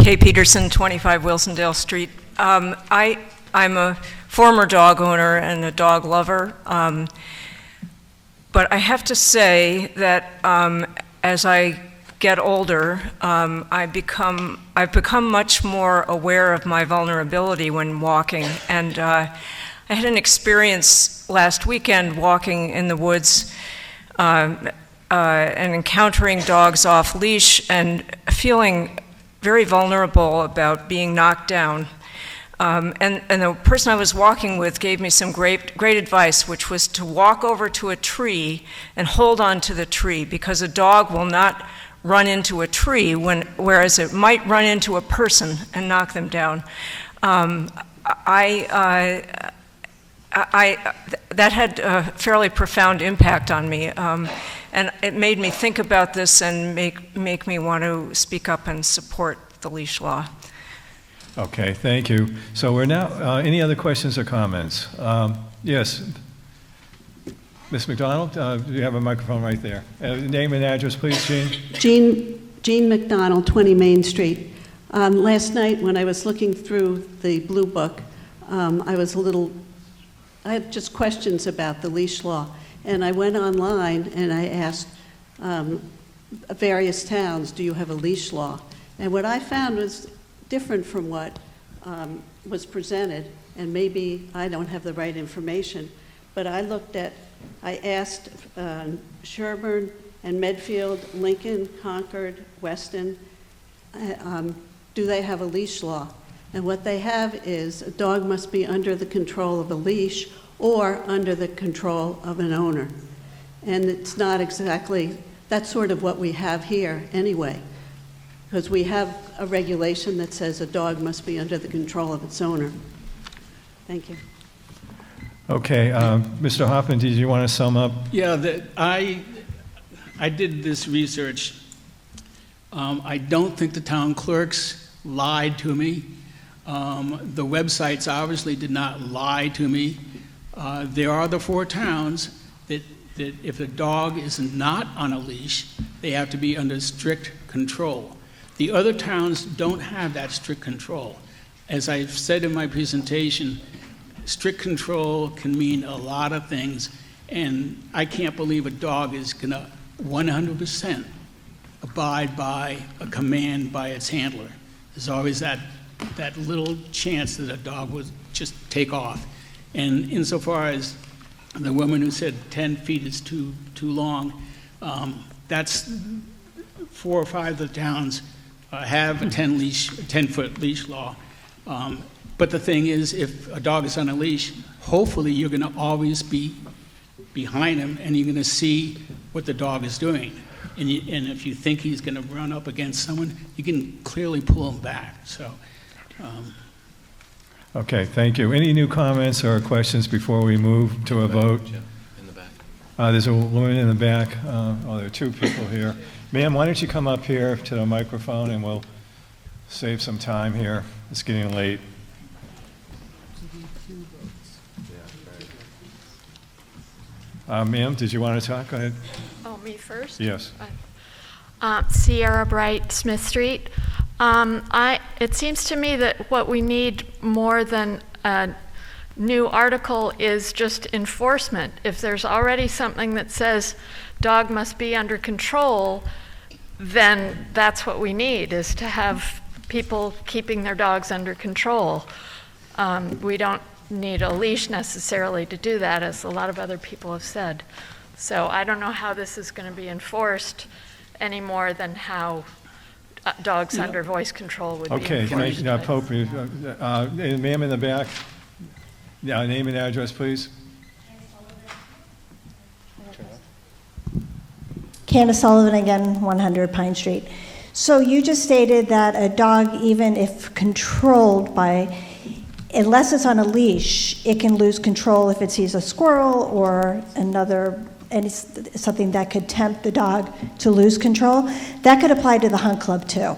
Kay Peterson, 25 Wilsondale Street. I'm a former dog owner and a dog lover, but I have to say that as I get older, I've become much more aware of my vulnerability when walking. And I had an experience last weekend walking in the woods and encountering dogs off leash and feeling very vulnerable about being knocked down. And the person I was walking with gave me some great advice, which was to walk over to a tree and hold on to the tree, because a dog will not run into a tree whereas it might run into a person and knock them down. That had a fairly profound impact on me. And it made me think about this and make me want to speak up and support the leash law. Okay, thank you. So we're now, any other questions or comments? Yes. Ms. McDonald, you have a microphone right there. Name and address, please, Jean. Jean McDonald, 20 Main Street. Last night when I was looking through the Blue Book, I had just questions about the leash law. And I went online and I asked various towns, do you have a leash law? And what I found was different from what was presented, and maybe I don't have the right information, but I asked Sherburne and Medfield, Lincoln, Concord, Weston, do they have a leash law? And what they have is a dog must be under the control of a leash or under the control of an owner. And it's not exactly, that's sort of what we have here anyway, because we have a regulation that says a dog must be under the control of its owner. Thank you. Okay, Mr. Hoffman, did you want to sum up? Yeah, I did this research. I don't think the town clerks lied to me. The websites obviously did not lie to me. There are the 4 towns that if a dog is not on a leash, they have to be under strict control. The other towns don't have that strict control. As I've said in my presentation, strict control can mean a lot of things, and I can't believe a dog is gonna 100% abide by a command by its handler. There's always that little chance that a dog would just take off. And insofar as the woman who said 10 feet is too long, that's 4 or 5 of the towns have a 10-foot leash law. But the thing is, if a dog is on a leash, hopefully you're going to always be behind him and you're going to see what the dog is doing. And if you think he's going to run up against someone, you can clearly pull him back. So. Okay, thank you. Any new comments or questions before we move to a vote? In the back. There's a woman in the back. There are 2 people here. Ma'am, why don't you come up here to the microphone and we'll save some time here. It's getting late. Ma'am, did you want to talk? Go ahead. Oh, me first? Yes. Sierra Bright, Smith Street. It seems to me that what we need more than a new article is just enforcement. If there's already something that says dog must be under control, then that's what we need, is to have people keeping their dogs under control. We don't need a leash necessarily to do that, as a lot of other people have said. So I don't know how this is going to be enforced any more than how dogs under voice control would be Okay, can enforced. I, Pope, ma'am in the back? Yeah, name and address, please. Candace Sullivan again, 100 Pine Street. So you just stated that a dog, even if controlled by, unless it's on a leash, it can lose control if it sees a squirrel or something that could tempt the dog to lose control. That could apply to the hunt club too.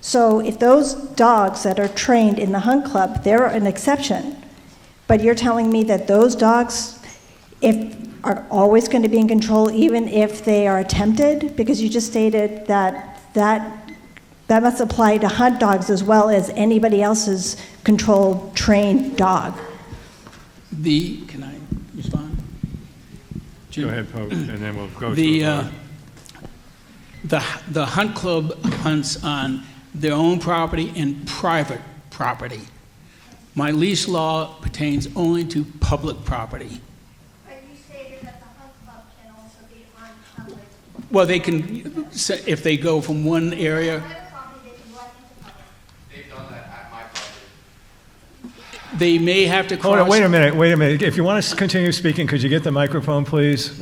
So if those dogs that are trained in the hunt club, they're an exception. But you're telling me that those dogs, are always going to be in control even if they are tempted? Because you just stated that must apply to hunt dogs as well as anybody else's controlled, trained dog. Can I respond? Go ahead, Pope, and then we'll go to the hunt club hunts on their own property and private property. My leash law pertains only to public property. Well, they can, if they go from one area. They've done that at my property. They may have to cross. Hold on, wait a minute. If you want to continue speaking, could you get the microphone, please?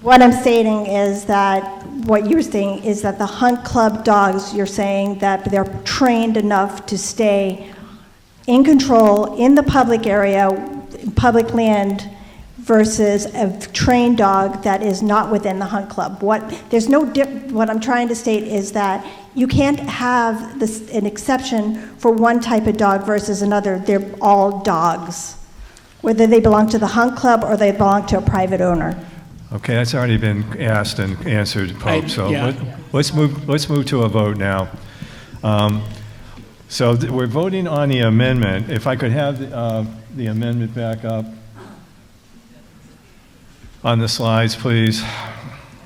What I'm stating is that, what you're saying is that the hunt club dogs, you're saying that they're trained enough to stay in control in the public area, public land, versus a trained dog that is not within the hunt club. What I'm trying to state is that you can't have an exception for one type of dog versus another. They're all dogs, whether they belong to the hunt club or they belong to a private owner. Okay, that's already been asked and answered, Pope, so let's move to a vote now. So we're voting on the amendment. If I could have the amendment back up on the slides, please. I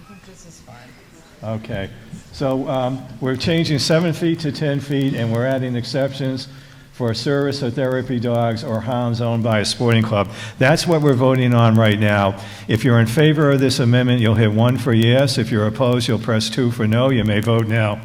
think this is fine. Okay, so we're changing 7 feet to 10 feet, and we're adding exceptions for service or therapy dogs or hounds owned by a sporting club. That's what we're voting on right now. If you're in favor of this amendment, you'll hit 1 for yes. If you're opposed, you'll press 2 for no. You may vote now.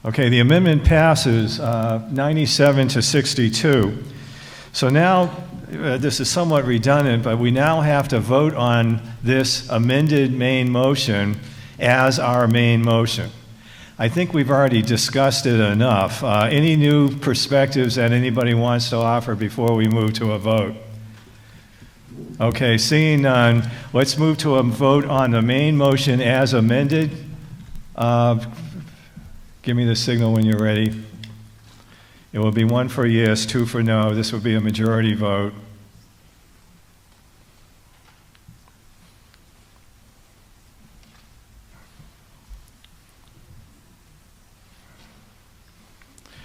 Okay, the amendment passes 97 to 62. So now, this is somewhat redundant, but we now have to vote on this amended main motion as our main motion. I think we've already discussed it enough. Any new perspectives that anybody wants to offer before we move to a vote? Okay, seeing none, let's move to a vote on the main motion as amended. Give me the signal when you're ready. It will be 1 for yes, 2 for no. This will be a majority vote.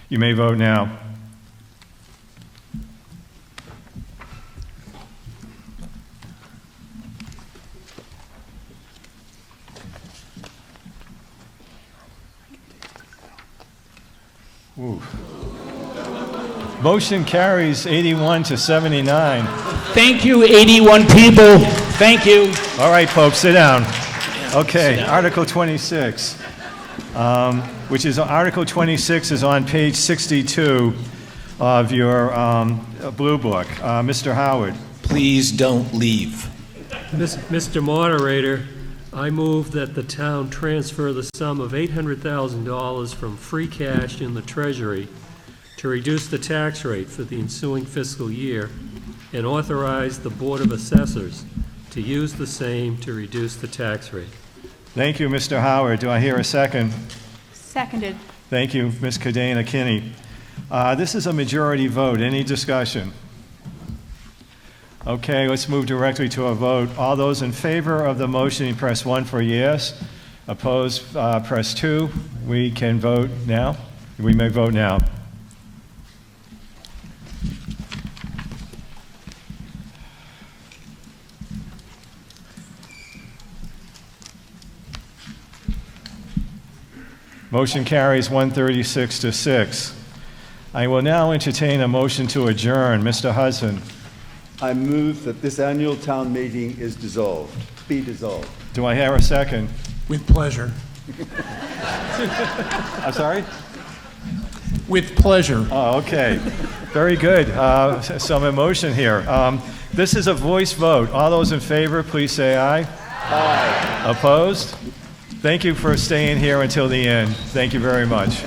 You may vote now. Ooh. Motion carries 81 to 79. Thank you, 81 people. Thank you. All right, folks, sit down. Okay, Article 26, which is Article 26 is on page 62 of your blue book. Mr. Howard. Please don't leave. Mr. Moderator, I move that the town transfer the sum of $800,000 from free cash in the Treasury to reduce the tax rate for the ensuing fiscal year and authorize the Board of Assessors to use the same to reduce the tax rate. Thank you, Mr. Howard. Do I hear a second? Seconded. Thank you, Ms. Kadena Kinney. This is a majority vote. Any discussion? Okay, let's move directly to a vote. All those in favor of the motion, press 1 for yes. Opposed, press 2. We can vote now. We may vote now. Motion carries 136 to 6. I will now entertain a motion to adjourn. Mr. Hudson. I move that this annual town meeting is dissolved, be dissolved. Do I hear a second? With pleasure. I'm sorry? With pleasure. Oh, okay. Very good. Some emotion here. This is a voice vote. All those in favor, please say aye. Aye. Opposed? Thank you for staying here until the end. Thank you very much.